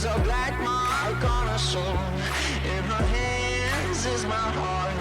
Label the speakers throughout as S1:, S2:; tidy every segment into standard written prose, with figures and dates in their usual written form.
S1: there's a black mark on her soul. In her hands is my heart,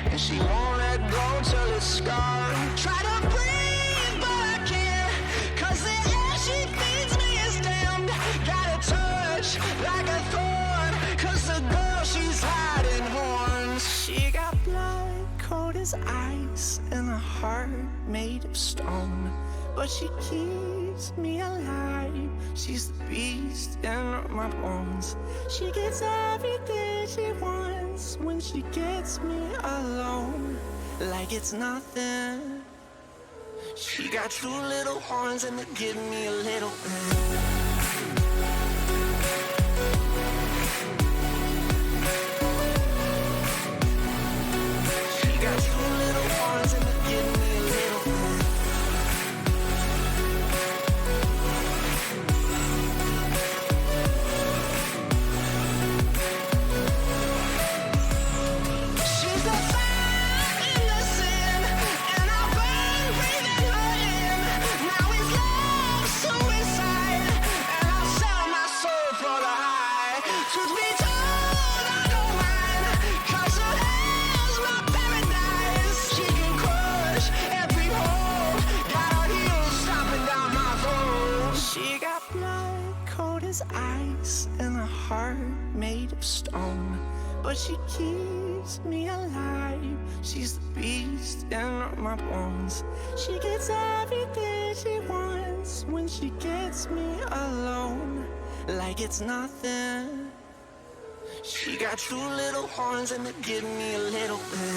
S1: and she won't let go till it's scarred. Try to breathe, but I can't, 'cause the air she feeds me is damned. Got a touch like a thorn, 'cause the girl she's hiding horns. She got blood cold as ice and a heart made of stone, but she keeps me alive. She's the beast in my bones. She gets everything she wants when she gets me alone, like it's nothing. She got two little horns and they give me a little bit. She got two little horns and they give me a little bit. She's the fire in the sand, and I burn breathing her in. Now it's love suicide, and I'll sell my soul for the high. Truth be told, I don't mind, 'cause her hair's my paradise. She can crush every hole, got her heels stomping down my throat. She got blood cold as ice and a heart made of stone, but she keeps me alive. She's the beast in my bones. She gets everything she wants when she gets me alone, like it's nothing. She got two little horns and they give me a little bit.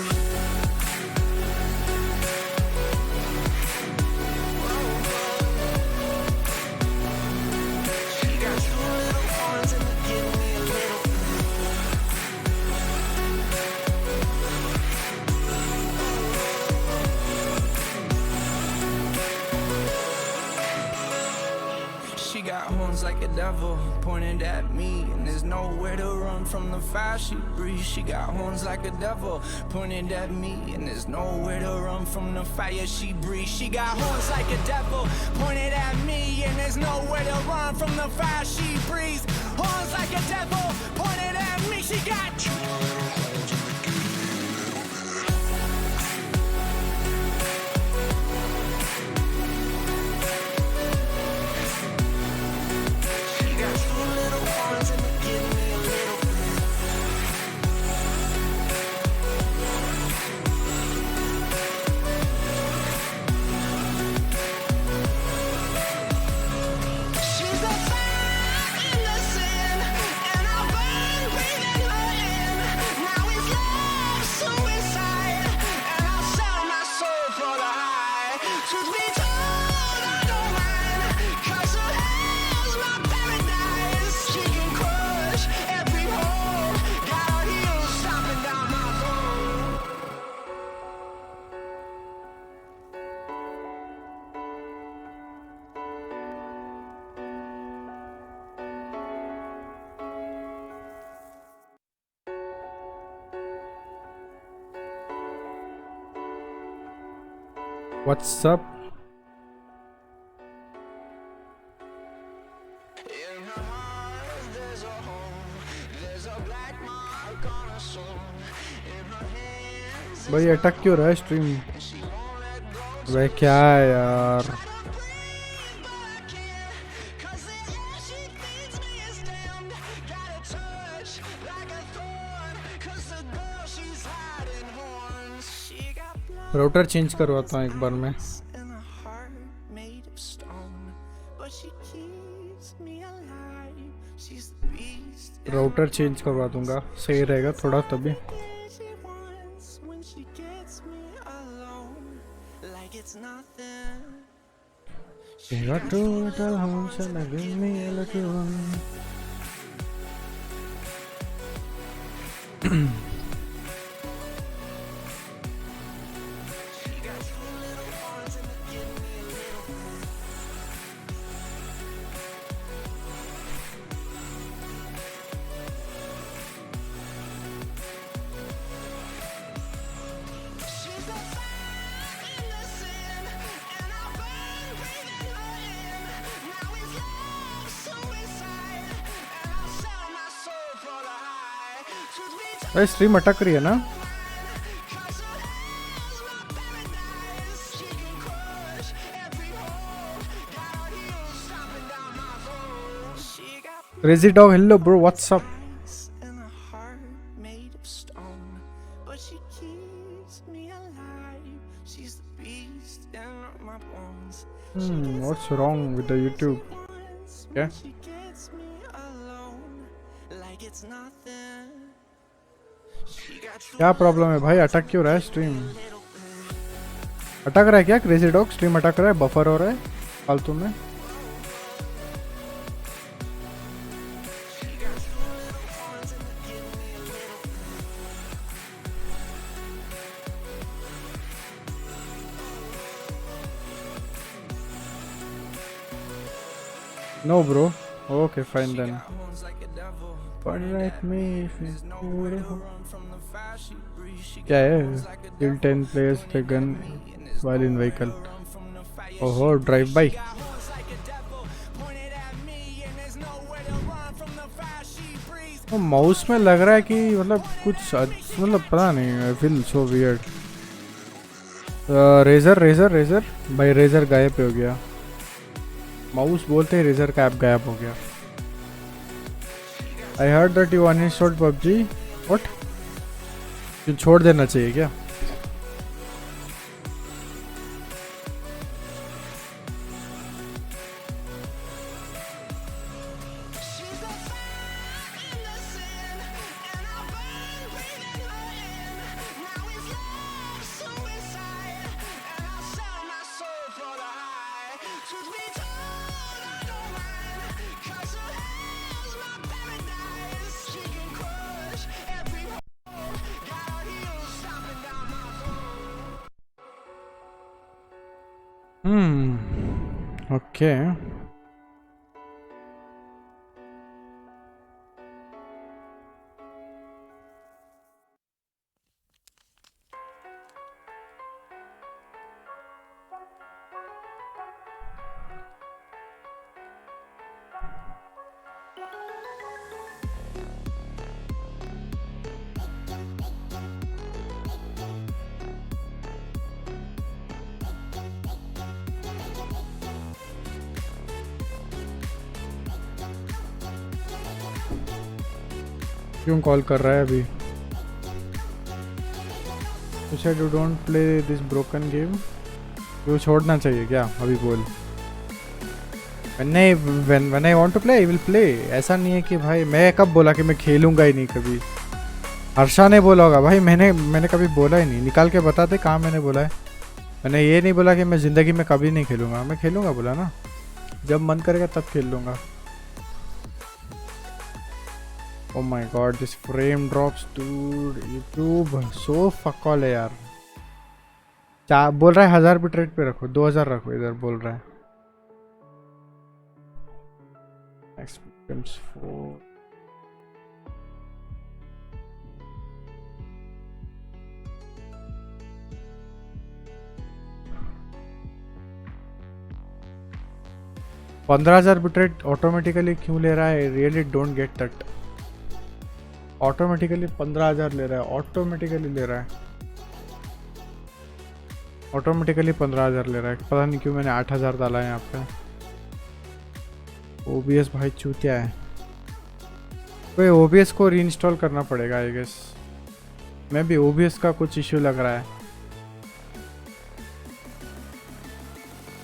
S1: She got two little horns and they give me a little bit. She got horns like a devil pointed at me, and there's nowhere to run from the fire she breathes. She got horns like a devil pointed at me, and there's nowhere to run from the fire she breathes. She got horns like a devil pointed at me, and there's nowhere to run from the fire she breathes. Horns like a devil pointed at me. She got two little horns and they give me a little bit. She got two little horns and they give me a little bit. She's the fire in the sand, and I burn breathing her in. Now it's love suicide, and I'll sell my soul for the high. Truth be told, I don't mind, 'cause her hair's my paradise. She can crush every hole, got her heels stomping down my throat.
S2: What's up?
S1: In her heart there's a home, there's a black mark on her soul. In her hands
S2: भाई अटक क्यों रहा है stream?
S1: she won't let go.
S2: भाई क्या है यार?
S1: Try to breathe, but I can't, 'cause the air she feeds me is damned. Got a touch like a thorn, 'cause the girl she's hiding horns. She got blood
S2: router change करवाता हूँ एक बार मैं.
S1: and a heart made of stone, but she keeps me alive. She's the beast.
S2: Router change करवा दूंगा, सही रहेगा थोड़ा तभी.
S1: She wants when she gets me alone, like it's nothing.
S2: She got two little horns and they give me a little one.
S1: She got two little horns and they give me a little bit. She's the fire in the sand, and I burn breathing her in. Now it's love suicide, and I'll
S2: भाई stream अटक रही है ना? Crazy dog, hello bro, what's up?
S1: and a heart made of stone, but she keeps me alive. She's the beast in my bones.
S2: What's wrong with the YouTube? Yeah.
S1: She gets me alone like it's nothing. She got
S2: क्या problem है भाई? अटक क्यों रहा है stream? अटक रहा है क्या क्रेजी डॉग? स्ट्रीम अटक रहा है, बफर हो रहा है फालतू में? No bro. Okay, fine then. But like me, if it's beautiful. क्या है? Kill 10 players with a gun while in vehicle. Oh, drive by. तो माउस में लग रहा है कि मतलब कुछ मतलब पता नहीं. I feel so weird. Razer भाई रेजर गायब हो गया. माउस बोलते ही रेजर का ऐप गायब हो गया. I heard that you uninstalled PUBG. What? क्यों छोड़ देना चाहिए क्या? Okay. क्यों कॉल कर रहा है अभी? You said you don't play this broken game. तो छोड़ना चाहिए क्या? अभी बोल. When I want to play, I will play. ऐसा नहीं है कि भाई मैं कब बोला कि मैं खेलूंगा ही नहीं कभी. हर्षा ने बोला होगा भाई. मैंने कभी बोला ही नहीं. निकाल के बता दे कहाँ मैंने बोला है. मैंने ये नहीं बोला कि मैं ज़िंदगी में कभी नहीं खेलूंगा. मैं खेलूंगा बोला ना. जब मन करेगा तब खेल लूँगा. Oh my god, this frame drops dude. YouTube so fuck all है यार. बोल रहा है 1000 बिट्रेट पे रखो, 2000 रखो इधर बोल रहा है. Next becomes 4. $15,000 बिट्रेट ऑटोमेटिकली क्यों ले रहा है? Really don't get that. Automatically 15,000 ले रहा है. ऑटोमेटिकली ले रहा है. ऑटोमेटिकली 15,000 ले रहा है. पता नहीं क्यों मैंने 8,000 डाला है यहाँ पे. OBS भाई चूतिया है. कोई OBS को रीइंस्टॉल करना पड़ेगा आई गेस. मैं भी OBS का कुछ इश्यू लग रहा है.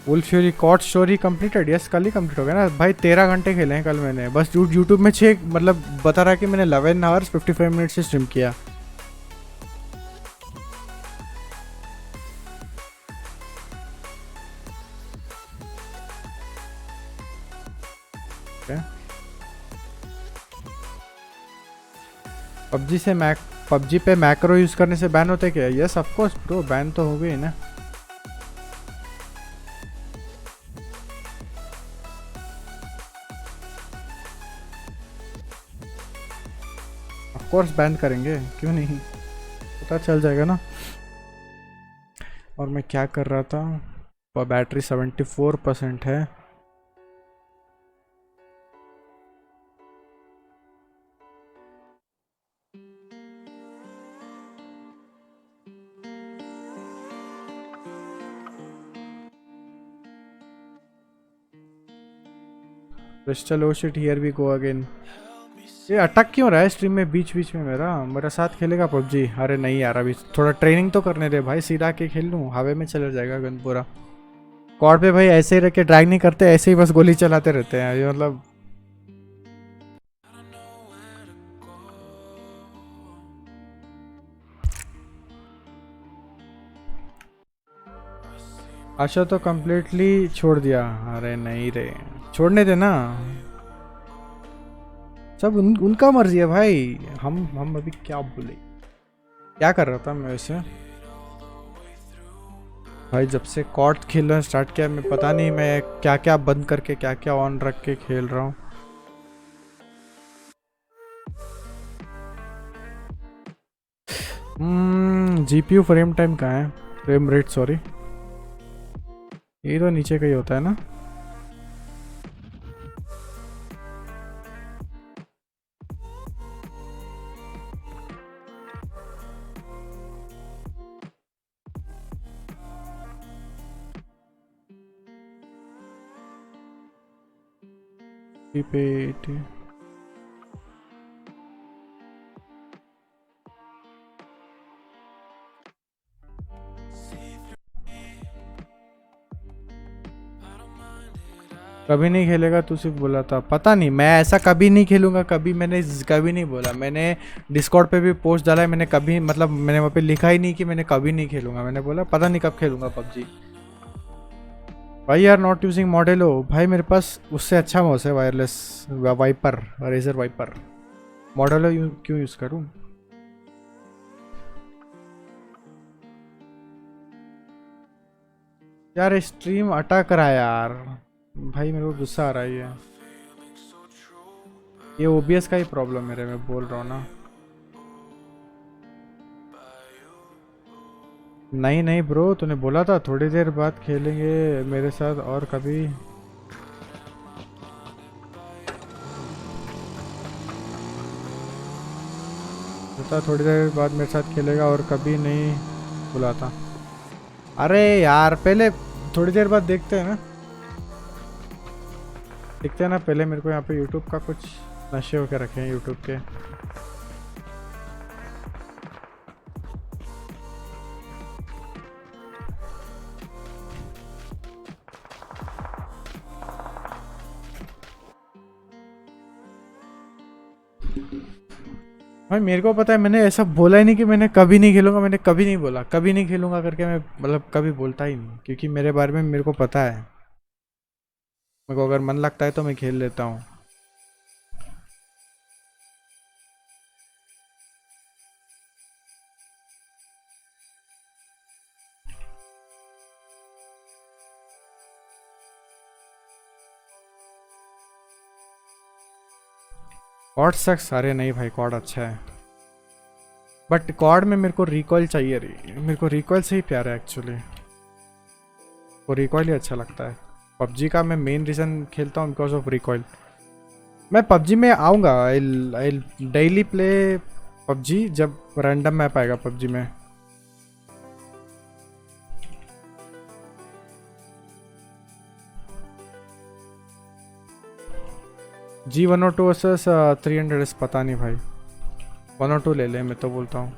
S2: Wolf fury caught story completed. Yes कल ही कंप्लीट हो गया ना भाई. 13 घंटे खेले हैं कल मैंने. बस यूट्यूब में 6 मतलब बता रहा है कि मैंने 11 आवर्स 55 मिनट से स्ट्रीम किया. PUBG पे मैक्रो यूज करने से बैन होते क्या? Yes of course bro, ban तो हो गई ना. ऑफ कोर्स बैन करेंगे, क्यों नहीं, पता चल जाएगा ना. और मैं क्या कर रहा था? बैटरी 74% है. Restal, oh shit, here we go again. ये अटक क्यों रहा है स्ट्रीम में बीच बीच में? मेरा साथ खेलेगा पबजी? अरे नहीं यार, अभी थोड़ा ट्रेनिंग तो करने दे भाई, सीधा के खेल लूँ, हवा में चला जाएगा गन पूरा। कॉर्ड पे भाई ऐसे ही रह के ड्रैग नहीं करते, ऐसे ही बस गोली चलाते रहते हैं ये, मतलब आशा तो कम्प्लीटली छोड़ दिया। अरे नहीं रे, छोड़ने देना, सब उनका मर्जी है भाई। हम अभी क्या बोले? क्या कर रहा था मैं वैसे भाई? जब से कॉर्ड खेलना स्टार्ट किया मैं पता नहीं मैं क्या क्या बंद करके क्या क्या ऑन रख के खेल रहा हूँ। जीपीयू फ्रेम टाइम कहाँ है? फ्रेम रेट सॉरी, ये तो नीचे का ही होता है ना। Repeat. कभी नहीं खेलेगा तू सिर्फ बोला था, पता नहीं, मैं ऐसा कभी नहीं खेलूंगा कभी, मैंने कभी नहीं बोला। मैंने डिस्कॉर्ड पे भी पोस्ट डाला है, मैंने कभी मतलब मैंने वहाँ पे लिखा ही नहीं कि मैंने कभी नहीं खेलूंगा, मैंने बोला पता नहीं कब खेलूंगा पबजी। भाई यार नॉट यूजिंग मॉडल हो भाई, मेरे पास उससे अच्छा माउस है wireless Viper, Razer Viper. Model क्यों यूज करूं? यार स्ट्रीम अटक रहा है यार भाई, मेरे को गुस्सा आ रहा है ये ओबीएस का ही प्रॉब्लम है, मैं बोल रहा हूँ ना। नहीं नहीं ब्रो, तूने बोला था थोड़ी देर बाद खेलेंगे मेरे साथ और कभी। बता थोड़ी देर बाद मेरे साथ खेलेगा और कभी नहीं बोला था। अरे यार पहले थोड़ी देर बाद देखते हैं ना, देखते हैं ना पहले। मेरे को यहाँ पे यूट्यूब का कुछ नशे होकर रखे हैं यूट्यूब के। भाई मेरे को पता है, मैंने ऐसा बोला ही नहीं कि मैंने कभी नहीं खेलूंगा, मैंने कभी नहीं बोला कभी नहीं खेलूंगा करके, मैं मतलब कभी बोलता ही नहीं, क्योंकि मेरे बारे में मेरे को पता है, मेरे को अगर मन लगता है तो मैं खेल लेता हूँ। कॉर्ड सक्स? अरे नहीं भाई, कॉर्ड अच्छा है, बट कॉर्ड में मेरे को रिकॉइल चाहिए रे, मेरे को रिकॉइल से ही प्यार है एक्चुअली, वो रिकॉइल ही अच्छा लगता है। पबजी का मैं मेन रीज़न खेलता हूँ बिकॉज ऑफ रिकॉइल। मैं पबजी में आऊँगा, आई डेली प्ले पबजी जब रैंडम मैप आएगा पबजी में। G102 वर्सेस 300 पता नहीं भाई, 102 ले ले, मैं तो बोलता हूँ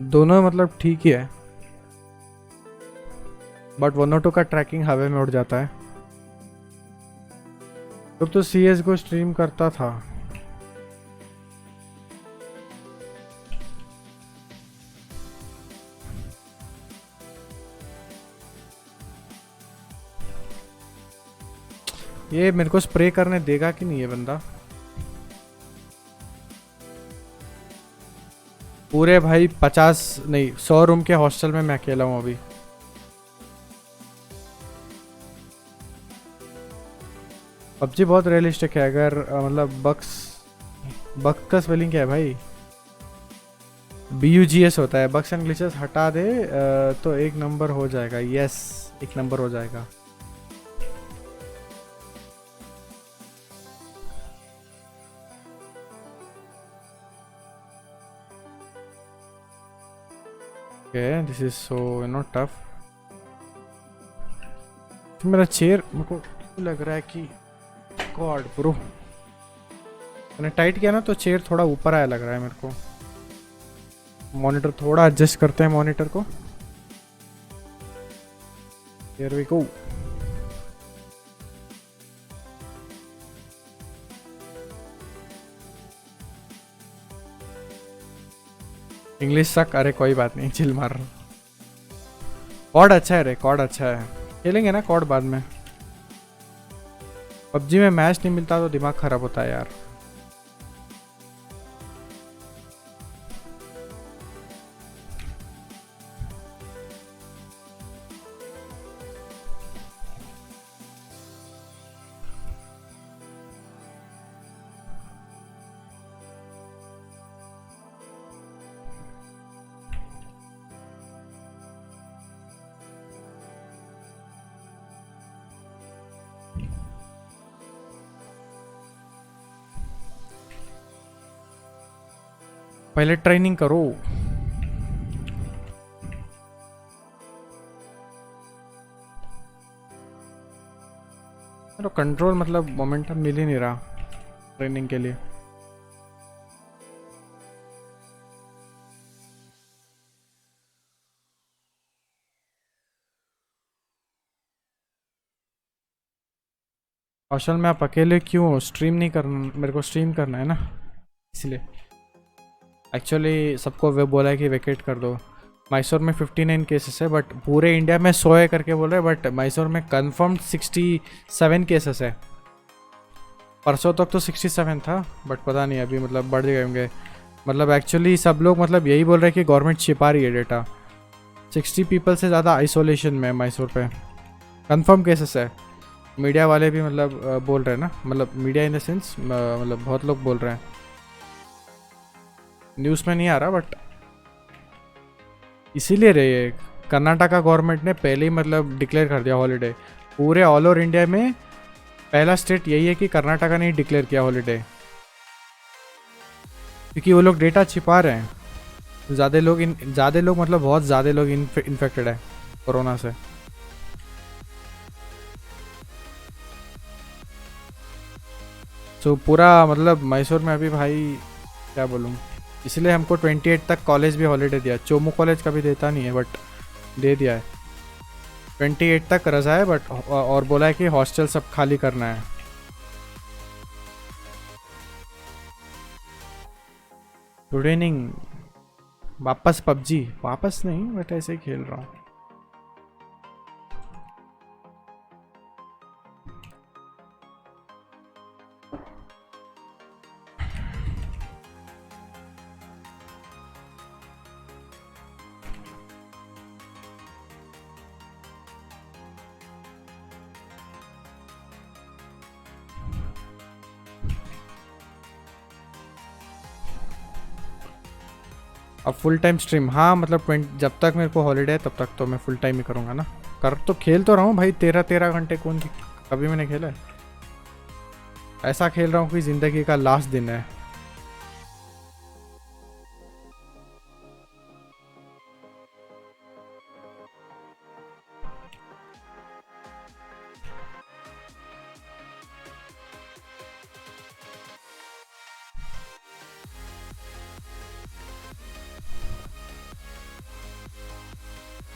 S2: दोनों मतलब ठीक ही है, बट 102 का ट्रैकिंग हवा में उड़ जाता है। तो CS को स्ट्रीम करता था। ये मेरे को स्प्रे करने देगा कि नहीं ये बंदा? पूरे भाई 50 नहीं 100 रूम के हॉस्टल में मैं अकेला हूँ अभी। पबजी बहुत रियलिस्टिक है, अगर मतलब बग का स्पेलिंग क्या है भाई? BUGS होता है। बग्स एंड ग्लिचेस हटा दे तो एक नंबर हो जाएगा। यस, एक नंबर हो जाएगा। Okay, this is so tough. मेरा चेयर मेरे को लग रहा है कि गॉड ब्रो, मैंने टाइट किया ना तो चेयर थोड़ा ऊपर आया लग रहा है मेरे को। मॉनिटर थोड़ा एडजस्ट करते हैं मॉनिटर को। Here we go. इंग्लिश तक, अरे कोई बात नहीं, चिल मार रहा हूँ। कॉर्ड अच्छा है रे, कॉर्ड अच्छा है, खेलेंगे ना कॉर्ड बाद में। पबजी में मैच नहीं मिलता तो दिमाग खराब होता है यार। पहले ट्रेनिंग करो। तो कंट्रोल मतलब मोमेंटम मिल ही नहीं रहा ट्रेनिंग के लिए। कौशल में आप अकेले क्यों हो? स्ट्रीम नहीं करना मेरे को, स्ट्रीम करना है ना इसलिए। एक्चुअली सबको वे बोला है कि वेकेट कर दो। मैसूर में 59 केसेस है बट पूरे इंडिया में 100 है करके बोल रहे हैं, बट मैसूर में कंफर्म 67 केसेस है। परसों तक तो 67 था बट पता नहीं अभी मतलब बढ़ गए होंगे। मतलब एक्चुअली सब लोग मतलब यही बोल रहे हैं कि गवर्नमेंट छिपा रही है डेटा। 60 पीपल से ज़्यादा आइसोलेशन में मैसूर पे कंफर्म केसेस है। मीडिया वाले भी मतलब बोल रहे हैं ना, मतलब मीडिया इन द सेंस मतलब बहुत लोग बोल रहे हैं। न्यूज़ में नहीं आ रहा बट इसीलिए रे कर्नाटका गवर्नमेंट ने पहले ही मतलब डिक्लेयर कर दिया हॉलीडे। पूरे ऑल ओवर इंडिया में पहला स्टेट यही है कि कर्नाटका ने डिक्लेयर किया हॉलीडे, क्योंकि वो लोग डेटा छिपा रहे हैं। ज़्यादा लोग मतलब बहुत ज़्यादा लोग इन्फेक्टेड है कोरोना से। तो पूरा मतलब मैसूर में अभी भाई क्या बोलूँ, इसलिए हमको 28 तक कॉलेज भी हॉलीडे दिया। चोमू कॉलेज कभी देता नहीं है बट दे दिया है। 28 तक रजा है बट और बोला है कि हॉस्टल सब खाली करना है। Good evening. वापस पबजी? वापस नहीं बट ऐसे ही खेल रहा हूँ। अब फुल टाइम स्ट्रीम, हाँ मतलब 20 जब तक मेरे को हॉलीडे है तब तक तो मैं फुल टाइम ही करूँगा ना। कर तो खेल तो रहा हूँ भाई 13 घंटे, कौन कभी मैंने खेला है? ऐसा खेल रहा हूँ कि ज़िंदगी का लास्ट दिन है।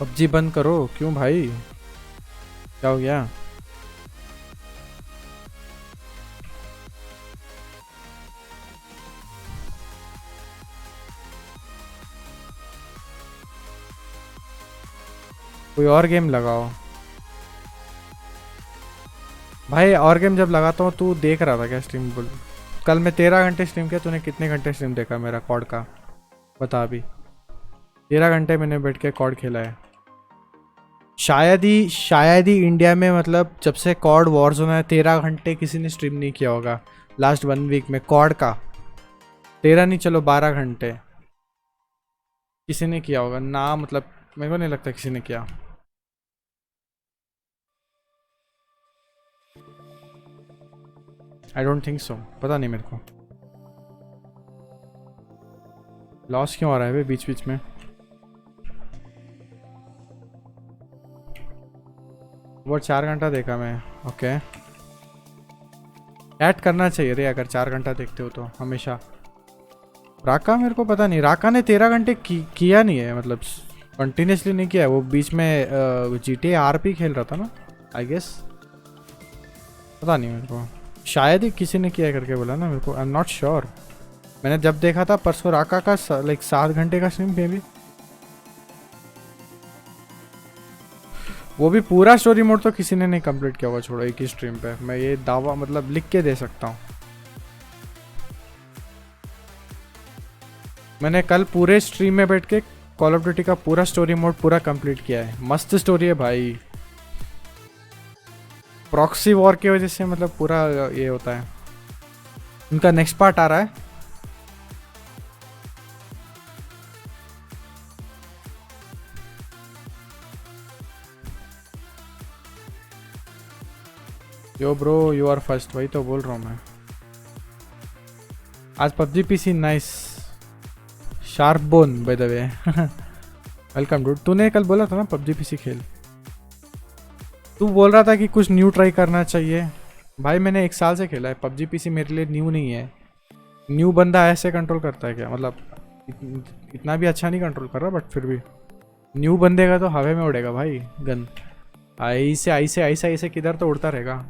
S2: पबजी बंद करो। क्यों भाई, क्या हो गया? कोई और गेम लगाओ भाई। और गेम जब लगाता हूँ तू देख रहा था क्या स्ट्रीम? बोल, कल मैं 13 घंटे स्ट्रीम किया, तूने कितने घंटे स्ट्रीम देखा मेरा कॉर्ड का? बता अभी। 13 घंटे मैंने बैठ के कॉर्ड खेला है। शायद ही इंडिया में मतलब जब से कॉर्ड वॉरज़ोन है 13 घंटे किसी ने स्ट्रीम नहीं किया होगा लास्ट 1 वीक में कॉर्ड का। 13 नहीं चलो 12 घंटे किसी ने किया होगा ना, मतलब मेरे को नहीं लगता किसी ने किया। आई डोंट थिंक सो, पता नहीं मेरे को। लॉस क्यों आ रहा है भाई बीच बीच में? वो 4 घंटा देखा मैं। ओके ऐड करना चाहिए रे अगर 4 घंटा देखते हो तो हमेशा। राका मेरे को पता नहीं, राका ने 13 घंटे किया नहीं है, मतलब कंटिन्यूसली नहीं किया है वो। बीच में GTA RP खेल रहा था ना आई गेस, पता नहीं मेरे को, शायद ही किसी ने किया करके बोला ना मेरे को, आई एम नॉट श्योर। मैंने जब देखा था परसों राका का लाइक 7 घंटे का स्ट्रीम मे भी, वो भी पूरा स्टोरी मोड तो किसी ने नहीं कंप्लीट किया होगा, छोड़ो एक ही स्ट्रीम पे, मैं ये दावा मतलब लिख के दे सकता हूँ। मैंने कल पूरे स्ट्रीम में बैठ के कॉल ऑफ ड्यूटी का पूरा स्टोरी मोड पूरा कंप्लीट किया है, मस्त स्टोरी है भाई। प्रॉक्सी वॉर की वजह से मतलब पूरा ये होता है। उनका नेक्स्ट पार्ट आ रहा है, yo bro you are first, वही तो बोल रहा हूँ मैं। आज PUBG PC nice, sharp bone by the way welcome dude. तूने कल बोला था ना पबजी पीसी खेल, तू बोल रहा था कि कुछ न्यू ट्राई करना चाहिए। भाई मैंने 1 साल से खेला है पबजी पीसी, मेरे लिए न्यू नहीं है। न्यू बंदा ऐसे कंट्रोल करता है क्या, मतलब इतना भी अच्छा नहीं कंट्रोल कर रहा, बट फिर भी न्यू बंदे का तो हवा में उड़ेगा भाई गन, ऐसे ऐसे ऐसे ऐसे किधर तो उड़ता रहेगा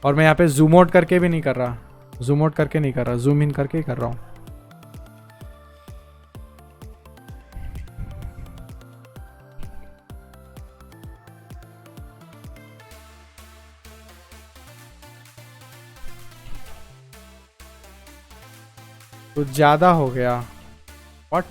S2: और मैं यहाँ पे जूम आउट करके भी नहीं कर रहा, जूम आउट करके नहीं कर रहा, जूम इन करके ही कर रहा हूँ। कुछ ज्यादा हो गया व्हाट,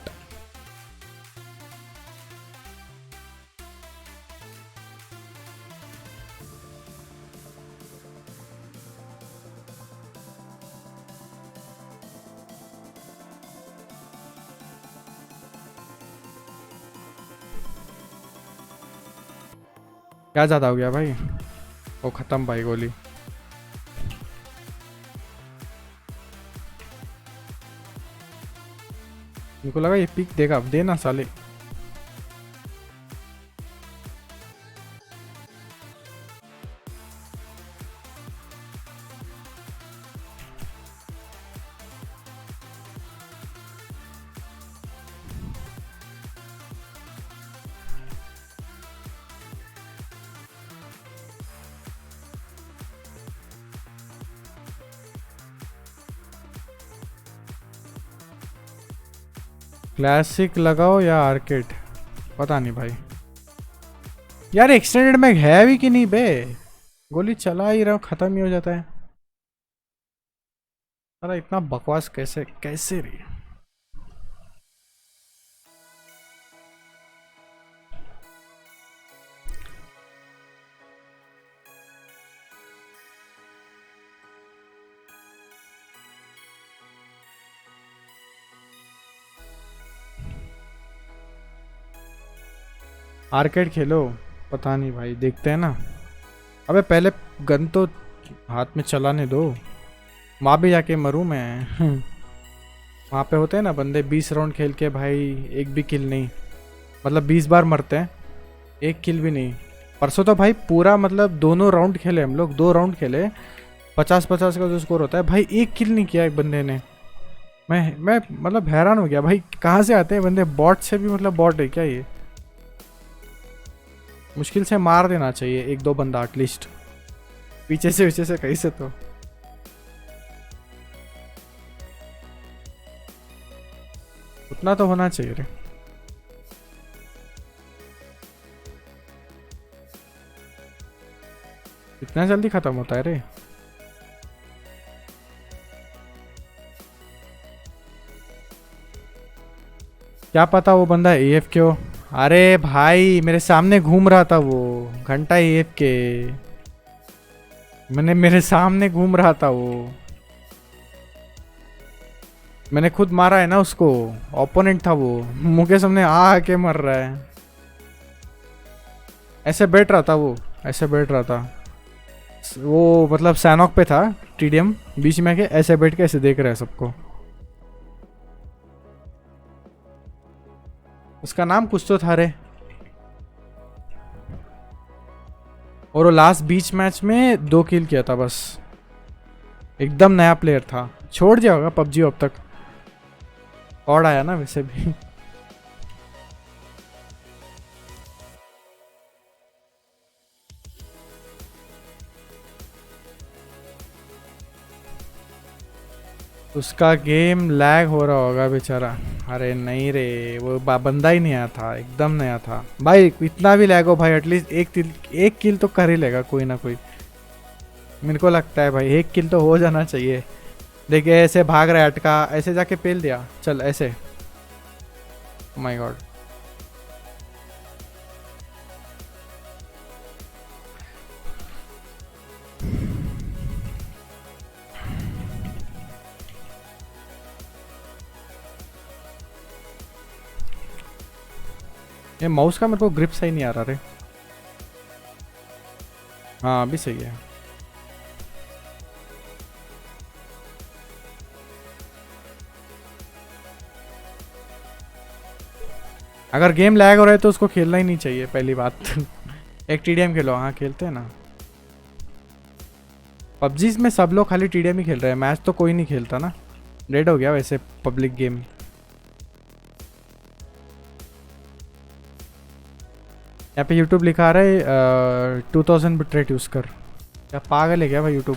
S2: क्या ज़्यादा हो गया भाई। वो ख़त्म भाई गोली। मेरे को लगा ये पिक देगा, देना साले। क्लासिक लगाओ या आर्केड, पता नहीं भाई। यार एक्सटेंडेड में है भी कि नहीं बे, गोली चला ही रहा हूँ खत्म ही हो जाता है। अरे इतना बकवास कैसे कैसे रही। आर्केड खेलो, पता नहीं भाई, देखते हैं ना। अबे पहले गन तो हाथ में चलाने दो, वहाँ भी जाके मरूं मैं वहाँ पे होते हैं ना बंदे 20 राउंड खेल के भाई एक भी किल नहीं, मतलब 20 बार मरते हैं, एक किल भी नहीं। परसों तो भाई पूरा मतलब दोनों राउंड खेले हम लोग, 2 राउंड खेले, 50-50 का जो स्कोर होता है भाई, एक किल नहीं किया एक बंदे ने। मैं मतलब हैरान हो गया भाई, कहाँ से आते हैं बंदे, बॉट से भी मतलब बॉट है क्या ये। मुश्किल से मार देना चाहिए 1-2 बंदा एटलीस्ट, पीछे से कहीं से तो। उतना तो होना चाहिए रे। इतना जल्दी खत्म होता है रे। क्या पता वो बंदा AF क्यों। अरे भाई मेरे सामने घूम रहा था वो घंटा AF के, मेरे सामने घूम रहा था वो, मैंने खुद मारा है ना उसको, ओपोनेंट था वो, मुंह के सामने आके मर रहा है। ऐसे बैठ रहा था वो, ऐसे बैठ रहा था वो, मतलब सैनॉक पे था TDM बीच में के, ऐसे बैठ के ऐसे देख रहा है सबको। उसका नाम कुछ तो था रे, और वो लास्ट बीच मैच में 2 किल किया था बस, एकदम नया प्लेयर था, छोड़ दिया होगा पबजी अब तक, और आया ना वैसे भी। उसका गेम लैग हो रहा होगा बेचारा। अरे नहीं रे, वो बंदा ही नहीं आया था, एकदम नया था भाई। इतना भी लैग हो भाई, एटलीस्ट एक किल तो कर ही लेगा कोई ना कोई, मेरे को लगता है भाई 1 किल तो हो जाना चाहिए। देखिए ऐसे भाग रहा है, अटका, ऐसे जाके पेल दिया, चल ऐसे, माय गॉड। ये माउस का मेरे को ग्रिप सही नहीं आ रहा रे। हाँ अभी सही है। अगर गेम लैग हो रहा है तो उसको खेलना ही नहीं चाहिए पहली बात। एक टीडीएम खेलो, हाँ खेलते हैं ना। पबजी में सब लोग खाली टीडीएम ही खेल रहे हैं, मैच तो कोई नहीं खेलता ना, डेड हो गया वैसे पब्लिक गेम। यहाँ पे यूट्यूब लिखा रहा है 2000 बिट्रेट यूज़ कर। क्या पागल है क्या भाई यूट्यूब?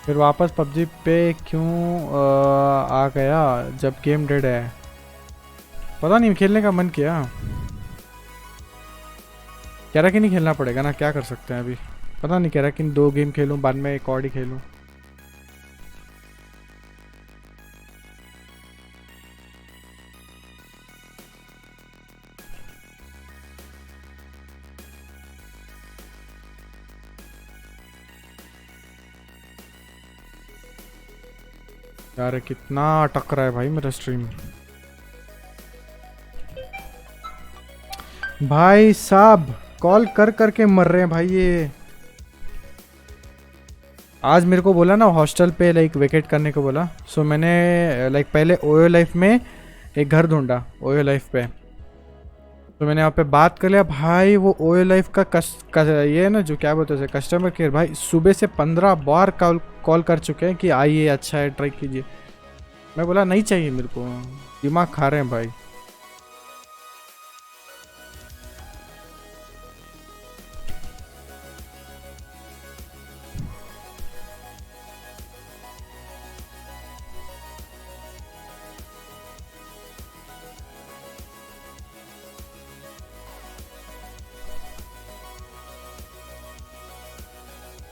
S2: फिर वापस पबजी पे क्यों आ गया जब गेम डेड है? पता नहीं, खेलने का मन किया। कह रहा कि नहीं खेलना पड़ेगा ना, क्या कर सकते हैं अभी। पता नहीं, कह रहा कि 2 गेम खेलूं बाद में एक और ही खेलूं। यार कितना अटक रहा है भाई मेरा स्ट्रीम। भाई साहब कॉल कर करके मर रहे हैं भाई ये। आज मेरे को बोला ना हॉस्टल पे लाइक वेकेट करने को बोला, सो मैंने लाइक पहले ओयो लाइफ में एक घर ढूंढा ओयो लाइफ पे। तो मैंने यहाँ पे बात कर लिया भाई, वो ओयो लाइफ का ये है ना जो क्या बोलते हैं कस्टमर केयर, भाई सुबह से 15 बार कॉल कर चुके हैं कि आइए अच्छा है ट्राई कीजिए। मैं बोला नहीं चाहिए मेरे को, दिमाग खा रहे हैं भाई।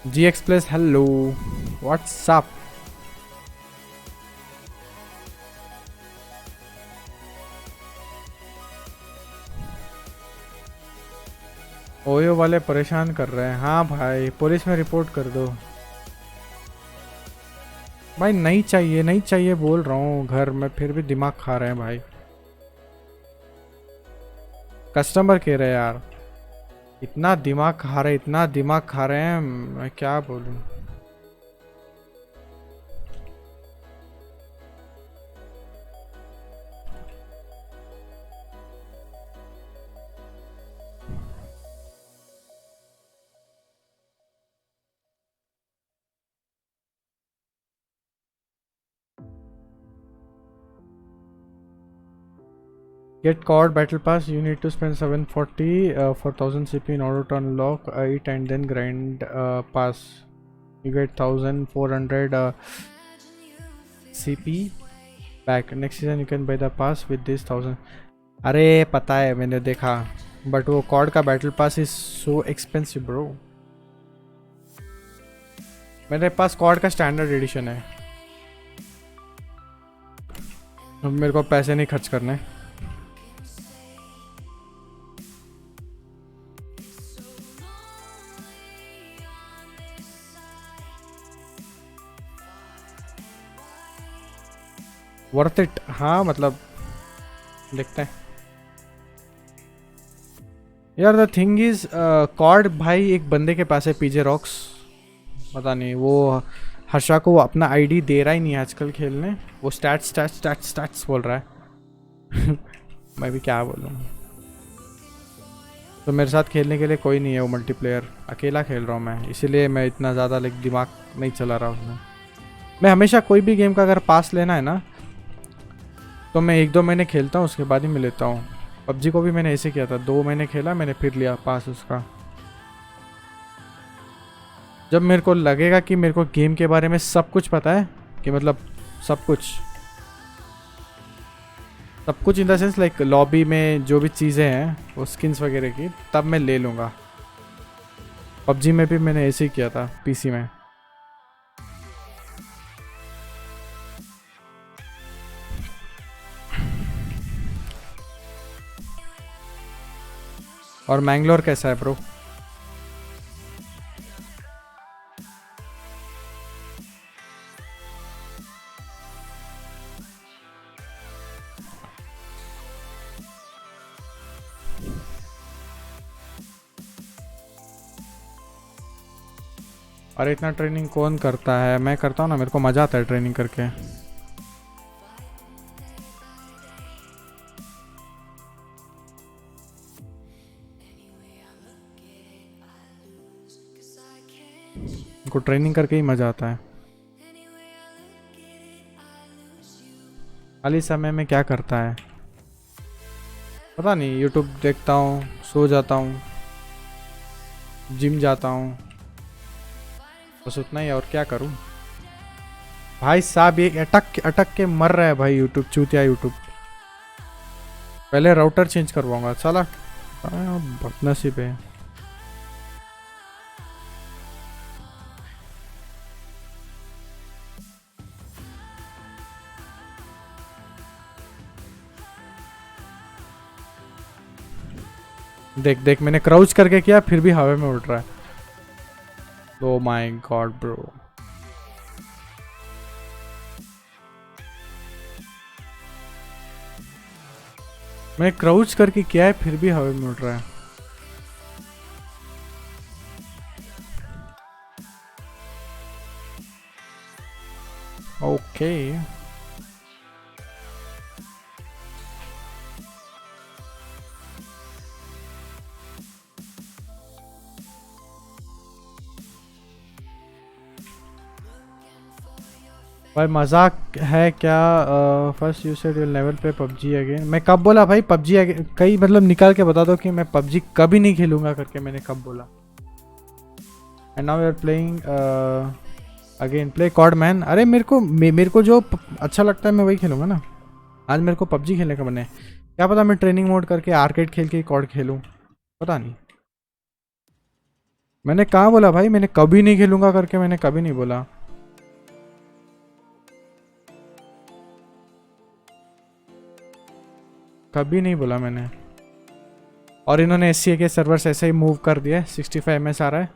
S2: जी एक्सप्रेस हेलो, व्हाट्सअप। ओयो वाले परेशान कर रहे हैं। हाँ भाई पुलिस में रिपोर्ट कर दो भाई। नहीं चाहिए नहीं चाहिए बोल रहा हूँ घर में, फिर भी दिमाग खा रहे हैं भाई। कस्टमर कह रहे हैं यार, इतना दिमाग खा रहे, इतना दिमाग खा रहे हैं, मैं क्या बोलूँ। Get caught battle pass. You need to spend 740 for 1000 CP in order to unlock it and then grind pass. You get 1400 CP back. Next season you can buy the pass with this 1000. अरे पता है मैंने देखा, but वो cord का battle pass is so expensive bro. मेरे पास cord का standard addition है, मेरे को पैसे नहीं खर्च करने। Worth it. हाँ मतलब देखते हैं यार। द थिंग इज कॉर्ड भाई एक बंदे के पास है, पीजे रॉक्स, पता नहीं वो हर्षा को वो अपना आईडी दे रहा ही नहीं है आजकल खेलने। वो स्टैट्स स्टैट्स स्टैट्स स्टैट्स बोल रहा है। मैं भी क्या बोलूँ। तो मेरे साथ खेलने के लिए कोई नहीं है, वो मल्टीप्लेयर अकेला खेल रहा हूँ मैं, इसीलिए मैं इतना ज़्यादा लाइक दिमाग नहीं चला रहा उसमें। मैं हमेशा कोई भी गेम का अगर पास लेना है ना तो मैं 1-2 महीने खेलता हूँ, उसके बाद ही मैं लेता हूँ। पबजी को भी मैंने ऐसे किया था, 2 महीने खेला मैंने, फिर लिया पास उसका। जब मेरे को लगेगा कि मेरे को गेम के बारे में सब कुछ पता है, कि मतलब सब कुछ in the sense like lobby में जो भी चीज़ें हैं वो स्किन्स वगैरह की, तब मैं ले लूँगा। पबजी में भी मैंने ऐसे ही किया था पीसी में। और मैंगलोर कैसा है ब्रो? अरे इतना ट्रेनिंग कौन करता है? मैं करता हूँ ना, मेरे को मज़ा आता है ट्रेनिंग करके। को ट्रेनिंग करके ही मज़ा आता है। खाली समय में क्या करता है पता नहीं, यूट्यूब देखता हूँ, सो जाता हूँ, जिम जाता हूँ, बस उतना ही। और क्या करूँ भाई साहब, ये अटक अटक के मर रहा है भाई यूट्यूब, चूतिया यूट्यूब। पहले राउटर चेंज करवाऊंगा साला, बदनसीब है। देख देख, मैंने क्राउच करके किया फिर भी हवा में उड़ रहा है। Oh my god bro. मैंने क्राउच करके किया है फिर भी हवा में उड़ रहा है। ओके भाई, मजाक है क्या? First you said you level पे पबजी अगेन। मैं कब बोला भाई पबजी अगेन? कहीं मतलब निकाल के बता दो कि मैं पबजी कभी नहीं खेलूंगा करके मैंने कब बोला? And now we are playing again, play कॉर्ड मैन। अरे मेरे को जो अच्छा लगता है मैं वही खेलूंगा ना। आज मेरे को पबजी खेलने का मन है, क्या पता मैं ट्रेनिंग मोड करके आर्केड खेल के कॉर्ड खेलूं, पता नहीं। मैंने कहाँ बोला भाई मैंने कभी नहीं खेलूंगा करके? मैंने कभी नहीं बोला। कभी नहीं बोला मैंने। और इन्होंने SCA के सर्वर्स ऐसे ही मूव कर दिया, 65 ms आ रहा है।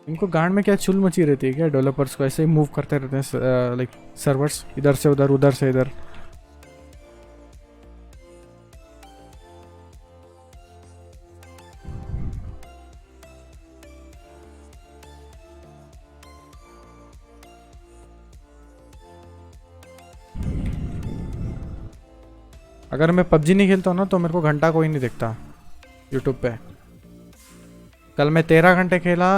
S2: इनको गांड में क्या चुल मची रहती है क्या? डेवलपर्स को ऐसे ही मूव करते रहते हैं लाइक सर्वर्स, इधर से उधर, उधर से इधर। अगर मैं पबजी नहीं खेलता हूँ ना तो मेरे को घंटा कोई नहीं दिखता यूट्यूब पे। कल मैं 13 घंटे खेला।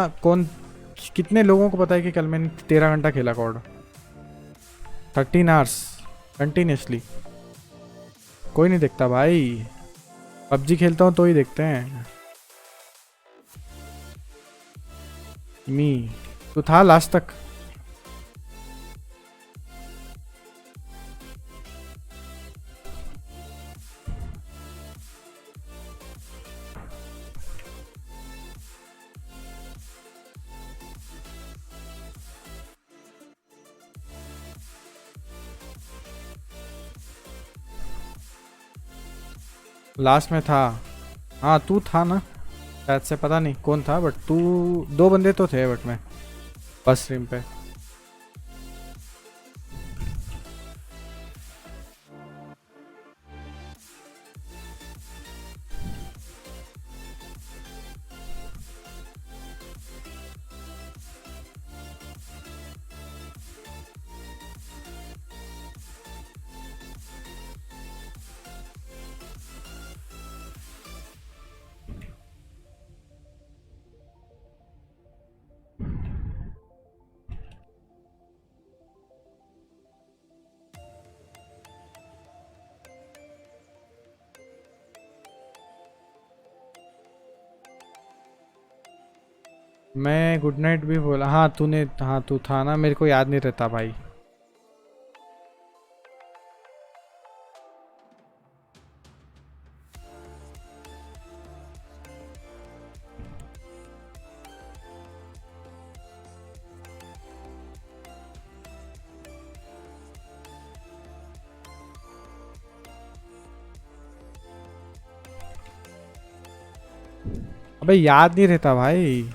S2: कितने लोगों को पता है कि कल मैंने 13 घंटा खेला कॉर्ड? 13 hours continuously. कोई नहीं देखता भाई, पबजी खेलता हूँ तो ही देखते हैं। मी तो था लास्ट तक। लास्ट में था, हाँ तू था ना शायद से, पता नहीं कौन था, बट तू 2 बंदे तो थे बट मैं फर्स्ट स्ट्रीम पे। मैं गुड नाइट भी बोला, हाँ तूने, हाँ तू था ना, मेरे को याद नहीं रहता भाई। अबे याद नहीं रहता भाई।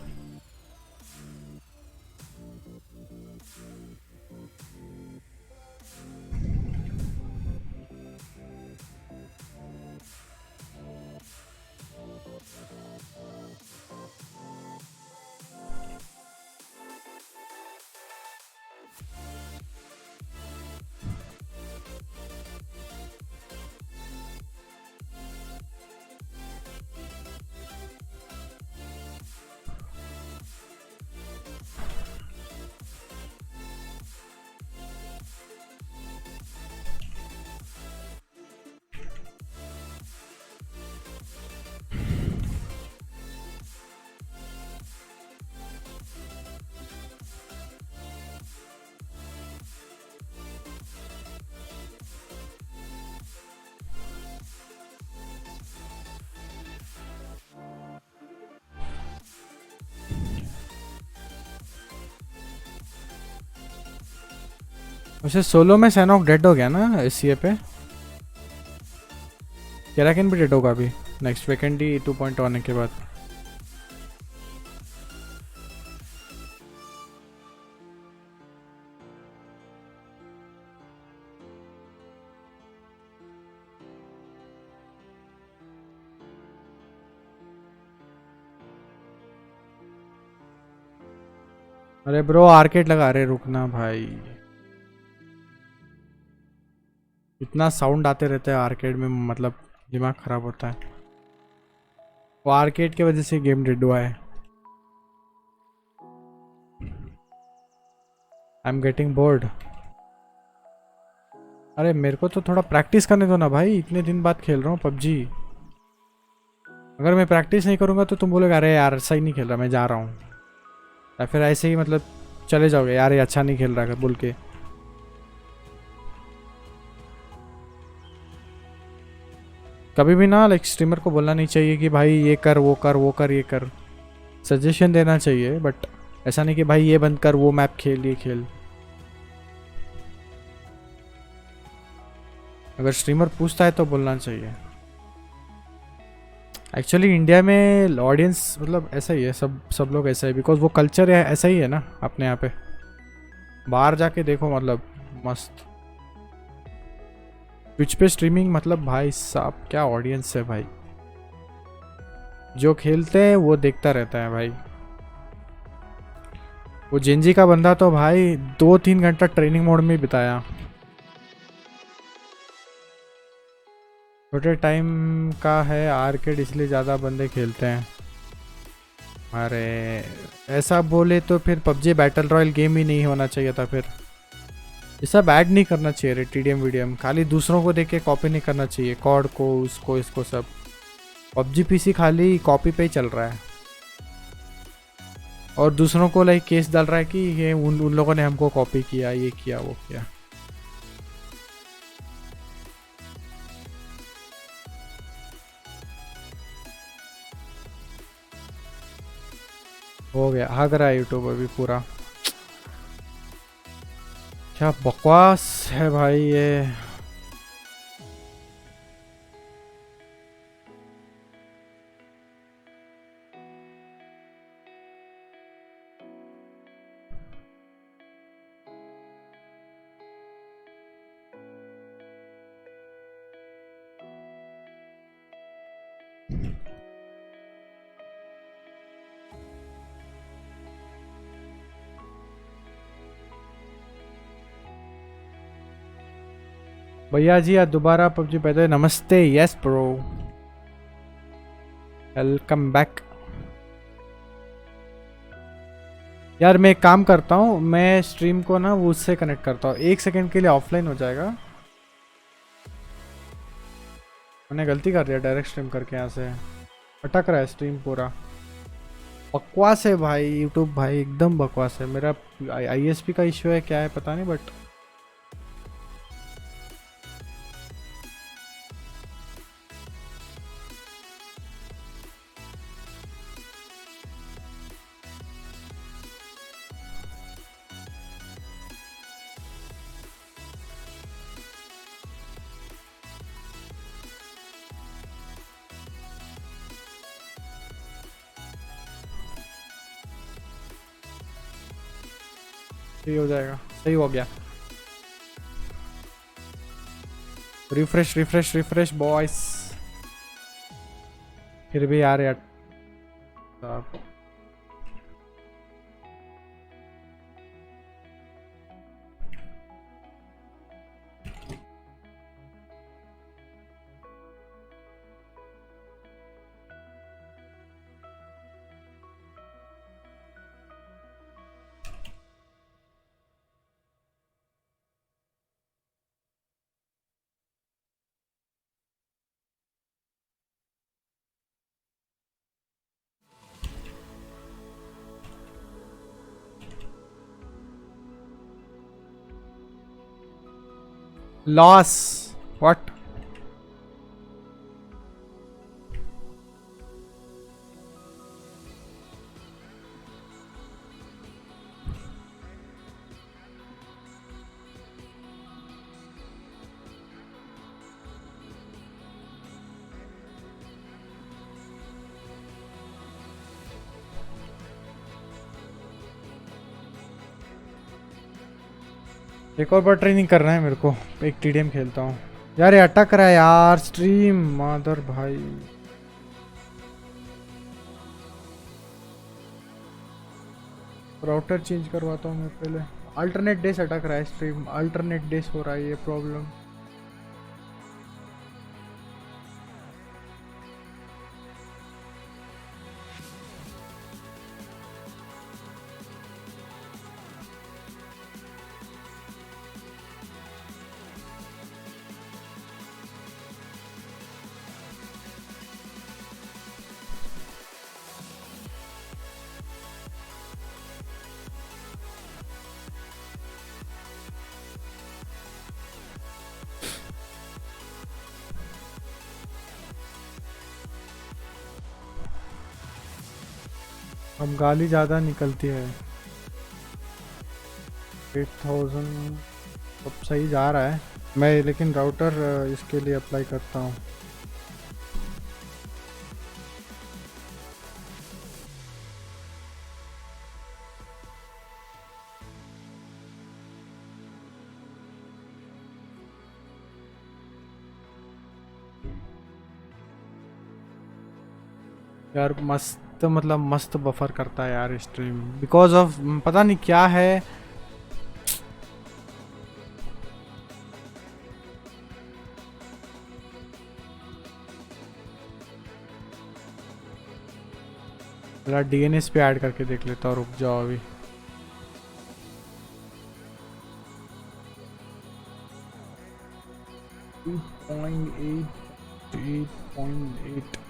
S2: वैसे सोलो में सैनॉक डेड हो गया ना इस ये पे। केराकिन भी डेड होगा अभी नेक्स्ट वीकेंड ही 2.0 आने के बाद। अरे ब्रो आर्केड लगा रहे, रुकना भाई। इतना साउंड आते रहते हैं आर्केड में, मतलब दिमाग खराब होता है। वो आर्केड की वजह से गेम डेड हुआ है। I am getting bored. अरे मेरे को तो थोड़ा प्रैक्टिस करने दो ना भाई, इतने दिन बाद खेल रहा हूँ पबजी। अगर मैं प्रैक्टिस नहीं करूँगा तो तुम बोलोगे अरे यार सही नहीं खेल रहा, मैं जा रहा हूँ। या फिर ऐसे ही मतलब चले जाओगे, यार ये अच्छा नहीं खेल रहा बोल के। कभी भी ना लाइक स्ट्रीमर को बोलना नहीं चाहिए कि भाई ये कर वो कर वो कर ये कर। सजेशन देना चाहिए, बट ऐसा नहीं कि भाई ये बंद कर वो मैप खेल ये खेल। अगर स्ट्रीमर पूछता है तो बोलना चाहिए। एक्चुअली इंडिया में ऑडियंस मतलब ऐसा ही है, सब लोग ऐसा ही, बिकॉज वो कल्चर है ऐसा ही है ना अपने यहाँ पे। बाहर जाके देखो मतलब मस्त ट्विच पे स्ट्रीमिंग, मतलब भाई साहब क्या ऑडियंस है भाई। जो खेलते हैं वो देखता रहता है भाई। वो जेंजी का बंदा तो भाई 2-3 घंटा ट्रेनिंग मोड में बिताया। छोटे टाइम का है आर्केड इसलिए ज़्यादा बंदे खेलते हैं। अरे ऐसा बोले तो फिर पबजी बैटल रॉयल गेम ही नहीं होना चाहिए था। फिर ये सब ऐड नहीं करना चाहिए रे, टीडीएम वीडीएम खाली दूसरों को देख के कॉपी नहीं करना चाहिए, कॉड को उसको इसको सब। पबजी पीसी खाली कॉपी पे ही चल रहा है और दूसरों को लाइक केस डाल रहा है कि ये उन लोगों ने हमको कॉपी किया, ये किया वो किया। हो गया हग रहा है यूट्यूब अभी पूरा। क्या बकवास है भाई ये। भैया जी आज दोबारा पबजी पैदा है, नमस्ते। Yes bro, welcome back. यार मैं एक काम करता हूँ, मैं स्ट्रीम को ना वो उससे कनेक्ट करता हूँ, 1 सेकंड के लिए ऑफलाइन हो जाएगा। मैंने गलती कर दिया डायरेक्ट स्ट्रीम करके, यहाँ से अटक रहा है स्ट्रीम पूरा। बकवास है भाई यूट्यूब भाई, एकदम बकवास है। मेरा आईएसपी का इश्यू है क्या है पता नहीं, बट सही हो जाएगा, सही हो गया। Refresh refresh refresh boys. फिर भी यार यार लॉस व्हाट। एक और बार ट्रेनिंग करना है मेरे को, एक टीडीएम खेलता हूँ। यार ये अटक रहा है यार स्ट्रीम, मादर भाई। राउटर चेंज करवाता हूँ मैं पहले। अल्टरनेट डेज अटक रहा है स्ट्रीम, अल्टरनेट डेज हो रहा है ये प्रॉब्लम। अब गाली ज़्यादा निकलती है। 8000 अब सही जा रहा है। मैं लेकिन राउटर इसके लिए अप्लाई करता हूँ। यार मस्त, मतलब मस्त बफर करता है यार स्ट्रीम, बिकॉज ऑफ पता नहीं क्या है। जरा डीएनएस पे ऐड करके देख लेता हूँ, रुक जाओ अभी। Point eight 8.8।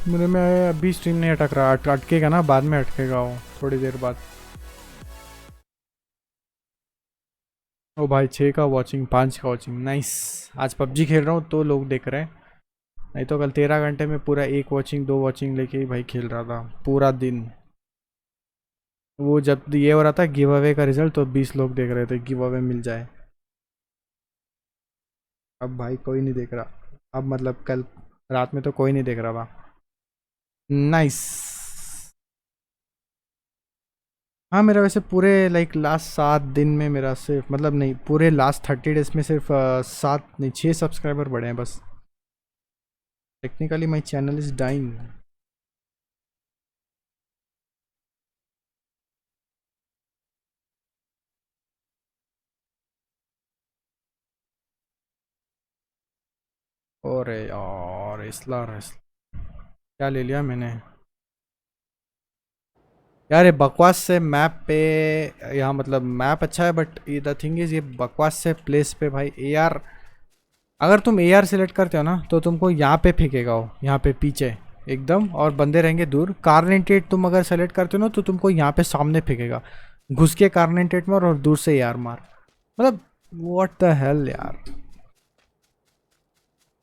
S2: मेरे में अभी स्ट्रीम नहीं अटक रहा, अटकेगा ना, बाद में अटकेगा वो थोड़ी देर बाद। ओ भाई 6 का वॉचिंग, 5 का वॉचिंग, नाइस। आज पबजी खेल रहा हूँ तो लोग देख रहे हैं, नहीं तो कल 13 घंटे में पूरा एक वॉचिंग 2 वॉचिंग लेके ही भाई खेल रहा था पूरा दिन। वो जब ये हो रहा था गिव अवे का रिजल्ट, तो 20 लोग देख रहे थे गिव अवे मिल जाए। अब भाई कोई नहीं देख रहा, अब मतलब कल रात में तो कोई नहीं देख रहा था। नाइस। हाँ मेरा वैसे पूरे लाइक लास्ट 7 दिन में मेरा सिर्फ, मतलब नहीं पूरे लास्ट 30 डेज में सिर्फ 7 नहीं 6 सब्सक्राइबर बढ़े हैं बस। Technically my channel is dying. और यार रेसलर क्या ले लिया मैंने यार। ये बकवास से मैप पे यहाँ मतलब मैप अच्छा है बट ये द थिंग इज ये बकवास से प्लेस पे भाई एआर। अगर तुम एआर सिलेक्ट करते हो ना तो तुमको यहाँ पे फेंकेगा वो, यहाँ पे पीछे एकदम, और बंदे रहेंगे दूर। कार्नेटेड तुम अगर सेलेक्ट करते हो ना तो तुमको यहाँ पे सामने फेंकेगा, घुस के कार्नेटेड मार और दूर से एआर मार। मतलब व्हाट द हेल यार।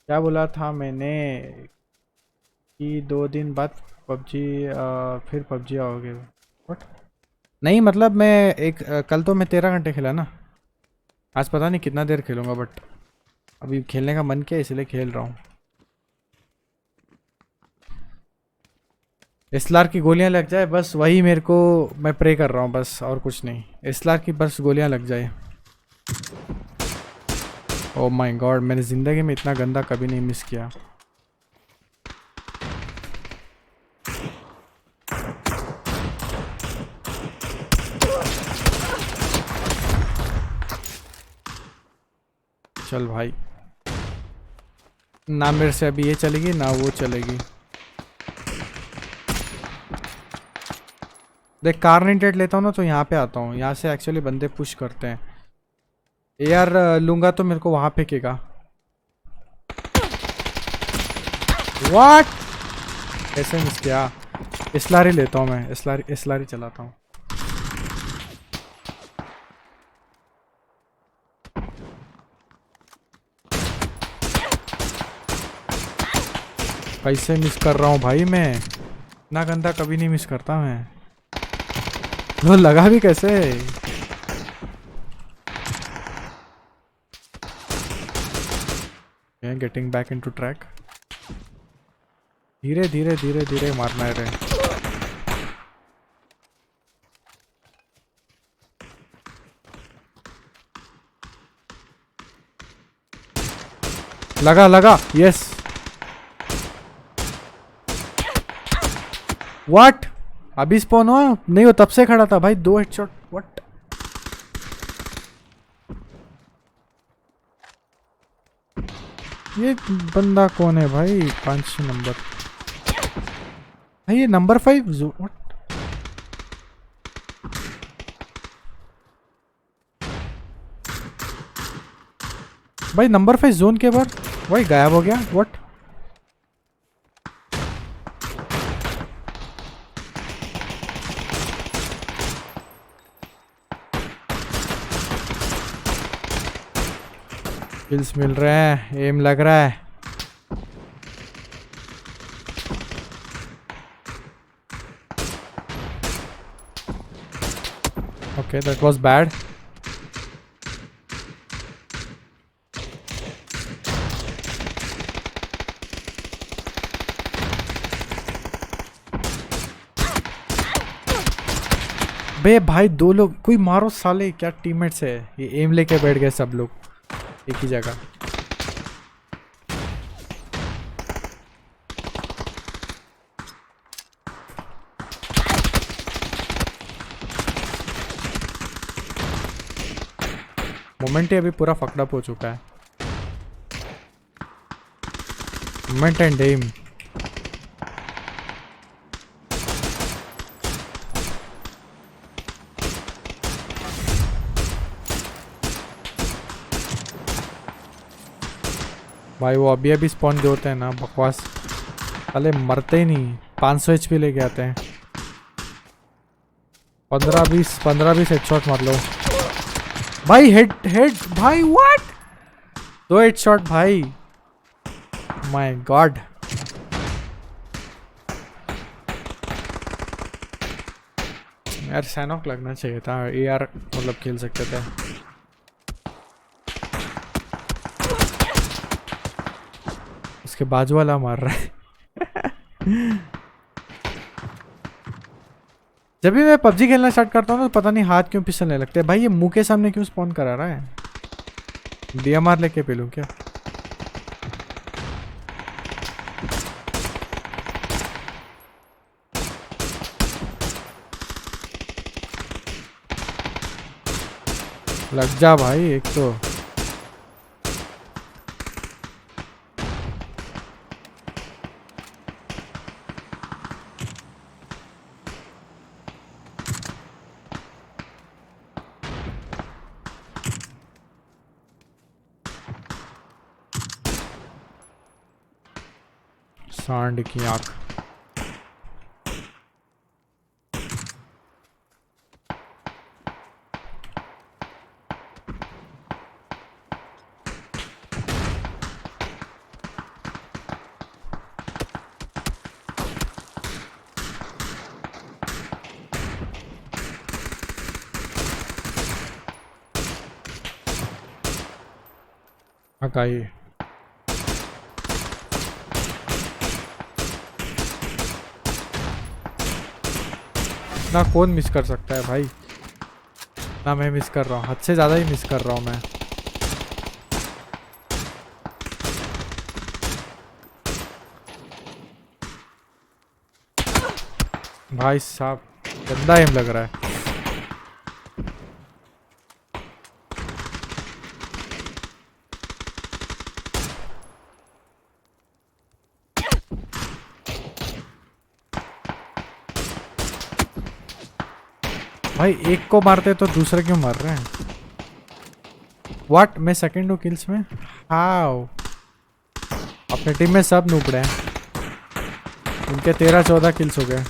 S2: क्या बोला था मैंने कि 2 दिन बाद पबजी, फिर पबजी आओगे? व्हाट? नहीं मतलब मैं कल तो मैं 13 घंटे खेला ना, आज पता नहीं कितना देर खेलूंगा बट अभी खेलने का मन किया इसलिए खेल रहा हूँ। एसलार की गोलियां लग जाए बस वही मेरे को, मैं प्रे कर रहा हूँ बस, और कुछ नहीं। एसलार की बस गोलियां लग जाए। ओह माय गॉड, मैंने ज़िंदगी में इतना गंदा कभी नहीं मिस किया। चल भाई, ना मेरे से अभी ये चलेगी ना वो चलेगी। देख कार्नेटेड लेता हूँ ना तो यहाँ पे आता हूँ, यहाँ से एक्चुअली बंदे पुश करते हैं। यार लूंगा तो मेरे को वहाँ फेंकेगा। व्हाट? ऐसे मिस किया। इसलारी लेता हूँ मैं, इसलारी चलाता हूँ। कैसे मिस कर रहा हूँ भाई मैं, इतना गंदा कभी नहीं मिस करता मैं। वो लगा भी कैसे? Getting back into track. धीरे धीरे धीरे धीरे मारना है रे। लगा लगा, यस। व्हाट? अभी स्पॉन हुआ नहीं, वो तब से खड़ा था भाई। 2 हेडशॉट। व्हाट? ये बंदा कौन है भाई? 5 नंबर भाई, ये नंबर 5 जो भाई नंबर 5 जोन के बाद भाई गायब हो गया। व्हाट? किल्स मिल रहे हैं, एम लग रहा है। Okay that was bad. बे भाई 2 लोग, कोई मारो साले, क्या टीममेट्स है ये। एम लेके बैठ गए सब लोग एक ही जगह। मोमेंट ही अभी पूरा फकड़अप हो चुका है। Moment and M. भाई वो अभी अभी स्पॉन जो होते हैं ना बकवास, साले मरते ही नहीं। 500 HP लेके आते हैं। 15-20 हेडशॉट मार लो भाई। हेड भाई, व्हाट? 2 हेडशॉट भाई, माय गॉड। यार सैनॉक लगना चाहिए था, यार मतलब खेल सकते थे। उसके बाजू वाला मार रहा है। जब भी मैं पबजी खेलना स्टार्ट करता हूँ ना तो पता नहीं हाथ क्यों फिसलने लगते हैं भाई। ये मुंह के सामने क्यों स्पॉन करा रहा है? DMR लेके पे लूं क्या? लग जा भाई एक तो। सांड की आंख। हटाइए। ना कौन मिस कर सकता है भाई, ना मैं मिस कर रहा हूँ, हद से ज़्यादा ही मिस कर रहा हूँ मैं। भाई साहब गंदा एम लग रहा है। भाई एक को मारते तो दूसरे क्यों मर रहे हैं? व्हाट, मैं सेकंड हूँ किल्स में? हाउ? अपने टीम में सब नूबड़े हैं, उनके 13-14 किल्स हो गए।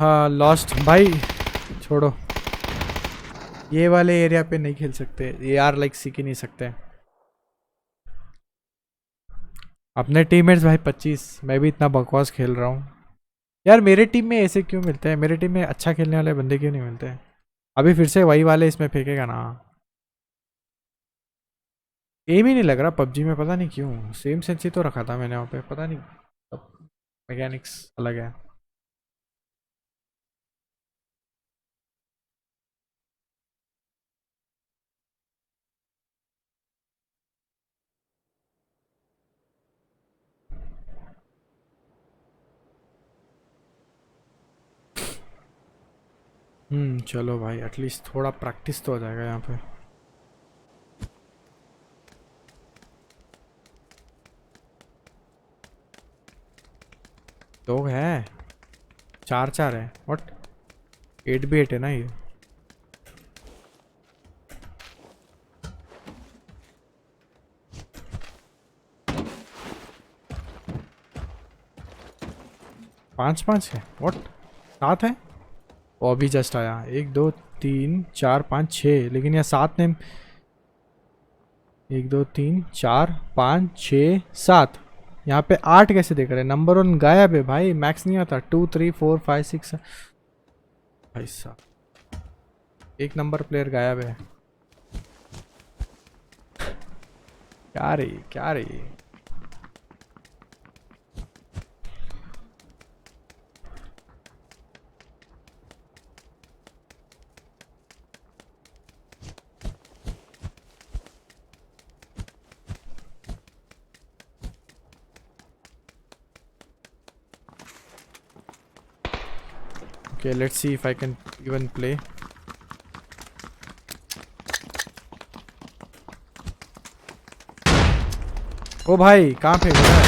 S2: हाँ लॉस्ट भाई, छोड़ो, ये वाले एरिया पे नहीं खेल सकते ये यार, लाइक सीख ही नहीं सकते। अपने टीममेट्स भाई 25, मैं भी इतना बकवास खेल रहा हूँ यार। मेरे टीम में ऐसे क्यों मिलते हैं? मेरे टीम में अच्छा खेलने वाले बंदे क्यों नहीं मिलते हैं? अभी फिर से वही वाले इसमें फेंकेगा ना। एम ही नहीं लग रहा पबजी में, पता नहीं क्यों। सेम सेंसी तो रखा था मैंने वहाँ पे, पता नहीं मैकेनिक्स अलग है। चलो भाई, एटलीस्ट थोड़ा प्रैक्टिस तो हो जाएगा यहाँ पे। लोग हैं 4-4 है, व्हाट? 8v8 है ना ये। पाँच पाँच है, व्हाट? 7 है। वो अभी जस्ट आया, 1 2 3 4 5 6, लेकिन यहाँ 7 ने। 1 2 3 4 5 6 7, यहाँ पे 8 कैसे देख रहे हैं? नंबर 1 गायब है भाई, मैक्स नहीं आता। 2 3 4 5 6, भाई साहब एक नंबर प्लेयर गायब है। क्या रे क्या रे? Okay, let's see if I can even play. ओ भाई कहाँ फेंक रहा है?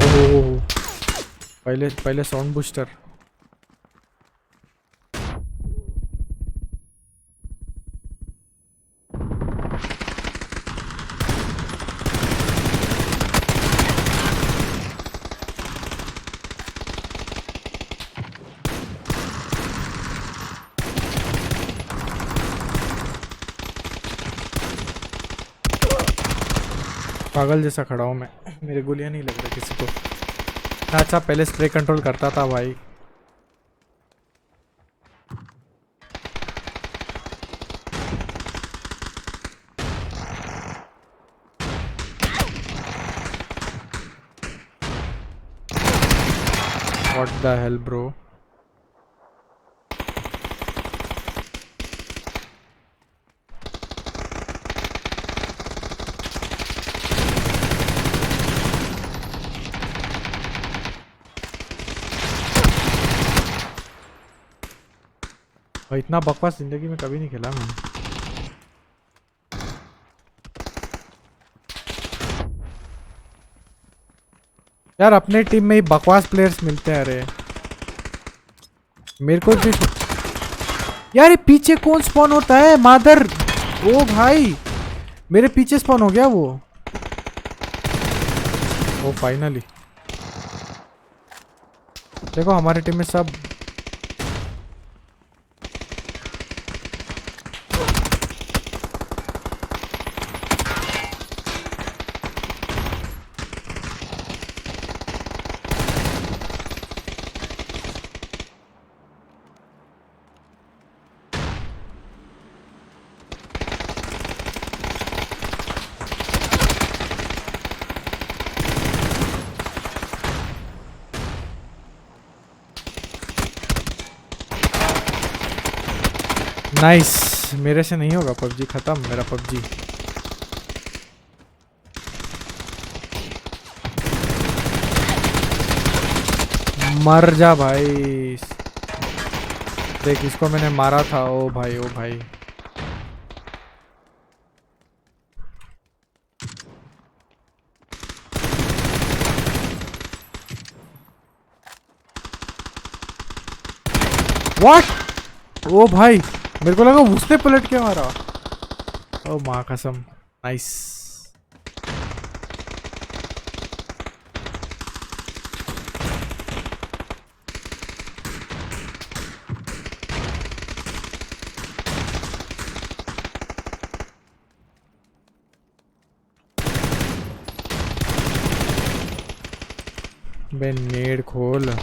S2: ओह पहले पहले साउंड बूस्टर। पागल जैसा खड़ा हूँ मैं, मेरे गोलियां नहीं लग रहा किसी को। अच्छा पहले स्प्रे कंट्रोल करता था भाई। What the hell bro? और इतना बकवास जिंदगी में कभी नहीं खेला मैं। यार अपने टीम में ही बकवास प्लेयर्स मिलते हैं। अरे मेरे को भी यार ये पीछे कौन स्पॉन होता है मादर। ओ भाई मेरे पीछे स्पॉन हो गया वो। ओ फाइनली देखो हमारे टीम में सब नाइस। मेरे से नहीं होगा पबजी खत्म मेरा पबजी। मर जा भाई। देख इसको मैंने मारा था। ओ भाई ओ भाई व्हाट। ओ भाई मेरे को लगा उसने पलट के मारा। ओ माँ कसम नाइस। बे नेड खोल।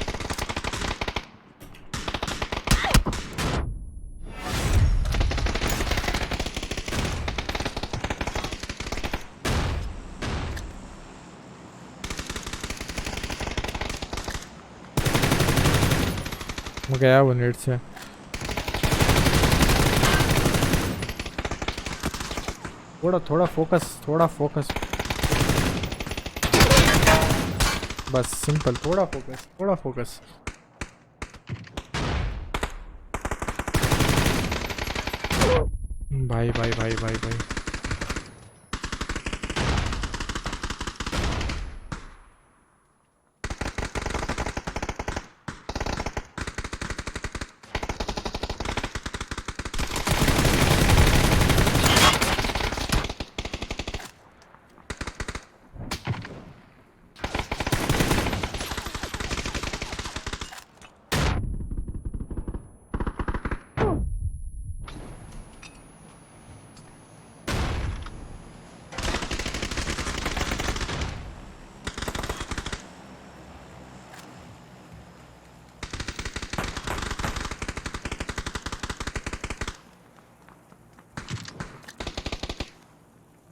S2: गया वो नेट से। थोड़ा फोकस बस सिंपल। थोड़ा फोकस भाई।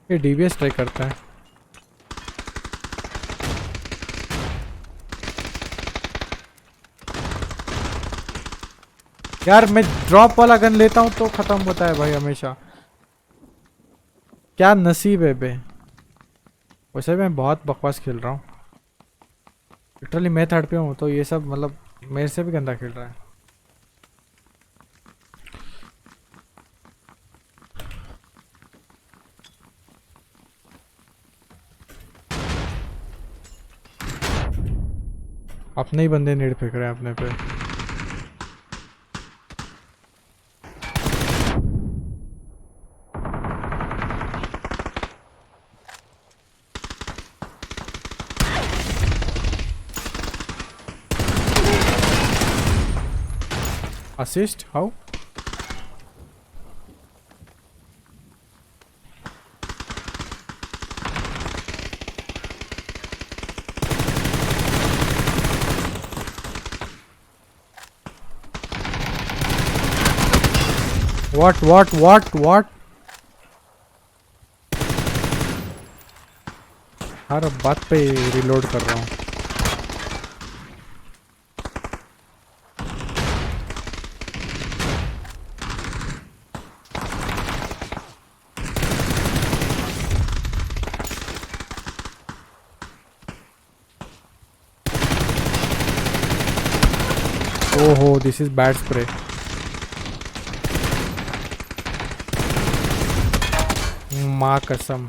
S2: ये डीबीएस ट्राई करता है। यार मैं ड्रॉप वाला गन लेता हूँ तो खत्म होता है भाई हमेशा। क्या नसीब है बे। वैसे मैं बहुत बकवास खेल रहा हूँ लिटरली। मैं थर्ड पे हूँ तो ये सब मतलब मेरे से भी गंदा खेल रहा है। अपने ही बंदे नेड फेंक रहे हैं अपने पे। Assist how. What? हर बात पे रिलोड कर रहा हूँ। ओहो दिस इज बैड स्प्रे। माँ कसम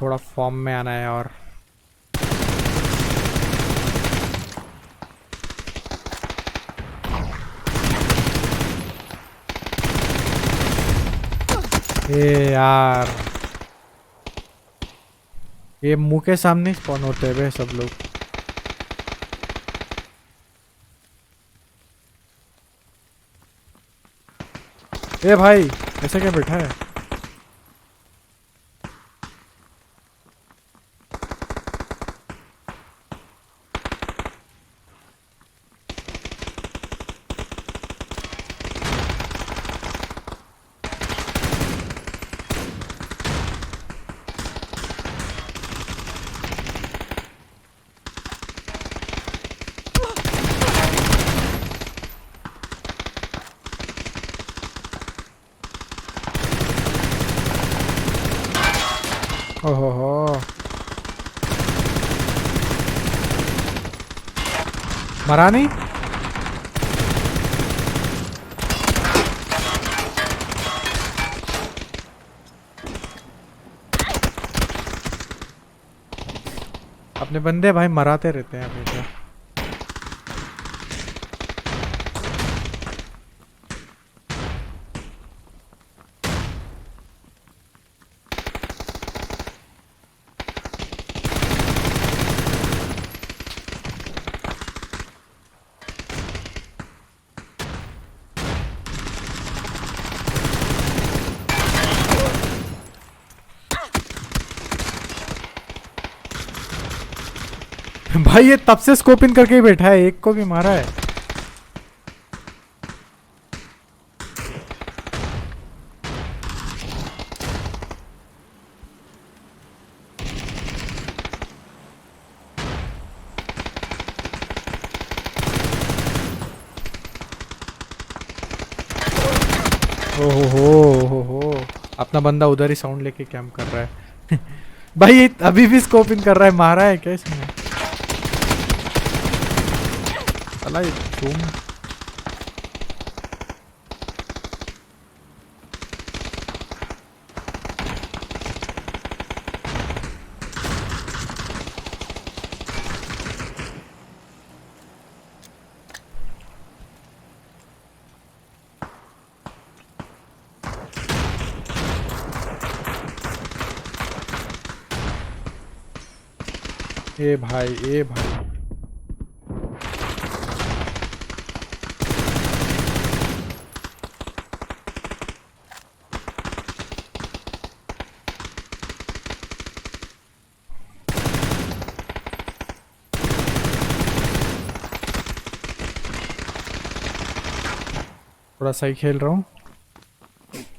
S2: थोड़ा फॉर्म में आना है। और ए यार, ये मुंह के सामने स्पॉन होते हैं सब लोग। ए भाई ऐसे क्या बैठा है? ओहो हो, मरा नहीं? अपने बंदे भाई मराते रहते हैं हमेशा। भाई ये तब से स्कोप इन करके ही बैठा है, एक को भी मारा है। ओहो, अपना बंदा उधर ही साउंड लेके कैंप कर रहा है। भाई अभी भी स्कोप इन कर रहा है, मारा है क्या इसने? साला ये तुम ए भाई, ए भाई थोड़ा सही खेल रहा हूँ।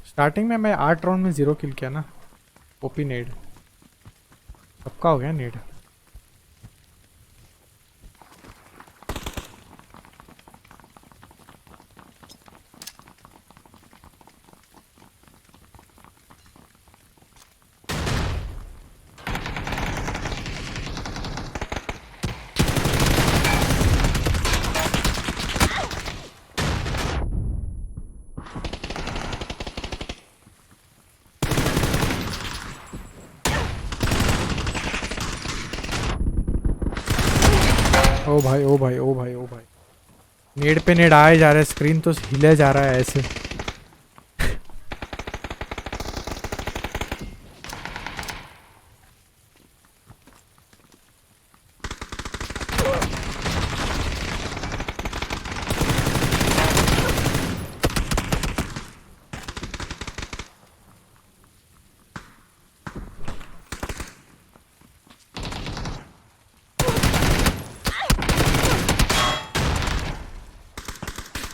S2: स्टार्टिंग में मैं 8 राउंड में 0 किल किया ना। ओपी नेड सबका हो गया नेड। ओ भाई, ओ भाई, ओ भाई, ओ भाई, नेड पे नेड आए जा रहे, स्क्रीन तो हिले जा रहा है ऐसे।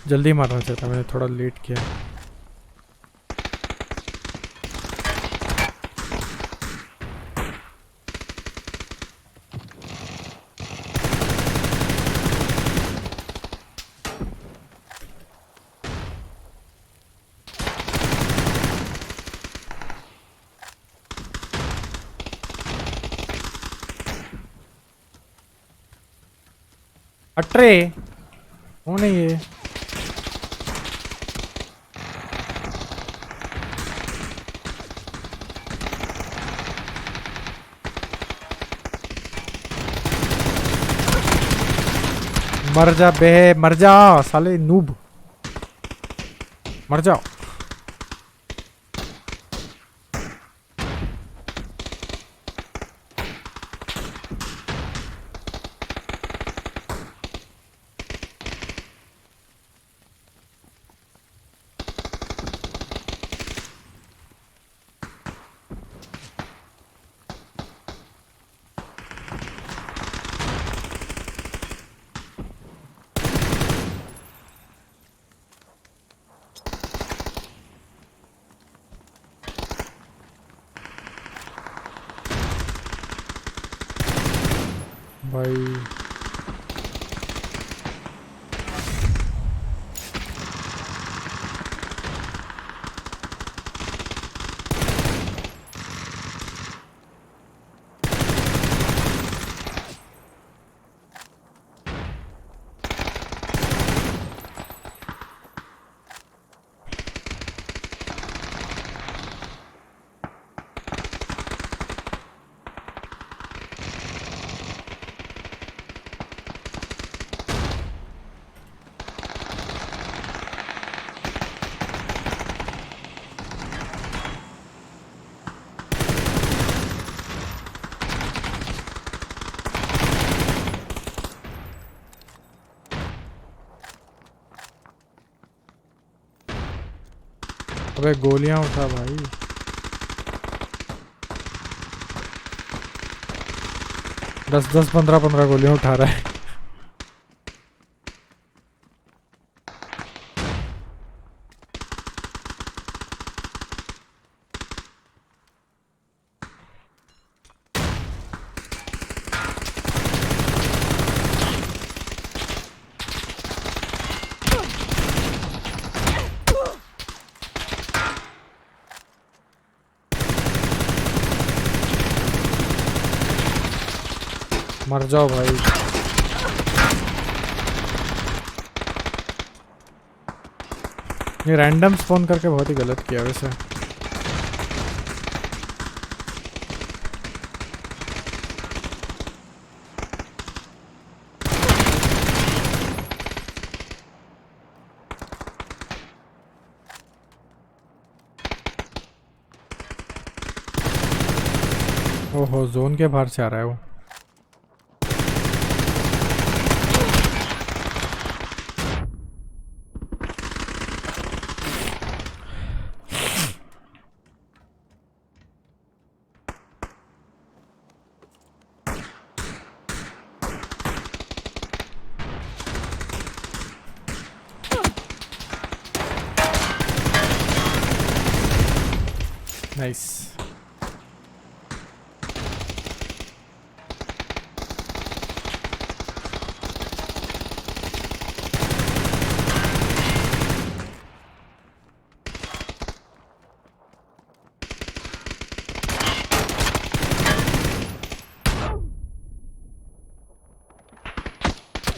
S2: जल्दी मारना चाहता, मैंने थोड़ा लेट किया। अट्रे कौन है ये? मर जा बे, मर जा साले नूब, मर जाओ। अबे गोलियां उठा भाई। दस दस 15 गोलियां उठा रहा है। मर जाओ भाई। ये रैंडम स्पॉन करके बहुत ही गलत किया वैसे। ओहो, जोन के बाहर से आ रहा है वो। नाइस।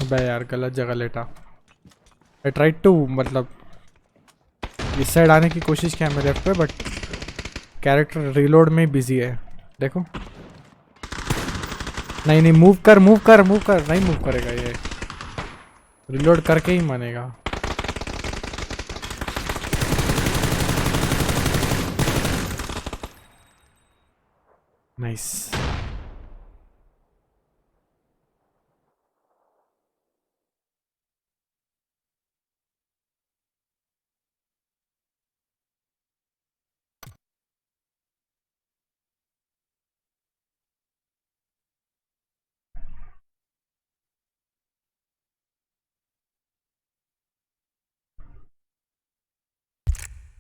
S2: अबे यार गलत जगह लेटा। आई ट्राइड टू मतलब इस साइड आने की कोशिश किया मेरे लेफ्ट पे, बट कैरेक्टर रीलोड में बिजी है। देखो, नहीं नहीं, मूव कर मूव कर मूव कर, नहीं मूव करेगा ये, रीलोड करके ही मानेगा। Nice.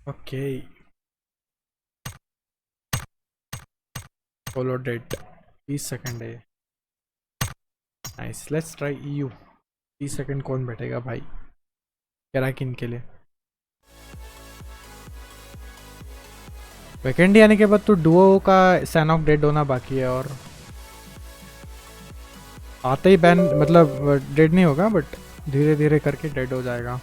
S2: Okay, follow date 30 second है। नाइस, लेट्स ट्राई ईयू। 30 सेकंड कौन बैठेगा भाई कैराकिन के लिए। वेकेंडी आने के बाद तो डुओ का सैन ऑफ डेड होना बाकी है, और आते ही बैन मतलब डेड नहीं होगा, बट धीरे धीरे करके डेड हो जाएगा।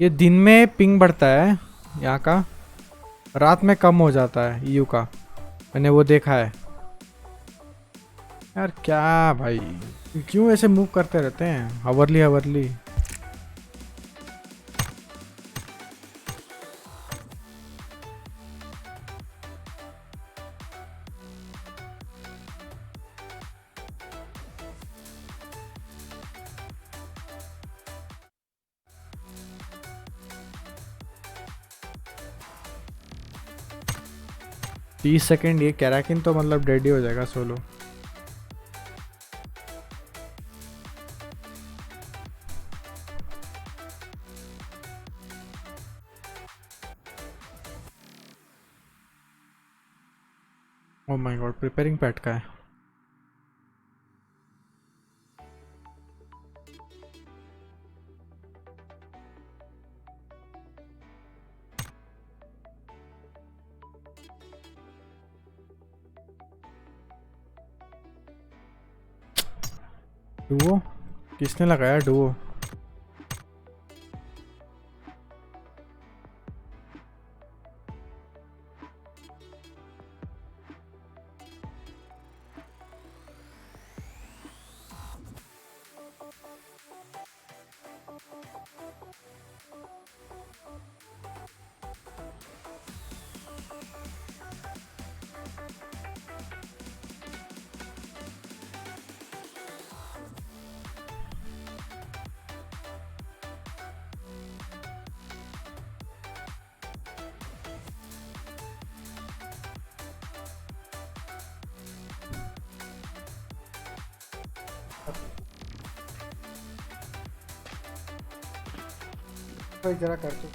S2: ये दिन में पिंग बढ़ता है यहाँ का, रात में कम हो जाता है ईयू का, मैंने वो देखा है। यार क्या भाई, क्यों ऐसे मूव करते रहते हैं हवरली हवरली। तीस सेकेंड ये कैराकिन तो मतलब डेड ही हो जाएगा solo. Oh my God, preparing PAT का है। डुओ किसने लगाया डुओ? भाई जरा कर तो।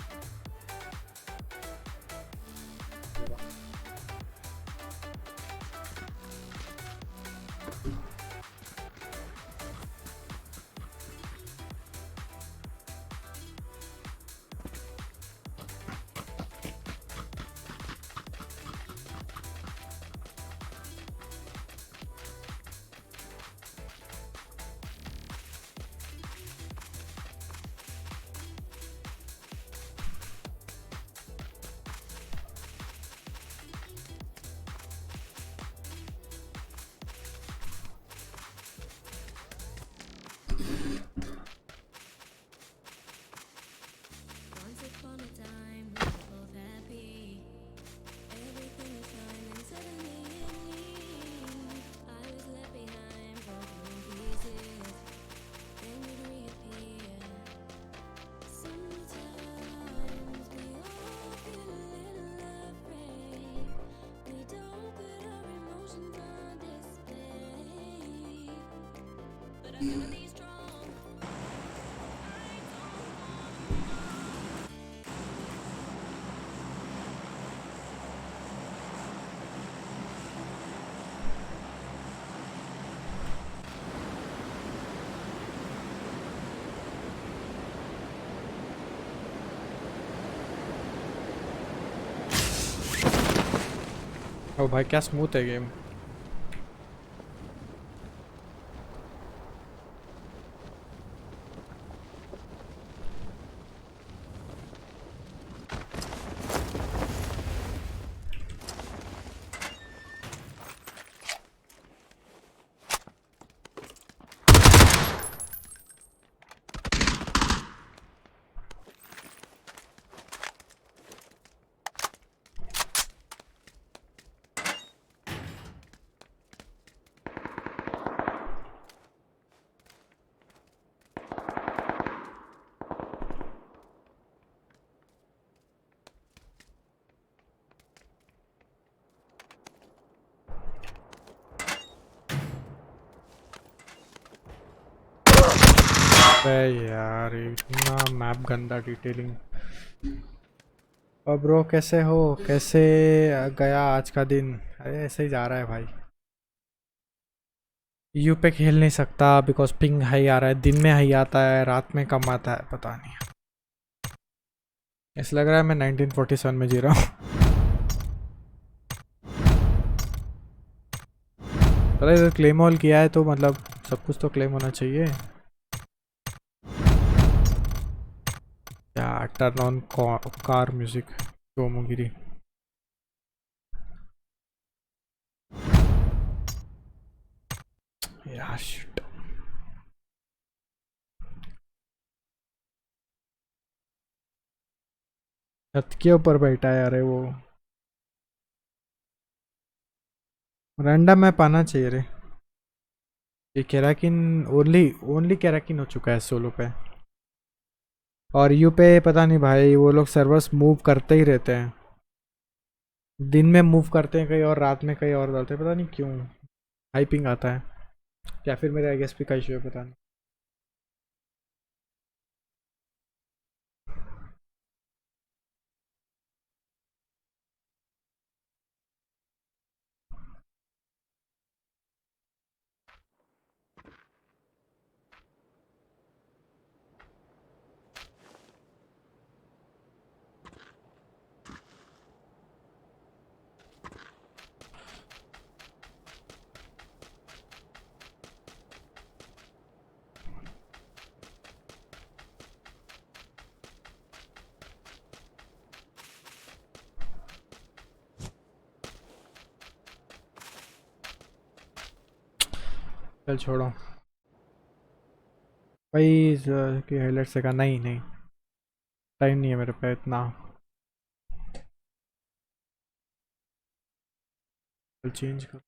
S3: Once upon a time, we were both happy. Everything was fine, and suddenly it leaves. I was left behind, broken in pieces. Then you'd reappear. Sometimes we all feel a little afraid. We don't put our emotions on display. But I'm gonna be strong.
S2: ओ भाई क्या smooth है game. अबे यार इतना map गंदा detailing. और bro कैसे हो, कैसे गया आज का दिन? अरे ऐसे ही जा रहा है भाई। यू पे खेल नहीं सकता बिकॉज पिंग हाई आ रहा है। दिन में हाई आता है, रात में कम आता है, पता नहीं। ऐसा लग रहा है मैं 1947 में जी रहा हूँ। पता है क्लेम ऑल किया है तो मतलब सब कुछ तो क्लेम होना चाहिए। या टर्न ऑन कार म्यूजिक गोमुगिरी। यार शिट। छत के ऊपर बैठा है अरे वो। रैंडम मैप आना चाहिए रे। ये कैराकिन ओनली ओनली कैराकिन हो चुका है सोलो पे। और यू पे पता नहीं भाई, वो लोग सर्वर्स मूव करते ही रहते हैं। दिन में मूव करते हैं कहीं और, रात में कहीं और डालते हैं, पता नहीं क्यों। हाइपिंग आता है या फिर मेरे आईएसपी का इशू है, पता नहीं। चल छोड़ो भाई कि हाईलाइट से का नहीं नहीं टाइम नहीं है मेरे पे इतना। चल चेंज कर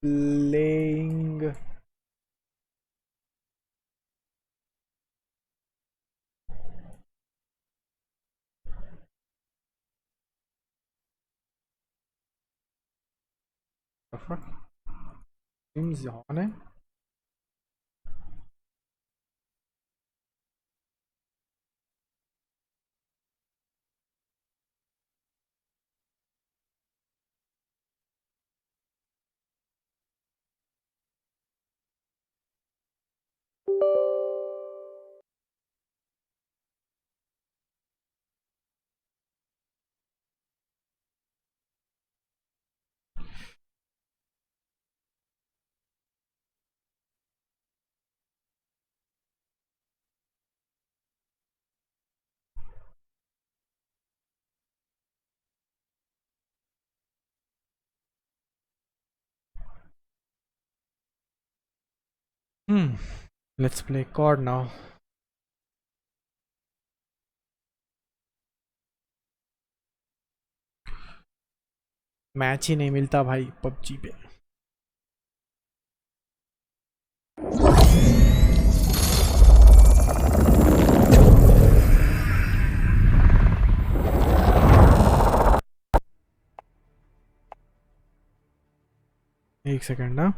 S2: प्लेइंग टीम्स ऑन है। Let's play cord now. Match ही नहीं मिलता भाई पबजी पे। एक सेकंड ना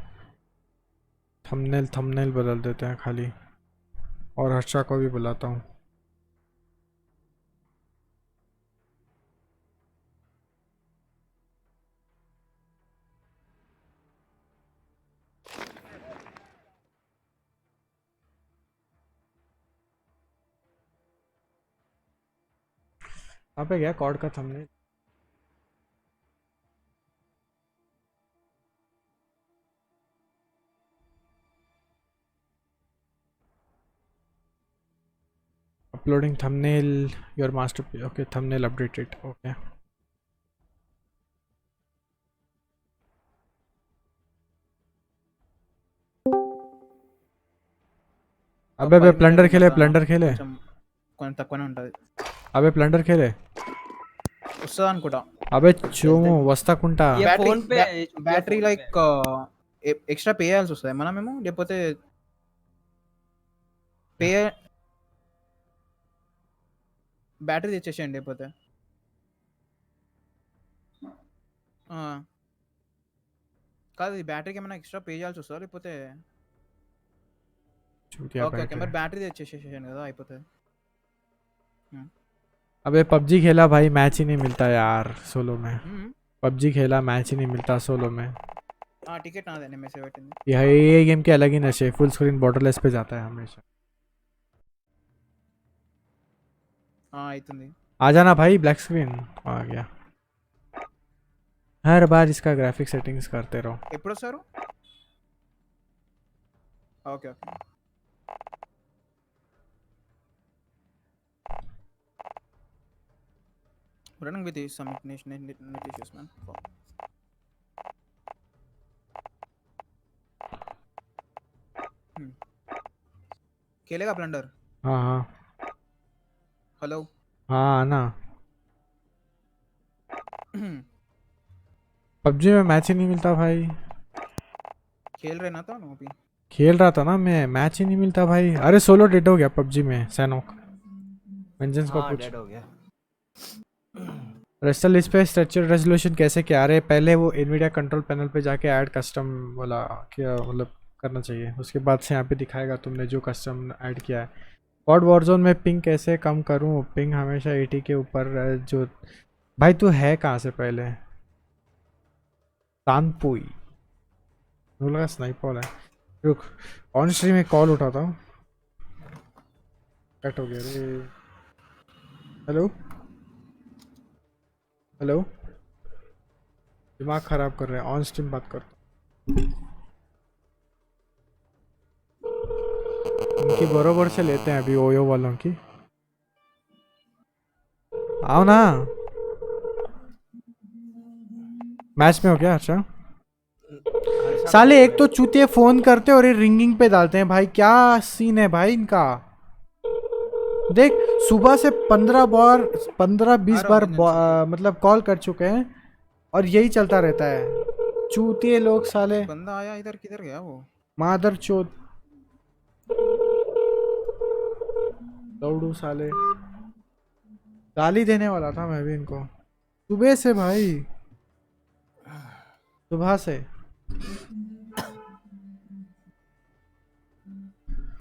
S2: थंबनेल थंबनेल बदल देते हैं खाली और हर्षा को भी बुलाता हूँ। पे गया कॉर्ड का thumbnail. Uploading thumbnail your master okay thumbnail updated okay. अबे अबे प्लंडर खेले प्लंडर खेले
S4: కొంచెం తక్కువనే ఉంటది
S2: अबे प्लंडर खेले
S4: వస్తుంది అనుకుంటా
S2: अबे चोमो वस्ता कुंटा
S5: ये फोन पे
S4: బ్యాటరీ లైక్ ఎక్స్ట్రా పే చేయాల్సి వస్తుంది మనమేమో లేకపోతే పే బ్యాటరీ తెచ్చేసేయండి లేకపోతే కాదు ఈ బ్యాటరీకి ఏమైనా ఎక్స్ట్రా పే చేయాల్సి వస్తుందా లేకపోతే ఓకే ఓకే మరి బ్యాటరీ తెచ్చేసేసేయండి కదా అయిపోతుంది
S2: अबे पबजी खेला भाई मैच ही नहीं मिलता यार सोलो में। पबजी खेला मैच ही नहीं मिलता सोलो में।
S4: టికెట్ నాదే మెసేజ్ పెట్టింది
S2: ये गेम के अलग ही नशे फुल स्क्रीन बॉर्डरलेस पे जाता है हमेशा।
S4: అవుతుంది
S2: आ जाना भाई ब्लैक स्क्रीन आ गया। हर बार इसका ग्राफिक सेटिंग्स करते रहो।
S4: ఎప్పుడు వస్తారు okay okay running with some net issues man खेलेगा ब्लंडर
S2: हाँ हाँ
S4: हेलो
S2: हाँ आना। पबजी में मैच ही नहीं मिलता भाई।
S4: खेल रहे ना तो अभी
S2: खेल रहा था ना मैं मैच ही नहीं मिलता भाई। अरे सोलो डेड हो गया पबजी में सैनोक वेंजेंस को पूछ।
S5: डेड हो गया।
S2: रेस्टल इस पे स्ट्रक्चर रेजोल्यूशन कैसे क्या रहे पहले वो एनवीडिया कंट्रोल पैनल पे जाके ऐड कस्टम वाला क्या मतलब करना चाहिए उसके बाद से यहाँ पे दिखाएगा तुमने जो कस्टम ऐड किया है। कॉड वॉरजोन में पिंग कैसे कम करूँ पिंग हमेशा 80 के ऊपर जो भाई तू है कहाँ से पहले तानपुई लगा स्नाइपर है। रुक ऑन स्ट्रीम में कॉल उठाता हूँ कट हो गया रे। हेलो हेलो दिमाग खराब कर रहे हैं ऑन स्ट्रीम बात कर। उनकी बरोबर से लेते हैं अभी ओयो वालों की। आओ ना मैच में हो क्या अच्छा साले एक तो चूतिए फोन करते और ये रिंगिंग पे डालते हैं भाई, क्या सीन है भाई इनका। देख सुबह से 15-20 बार मतलब कॉल कर चुके हैं और यही चलता रहता है, चूतिए लोग साले,
S4: बंदा आया इधर, किधर गया वो?
S2: मादर चोद दौड़ू साले। गाली देने वाला था मैं भी इनको सुबह से भाई, सुबह से।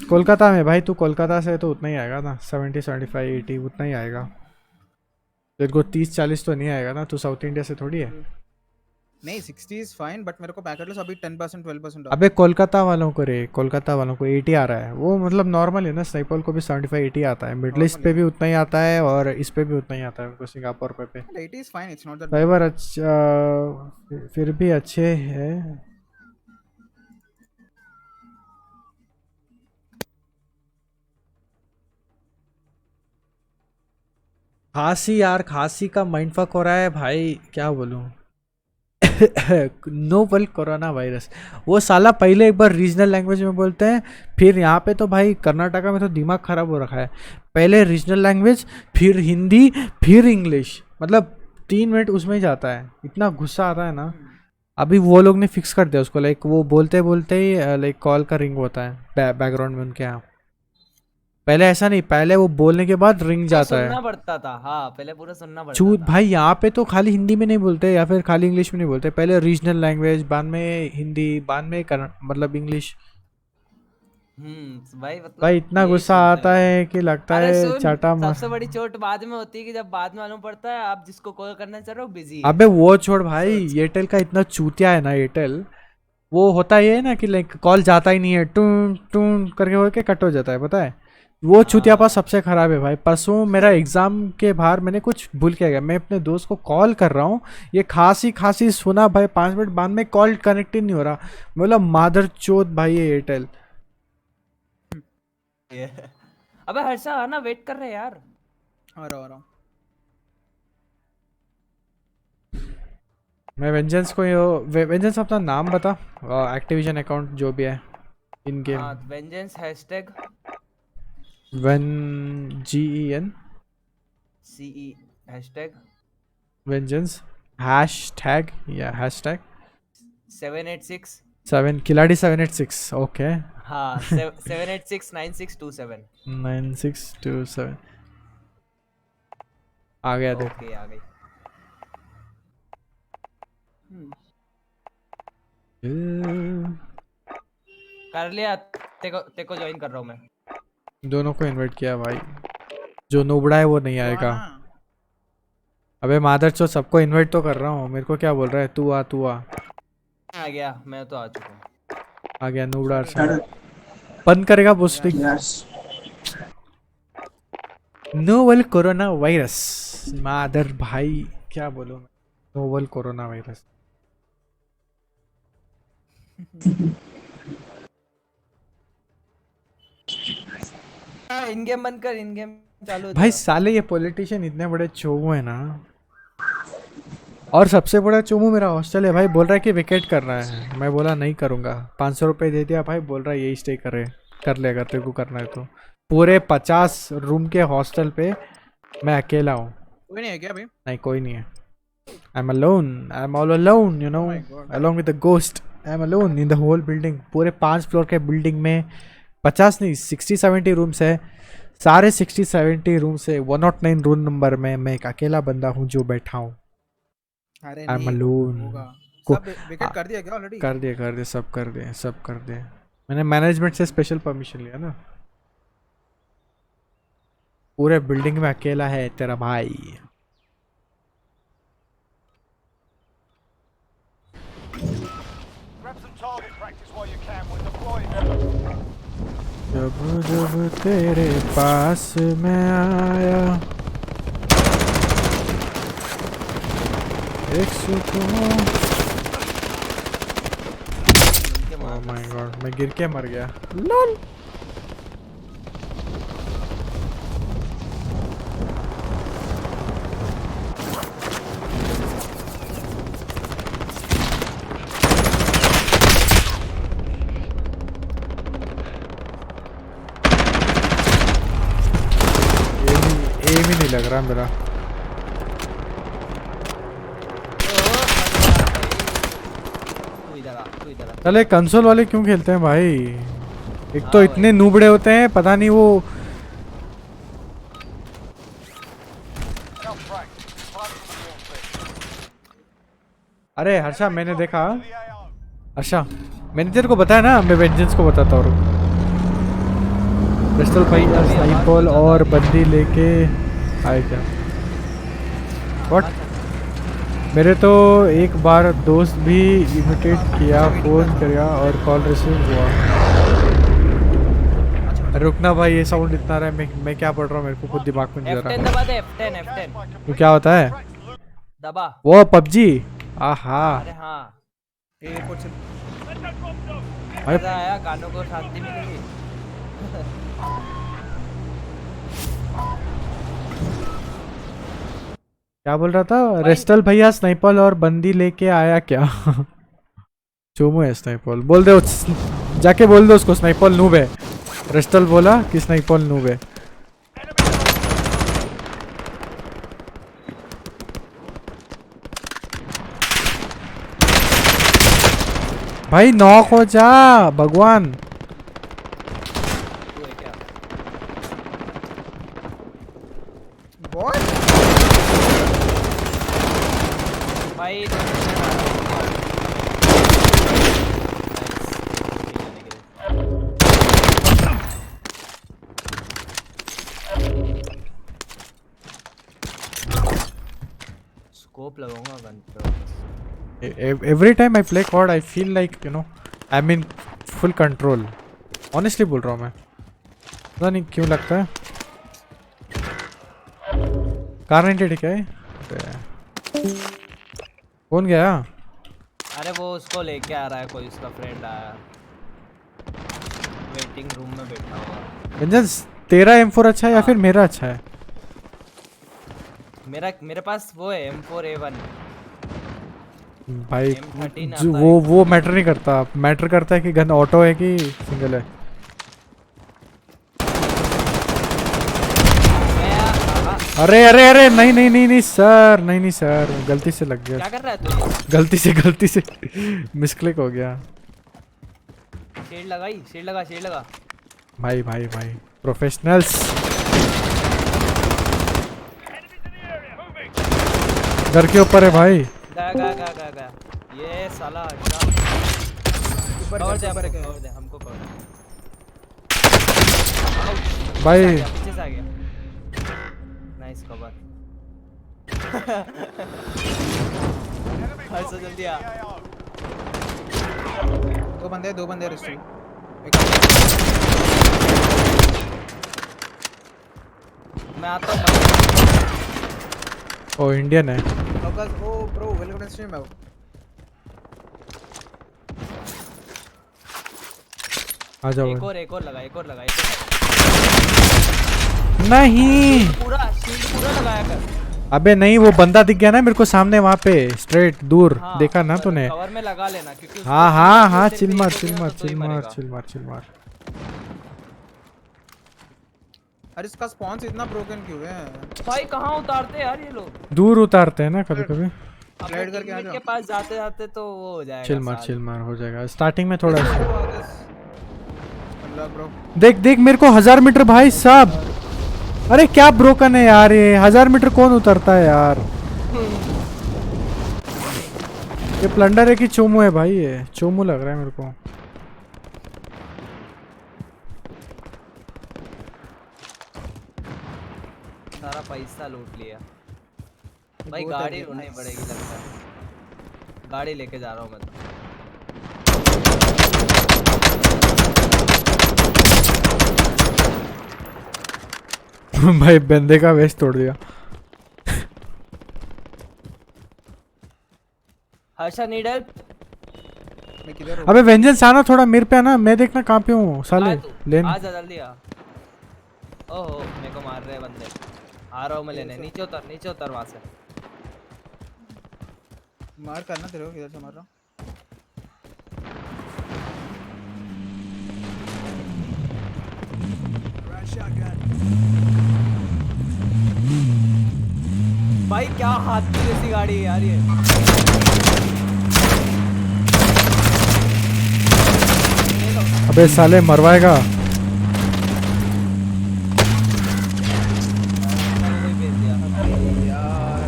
S2: कोलकाता में भाई, तू कोलकाता से तो उतना ही आएगा ना, 70-75-80 उतना ही आएगा तेरे को, 30-40 तो नहीं आएगा ना, तू साउथ इंडिया से थोड़ी है।
S4: नहीं 60 इज फाइन, बट मेरे को पैकेट लॉस अभी 10% 12%।
S2: अबे कोलकाता वालों को रे, कोलकाता वालों को 80 आ रहा है, वो मतलब नॉर्मल है ना, स्नाइपर को भी 75-80 आता है, मिडल ईस्ट पे भी उतना ही आता है और इस पे भी उतना ही आता है उनको, सिंगापुर पे
S4: 80 is fine, it's not that
S2: cyber अच्छा फिर भी अच्छे है। खांसी यार, खांसी का माइंडफक हो रहा है भाई, क्या बोलूं। नोवल कोरोना वायरस, वो साला पहले एक बार रीजनल लैंग्वेज में बोलते हैं, फिर यहाँ पे तो भाई कर्नाटका में तो दिमाग खराब हो रखा है, पहले रीजनल लैंग्वेज फिर हिंदी फिर इंग्लिश, मतलब 3 मिनट उसमें ही जाता है, इतना गुस्सा आता है ना। अभी वो लोग ने फिक्स कर दिया उसको, लाइक वो बोलते बोलते ही लाइक कॉल का रिंग होता है बैकग्राउंड में उनके यहाँ, पहले ऐसा नहीं, पहले वो बोलने के बाद रिंग जाता है।
S5: सुनना पड़ता था, हाँ पहले पूरा सुनना पड़ता
S2: चूत
S5: था।
S2: भाई, यहाँ पे तो खाली हिंदी में नहीं बोलते या फिर खाली इंग्लिश में नहीं बोलते, पहले रीजनल लैंग्वेज, बाद में हिंदी, बाद में मतलब इंग्लिश।
S5: भाई मतलब
S2: भाई इतना
S5: यही
S2: गुस्सा
S5: सुनते
S2: आता
S5: रहते।
S2: है कि लगता
S5: अरे
S2: है
S5: सुन,
S2: चाटा
S5: सबसे बड़ी चोट बाद में होती है कि जब बाद में मालूम पड़ता है आप जिसको कॉल करना चाह रहे हो बिजी है।
S2: अबे वो छोड़ भाई, एयरटेल का इतना चूतिया है ना एयरटेल, वो होता ये है ना कि लाइक कॉल जाता ही नहीं है, टून टून करके होके कट हो जाता है, पता है वो चूतिया पास सबसे खराब है भाई। परसों मेरा एग्जाम के बाहर मैंने कुछ भूल के गया, मैं अपने दोस्त को कॉल कर रहा हूँ, ये खांसी सुना भाई, 5 मिनट बाद में कॉल कनेक्ट ही नहीं हो रहा, बोला मादर चोद भाई ये एयरटेल।
S5: अबे हर्षा आना, वेट कर रहे हैं यार।
S4: आ रहा हूँ।
S2: मैं वेंजेंस को वेंजेंस अपना नाम बता, एक्टिविजन अकाउंट जो भी है इन गेम।
S5: हाँ vengeance hashtag
S2: GEN
S5: CE hashtag
S2: vengeance hashtag या हैशटैग
S5: 786
S2: 7 खिलाड़ी 786 ओके।
S5: हाँ 7869627
S2: 9627 आ गया देख।
S5: ओके आ गई। कर लिया, तेको ज्वाइन कर रहा हूँ मैं।
S2: दोनों को इनवाइट किया भाई, जो नोबड़ा है वो नहीं आएगा। अबे मादर चो, सबको इनवाइट तो कर रहा हूँ, मेरे को क्या बोल रहा है, तू आ
S5: आ गया, मैं तो आ चुका हूँ।
S2: आ गया नोबड़ा। बंद करेगा पोस्टिंग। नोवल कोरोना वायरस, मादर भाई क्या बोलूं मैं, नोवल कोरोना वायरस।
S5: इन गेम बंद कर, इन गेम चालू है
S2: भाई
S5: तेरा।
S2: साले ये पॉलिटिशियन इतने बड़े चोमू है ना, और सबसे बड़ा चोमू मेरा हॉस्टल है भाई, बोल रहा है कि विकेट करना है, मैं बोला नहीं करूंगा, 500 रुपये दे दिया भाई, बोल रहा है यही स्टे कर ले अगर तेरे को करना है तो। पूरे 50 रूम के हॉस्टल पे मैं अकेला हूँ।
S4: कोई नहीं है क्या अभी?
S2: नहीं कोई नहीं है, I am alone, I am all alone you know, along with the ghost, I am alone in the whole building. पूरे 5 फ्लोर के बिल्डिंग में 50 नहीं 60-70 रूम्स है, सारे 60-70 रूम से 109 रूम नंबर में मैं एक अकेला बंदा हूँ जो बैठा हूँ।
S4: अरे
S2: आई एम
S4: नहीं
S2: अलोन।
S4: होगा।
S2: को-
S4: सब विकेट कर दिया क्या ऑलरेडी?
S2: कर दिए सब कर दिए, मैंने मैनेजमेंट से स्पेशल परमिशन लिया ना। पूरे बिल्डिंग में अकेला है तेरा भाई।
S6: Grab some target practice while you can. We're deploying.
S2: जब तेरे पास मैं आया एक सुकून। ओह माय गॉड, मैं गिर के मर गया। लॉल। एम ही नहीं लग रहा मेरा।
S5: तू इधर आ, तू इधर आ।
S2: चले कंसोल वाले क्यों खेलते हैं भाई? एक तो
S5: हाँ
S2: इतने नूबड़े होते हैं, पता नहीं वो।
S6: Now practice. Plan for the real thing.
S2: अरे हर्षा मैंने देखा,
S6: The AO.
S2: हर्षा मैंने तेरे को बताया ना, मैं वेंजेंस को बताता हूँ। रेस्टल भाई स्नाइपल और बंदी लेके आए क्या? व्हाट? मेरे तो एक बार दोस्त भी इमिटेट किया, फोन किया और कॉल रिसीव हुआ। रुकना भाई, ये साउंड इतना रहा है, मैं क्या पढ़ रहा हूँ, मेरे को खुद दिमाग में नहीं जा
S5: F10
S2: रहा।
S5: दबा दे, F10 F10
S2: तो क्या होता है
S5: दबा।
S2: वो पबजी? आहा
S5: अरे हाँ,
S4: एयरपोर्ट से
S2: अरे
S5: मजा आया, गानों को शांति मिलेगी।
S2: क्या बोल रहा था? रेस्टल भैया स्नाइपल और बंदी लेके आया क्या? चोमू है स्नाइपल, बोल दे जाके बोल दो उसको, स्नाइपल नूब है। रेस्टल बोला कि स्नाइपल नूब है। भाई नॉक हो जा भगवान।
S5: तू है क्या?
S4: What?
S5: भाई स्कोप लगाऊंगा गन पे।
S2: Every time I play COD I feel like you know I mean full control. Honestly बोल रहा हूँ मैं, पता नहीं क्यों लगता है। कार 90 क्या है? कौन गया?
S5: अरे वो उसको लेके आ रहा है, कोई उसका फ्रेंड आया, वेटिंग रूम में बैठा हुआ।
S2: वेंजेंस तेरा M4 अच्छा है या फिर मेरा अच्छा है?
S5: मेरे पास वो है M4A1।
S2: भाई
S5: M13
S2: जो
S5: आता है।
S2: वो मैटर नहीं करता, मैटर करता है कि गन ऑटो है कि सिंगल है। अरे अरे अरे नहीं नहीं नहीं नहीं सर, नहीं नहीं सर, गलती से लग
S5: क्या
S2: गया,
S5: कर रहा है तू?
S2: गलती से मिसक्लिक हो गया।
S5: शेड लगाई, शेड लगा, शेड लगा।
S2: भाई भाई भाई प्रोफेशनल्स। घर के ऊपर है भाई।
S5: गा ये साला कवर दे, हमको कवर दे।
S2: भाई
S5: पीछे से आ गया। Nice cover. ऐसा जल्दी आ।
S6: AO.
S4: दो बंदे रेस्टल।
S5: मैं आता हूँ।
S2: ओ इंडियन है।
S4: अवकाश ओ bro welcome to stream bro.
S2: आ जाओ।
S5: एक और लगा।
S2: नहीं
S5: पूरा शील्ड पूरा लगाया कर।
S2: अबे नहीं, वो बंदा दिख गया ना मेरे को सामने वहाँ पे, स्ट्रेट दूर
S5: हाँ,
S2: देखा ना तूने?
S5: कवर में लगा लेना क्योंकि उसको
S2: हाँ हाँ हाँ,
S5: सिर्फ
S2: चिल
S5: एक
S2: मार
S5: को
S2: चिल
S5: गिरा
S2: मार
S5: तो तू ही
S2: चिल मार
S5: मरेगा।
S2: चिल मार चिल मार।
S4: अरे इसका स्पॉन्स इतना ब्रोकन क्यों है?
S5: भाई कहाँ उतारते हैं यार ये लोग?
S2: दूर उतारते हैं ना कभी कभी।
S4: स्लाइड करके आ
S5: टीममेट
S4: जाओ।
S5: के पास जाते जाते तो वो हो जाएगा।
S2: चिल मार हो जाएगा स्टार्टिंग में थोड़ा।
S4: अल्लाह ब्रो।
S2: देख देख मेरे को 1000 मीटर भाई साहब। अरे क्या ब्रोकन है यार ये, 1000 मीटर कौन उतरता है यार? ये प्लंडर है कि चोमू है भाई? ये चोमू लग रहा है मेरे को।
S5: सारा पैसा लूट लिया भाई।
S4: बहुत
S5: गाड़ी
S4: है,
S5: ढूंढनी
S4: nice.
S5: पड़ेगी लगता है। गाड़ी लेके जा रहा हूँ मैं तो।
S2: भाई बंदे का वेस्ट तोड़ दिया।
S5: Harsha need help.
S4: मैं किधर हूँ?
S2: अबे वेंजेंस आना थोड़ा मेरे पे आना, मैं देखना कहाँ पे हूँ साले। लेन
S5: आ जा जल्दी आ। ओहो मेरे को मार रहे हैं बंदे। आ रहा हूँ मैं लेने। नीचे उतर वहां से।
S4: मार करना तेरे को, किधर से मार रहा हूँ?
S5: भाई क्या हाथी जैसी गाड़ी है यार ये।
S2: अबे साले मरवाएगा।
S5: कोई भेज दिया।
S4: यार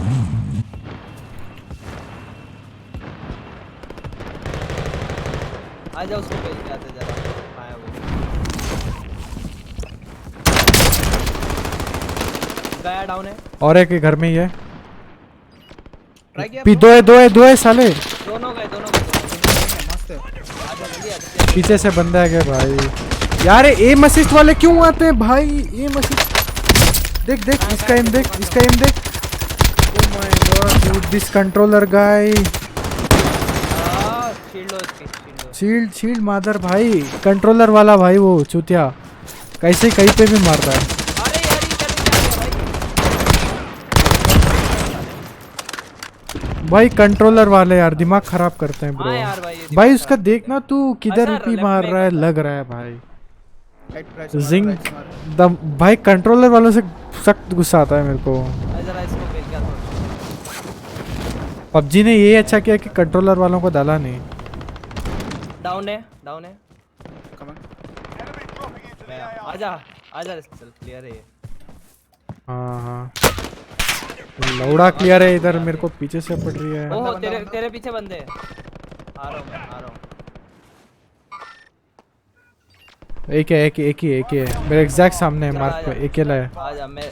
S5: आजा उसको भेज के आते जरा। आया वो गया डाउन है।
S2: और एक घर में ही है।
S4: ट्राई किया
S2: दो है साले।
S5: दोनों गए
S4: मस्त है।
S5: आजा जल्दी आजा।
S2: पीछे से बंदा है क्या भाई? यार एम असिस्ट वाले क्यों आते हैं भाई? एम असिस्ट देख देख इसका एम देख, इसका एम देख। Oh my god dude this controller guy.
S5: Shield लो इसकी शील्ड लो।
S2: शील्ड शील्ड मादर भाई, कंट्रोलर वाला भाई वो चूतिया कैसे कहीं पे भी मार रहा है।
S5: अरे यार ये क्या
S2: भाई कंट्रोलर वाले यार दिमाग खराब करते हैं ब्रो।
S5: हाँ यार भाई, ये
S2: भाई
S5: दिमाग
S2: उसका देखना तू किधर
S5: अच्छा,
S2: भी
S5: लेफ्ट
S2: मार
S5: में
S2: रहा है,
S5: करता
S2: लग रहा है भाई।
S4: राइट प्राइस
S2: जिंग दम भाई कंट्रोलर वालों से सख्त गुस्सा आता है मेरे को।
S5: जरा इसको भेज के आता।
S2: पबजी ने ये अच्छा किया कि कंट्रोलर वालों को डाला नहीं।
S5: डाउन है डाउन है।
S4: कम
S6: Enemy dropping into the AR.
S5: आजा आजा रेस्टल क्लियर है ये।
S2: हाँ हाँ लौड़ा क्लियर है। इधर मेरे को पीछे से पड़ रही है।
S5: ओहो तेरे तेरे पीछे बंदे हैं। आ रहा हूँ मैं आ रहा हूँ।
S2: एक है एक ही है मेरे एग्जैक्ट सामने है मार्क पे अकेला है।
S5: आजा मैं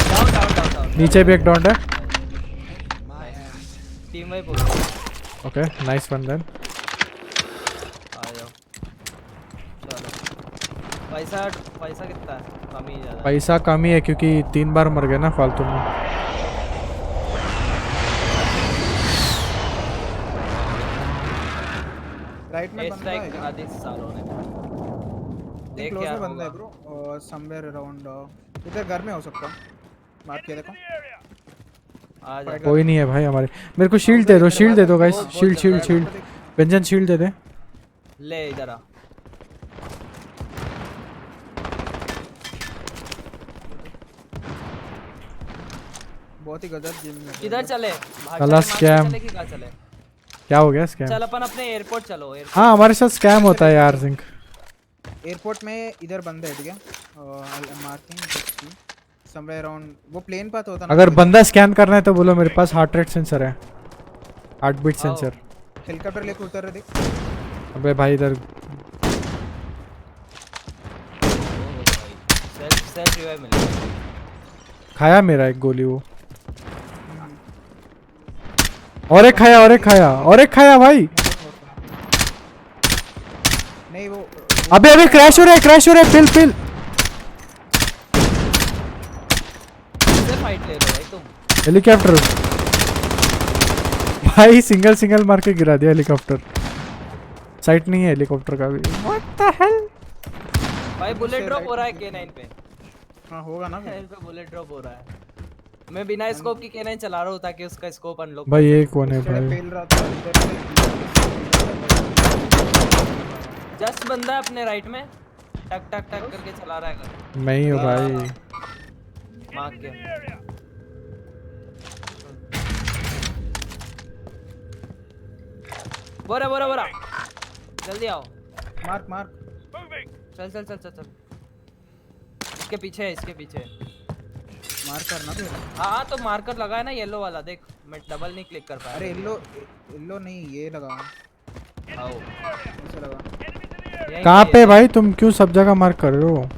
S5: डाउन डाउन डाउन डाउन।
S2: नीचे भी एक डॉट है।
S5: टीम में पूरा
S2: ओके नाइस वन देन।
S5: आ जाओ चलो। पैसा पैसा कितना है? कम ही ज्यादा।
S2: पैसा कम ही है क्योंकि 3 बार मर गए ना फालतू में।
S4: राइट में बंदा है क्या?
S5: आधे सालों ने देख
S4: क्लोज
S5: क्या
S4: में बंदा है
S5: होगा।
S4: ब्रो समवेयर अराउंड इधर घर में हो सकता मार के देखो।
S5: आ जा
S2: कोई नहीं है भाई हमारे। मेरे को शील्ड दे दो गाइस। शील्ड व्यंजन शील्ड दे दे।
S5: ले इधर आ।
S4: बहुत ही गजब गेम है।
S5: किधर चले भाग
S2: साला scam।
S5: चले कि कहाँ चले?
S2: क्या हो गया स्कैम?
S5: चल अपन अपने एयरपोर्ट चलो। एयरपोर्ट
S2: हाँ हमारे साथ स्कैम होता है यार सिंह।
S4: एयरपोर्ट में इधर बंदा है ठीक है। मार्किंग समवेयर अराउंड वो प्लेन पाथ होता ना।
S2: अगर बंदा स्कैन करना है तो बोलो मेरे पास हार्ट रेट सेंसर है, हार्ट बीट सेंसर।
S4: हेलीकॉप्टर लेके उतर रहे देख।
S2: अबे भाई इधर
S5: सेल्फ रिवाइव मिलेगा।
S2: खाया मेरा एक गोली वो। और एक खाया भाई।
S4: नहीं वो
S2: अबे क्रैश हो रहा है पिल
S5: किससे फाइट ले रहे हो भाई तुम?
S2: हेलीकॉप्टर भाई सिंगल मार के गिरा दिया हेलीकॉप्टर। साइट नहीं है हेलीकॉप्टर का भी। व्हाट द हेल
S5: भाई बुलेट ड्रॉप हो रहा है K9 पे।
S4: हाँ होगा ना।
S5: K9 पे बुलेट ड्रॉप हो रहा है। मैं बिना स्कोप की K9 चला रहा हूँ ताकि उसका स्कोप अनलॉक।
S2: भाई ये कौन है
S4: भाई
S2: भाई?
S4: फेल रहा था इधर
S5: जस्ट बंदा है अपने राइट में टक टक टक करके चला रहा है।
S2: मैं ही हूँ भाई।
S5: मार के बोरा जल्दी आओ।
S4: मार्क
S5: चल इसके पीछे है इसके पीछे।
S4: मार करना फिर।
S5: हाँ तो मार्कर लगा है ना येलो वाला देख। मैं डबल नहीं क्लिक कर पाया।
S4: अरे येलो नहीं ये लगा
S5: आओ
S4: ऐसे लगा।
S2: कहाँ पे भाई तुम क्यों सब जगह मार्क कर रहे हो?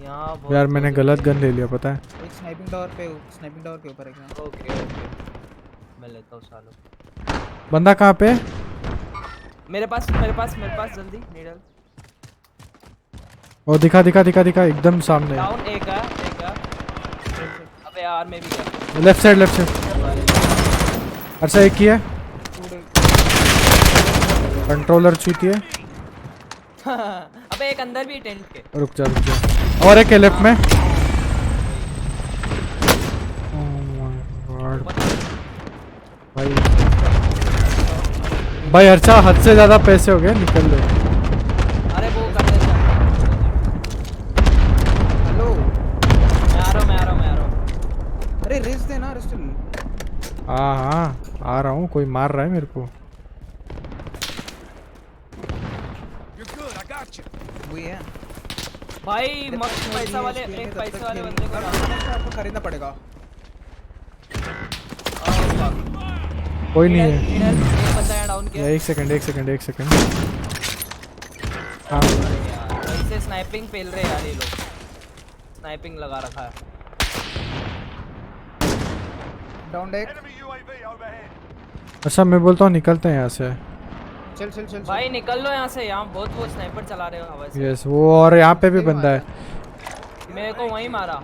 S5: यहाँ
S2: यार मैंने गलत गन ले लिया पता है।
S4: एक स्नाइपिंग टावर के ऊपर है।
S5: ओके मैं लेता हूँ सालो।
S2: बंदा कहाँ पे?
S5: मेरे पास जल्दी नीडल।
S2: वो दिखा एकदम सामने।
S5: डाउन एक है। अबे यार मैं भी कर।
S2: लेफ्ट साइड अच्छा एक ही है। कंट्रोलर चूती है।
S5: अबे एक अंदर भी टेंट के।
S2: रुक जा और एक है लेफ्ट में। भाई अच्छा हद से ज्यादा पैसे हो गए निकल लो।
S5: अरे वो कर देता।
S2: हाँ हाँ आ रहा हूँ, कोई मार रहा है मेरे को।
S4: वही है
S5: भाई मस्त पैसा वाले, एक पैसे वाले बंदे को डाल।
S4: आपको खरीदना पड़ेगा।
S2: कोई नहीं है।
S5: एक बंदा यहाँ डाउन किया।
S2: एक सेकंड हाँ
S5: यार ऐसे स्नाइपिंग पेल रहे यार ये लोग, स्नाइपिंग लगा रखा है।
S4: Down deck.
S6: Enemy UAV overhead.
S2: अच्छा मैं बोलता हूँ निकलते हैं यहाँ से।
S4: चल चल चल
S5: भाई निकल लो यहाँ से, यहाँ बहुत वो स्नाइपर चला रहे हो हवा से।
S2: यस वो, और यहाँ पे भी बंदा है।
S5: मेरे को वहीं मारा।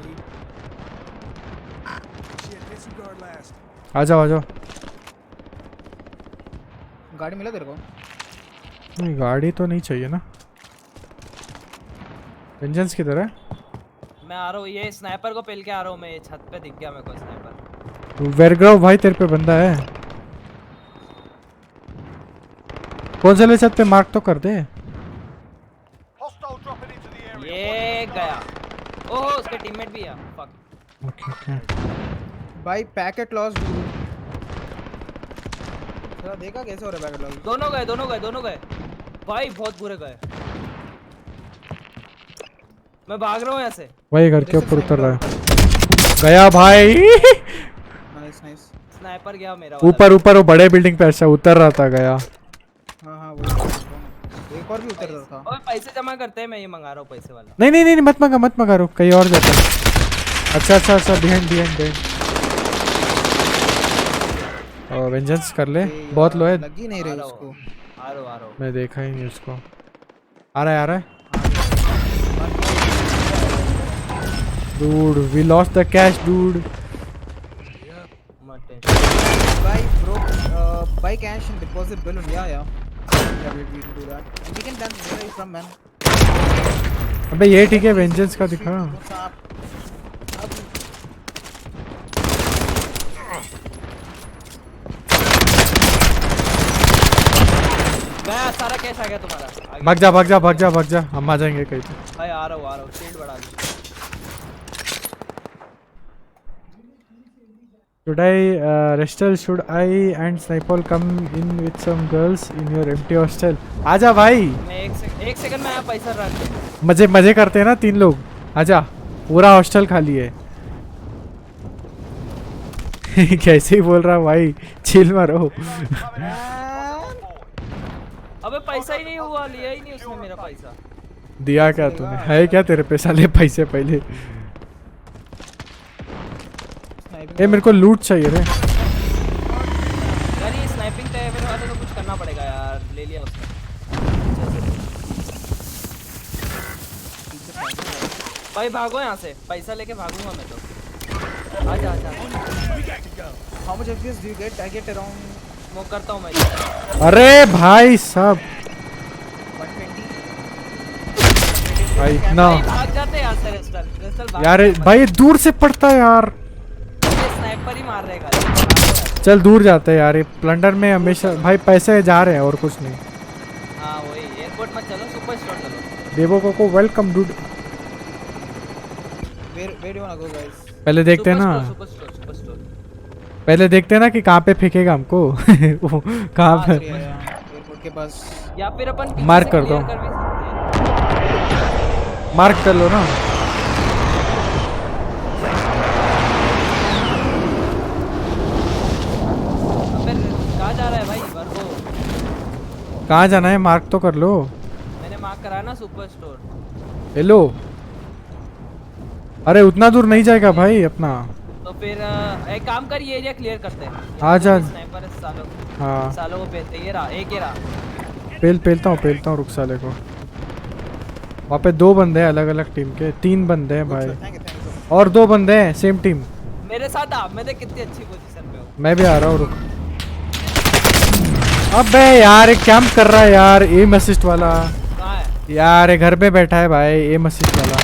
S2: आ जाओ।
S4: गाड़ी मिला तेरे को?
S2: नहीं गाड़ी तो नहीं चाहिए ना। वेंजेंस किधर है?
S5: मैं आ रहा हूँ, ये स्नाइपर को पेल के आ रहा हूँ मैं, ये छत पे दिख गया मेरे को स्नाइपर।
S2: वेरग्राव भाई तेरे पे बंदा है। कौन से ले छत पे मार्क तो कर दे।
S6: Hostile dropping into the area.
S5: ये गया। ओह उसके टीममेट भी है। फक।
S2: ओके
S4: भाई पैकेट लॉस। थोड़ा देखा कैसे हो रहा है पैकेट लॉस?
S5: दोनों गए। भाई बहुत बुरे गए। मैं भाग रहा हूँ यहाँ से।
S2: वही घर के ऊपर उतर रहा है। गया भाई।
S4: Nice nice.
S5: स्नाइपर गया मेरा।
S2: ऊपर वो बड़े बिल्डिंग पे ऐसा उतर रहा था गया।
S4: हाँ वो एक और भी उतर रहा था।
S5: ओए पैसे जमा करते हैं, मैं ये मंगा रहा हूँ पैसे वाला।
S2: नहीं मत मंगा रुक, कहीं और जाता है। अच्छा बिहाइंड। वेंजेंस कर ले, बहुत लो है।
S4: लग ही नहीं रही उसको।
S5: आ रहा हूँ।
S2: मैं देखा ही नहीं उसको। आ रहा है। Dude, we lost the cash, dude.
S4: Buy cash and deposit balloon. Yeah. We can do that. And we can done where are you from, man?
S2: अबे ये ठीक है, वेंजेंस का दिखा।
S5: गया सारा कैश आ गया तुम्हारा।
S2: भाग जा हम आ जाएंगे कहीं पे।
S5: भाई आ रहा हूँ शील्ड बढ़ा दी।
S2: Should I and Sniper come in with some girls in your empty hostel? आजा भाई।
S5: मैं एक सेकंड में आया, पैसा रख दे।
S2: मजे करते हैं ना 3 लोग। आजा, पूरा हॉस्टल खाली है। कैसे ही बोल रहा भाई, चिल मारो।
S5: अबे पैसा ही नहीं हुआ, लिया ही नहीं उसने मेरा पैसा।
S2: दिया क्या तूने? है क्या तेरे पैसा? ले पैसे पहले। ए मेरे को लूट चाहिए रे।
S5: यार ये स्नाइपिंग टेबल वाले को कुछ करना पड़ेगा यार, ले लिया उसने। भाई भागो यहाँ से, पैसा लेके भागूंगा मैं तो। आजा।
S4: How much FPS do you get? I get around
S5: smoke करता हूँ मैं।
S2: अरे भाई साहब
S4: 120।
S2: भाई इतना
S5: भाग जाते हैं यार से। रेस्टल
S2: यार भाई दूर से पड़ता है यार।
S5: स्नाइपर ही मार रहेगा।
S2: चल दूर जाते हैं यार, ये प्लंडर में हमेशा भाई पैसे जा रहे हैं और कुछ नहीं।
S5: हाँ वही, एयरपोर्ट मत चलो, सुपर स्टोर चलो।
S2: देवो को welcome dude.
S4: Where do you wanna go, guys?
S2: पहले देखते हैं ना,
S5: सुपर स्टोर।
S2: पहले देखते हैं ना कि कहाँ पे फेंकेगा हमको। वो कहाँ पे
S4: एयरपोर्ट के पास।
S5: या फिर अपन
S2: मार्क कर दो। मार्क कर लो ना।
S5: कहाँ जा रहा है भाई वर्गो?
S2: कहाँ जाना है? मार्क तो कर लो।
S5: मैंने मार्क करा ना, सुपर स्टोर।
S2: हेलो, अरे उतना दूर नहीं जाएगा भाई अपना।
S5: तो फिर एक काम कर, ये एरिया क्लियर करते हैं।
S2: आ जा।
S5: स्नाइपर सालों।
S2: हाँ
S5: सालों को पेलते हैं। ये रहा।
S2: पेलता हूँ रुक साले को। वहाँ पे 2 बंदे हैं अलग अलग टीम के, 3 बंदे हैं भाई।
S4: Thank you.
S2: और 2 बंदे हैं सेम टीम।
S5: मेरे साथ आ, मैं देख कितनी अच्छी पोजीशन पे हूँ।
S2: मैं भी आ रहा हूँ रुक। अबे यार ये कैंप कर रहा है यार, एम असिस्ट वाला।
S5: कहाँ है?
S2: यार ये घर पे बैठा है भाई, एम असिस्ट वाला।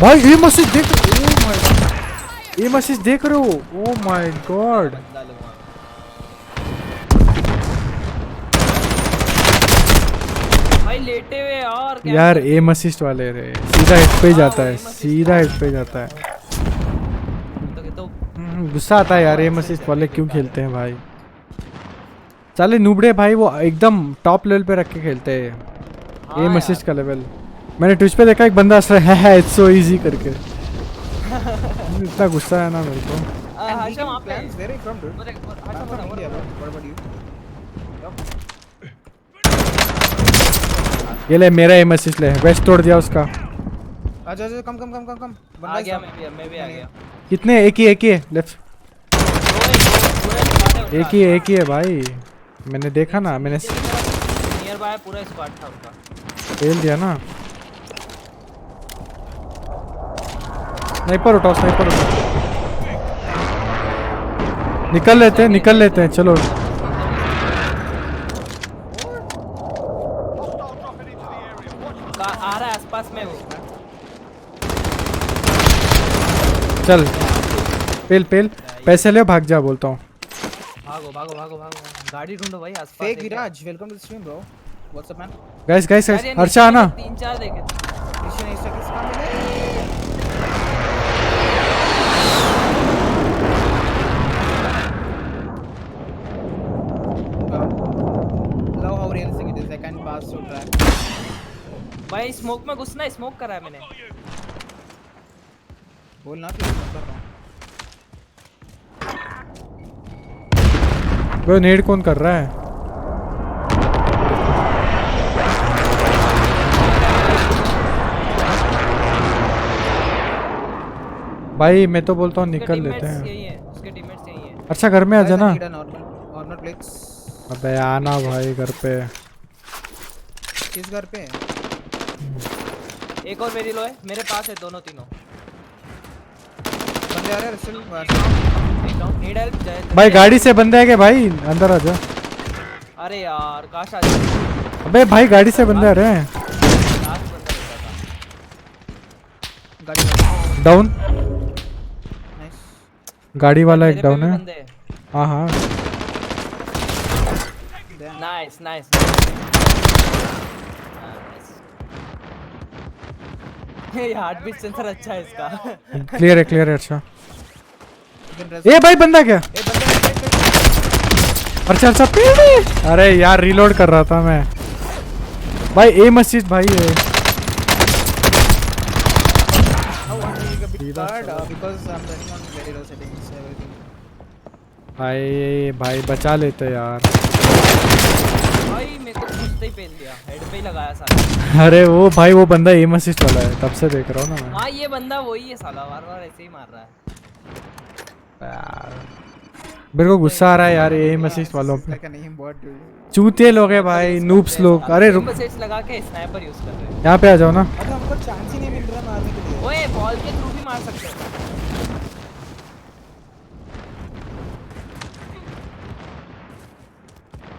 S2: भाई एम असिस्ट देख, oh my god, aim assist देख रहे हो? Oh my god.
S5: बदला लूंगा। भाई लेटे हुए
S2: यार एम असिस्ट वाले रे, सीधा हिट पे जाता है, सीधा हिट पे जाता है।
S5: तो
S2: गुस्सा आता है यार एम असिस्ट वाले क्यों खेलते हैं भाई। साले नूबड़े भाई वो एकदम टॉप लेवल पे रख के खेलते हैं
S5: हाँ
S2: एम
S5: यार।
S2: असिस्ट का लेवल। मैंने ट्विच पे देखा एक बंदा हंस रहा है इट्स सो इजी करके। इतना गुस्सा है ना मेरे को।
S5: हर्षा वहाँ पे
S4: Plans where are you from, dude?
S5: Harsha
S4: I'm from India, bro. What about you?
S2: ये ले मेरा एम असिस्ट ले वेस्ट तोड़ दिया उसका।
S4: अच्छा अच्छा कम कम कम कम कम
S5: आ गया मैं भी आ गया।
S2: कितने एक ही है लेफ्ट। एक ही है भाई मैंने देखा ना मैंने
S5: नियर बाय पूरा स्क्वाड था उसका।
S2: फेल दिया ना। स्नाइपर उठाओ निकल लेते हैं चलो।
S6: Hostile dropping into the area. Watch for
S5: आ रहा है आसपास में वो।
S2: चल पेल पैसे ले भाग जा बोलता हूँ।
S5: भागो गाड़ी ढूंढो भाई आसपास।
S4: Fake Viraj, welcome to the stream, bro. What's up, man?
S2: Guys
S5: यार ये
S2: हर्षा आना।
S5: 3-4 देखे।
S4: Mission is stuck. Come in. Love how realistic it is. I can pass through track.
S5: भाई स्मोक में घुसना स्मोक करा है मैंने।
S4: बोल ना कि मैं कर रहा हूँ।
S2: वो नेड कौन कर रहा है। भाई मैं तो बोलता हूँ निकल लेते हैं।
S5: उसके टीममेट्स यही हैं।
S2: अच्छा घर में आ जाना।
S4: Need a normal plates.
S2: अबे आना भाई घर पे।
S4: किस घर पे?
S5: एक और मेरी लो है मेरे पास है दोनों तीनों।
S4: बंदे आ रहे हैं Restal.
S5: एक डाउन नीड हेल्प जय।
S2: भाई गाड़ी से बंदे है के भाई अंदर आ जा।
S5: अरे यार काश आ जाए।
S2: अबे भाई गाड़ी से बंदे आ रहे हैं।
S5: लास्ट बंदा रहता था।
S4: गाड़ी
S2: डाउन
S4: नाइस.
S2: गाड़ी वाला एक
S5: मेरे पे
S2: डाउन
S5: भी
S2: है।
S5: बंदे हैं।
S2: हाँ
S5: नाइस ये हार्ट बीट सेंसर अच्छा है इसका।
S2: क्लियर है अच्छा।
S4: Again,
S2: ए भाई बंदा क्या।
S4: ए बंदे
S2: अच्छा पीड़ी। अरे यार रीलोड कर रहा था मैं। भाई एम असिस्ट भाई है।
S4: how one is a bit hard because I'm running on very low settings everything.
S2: भाई बचा लेते यार।
S5: भाई मेरे को घुसते ही पेल दिया हेड पे ही लगाया साला।
S2: अरे वो भाई वो बंदा एम असिस्ट वाला है तब से देख रहा हूँ ना मैं।
S5: हाँ ये बंदा वही है साला बार ऐसे ही मार रहा है।
S2: यार मेरे को गुस्सा आ रहा है यार एम असिस्ट वालों पे।
S4: Like a name bot dude.
S2: चूतिए लोग हैं भाई नूब्स लोग। अरे रुक
S5: एम्बसेज लगा के स्नाइपर यूज कर रहे हैं।
S2: यहाँ पे आ जाओ ना।
S4: अरे हमको चांस ही नहीं मिल रहा मारने के लिए.
S5: ओए बॉल के थ्रू भी मार सकते हैं।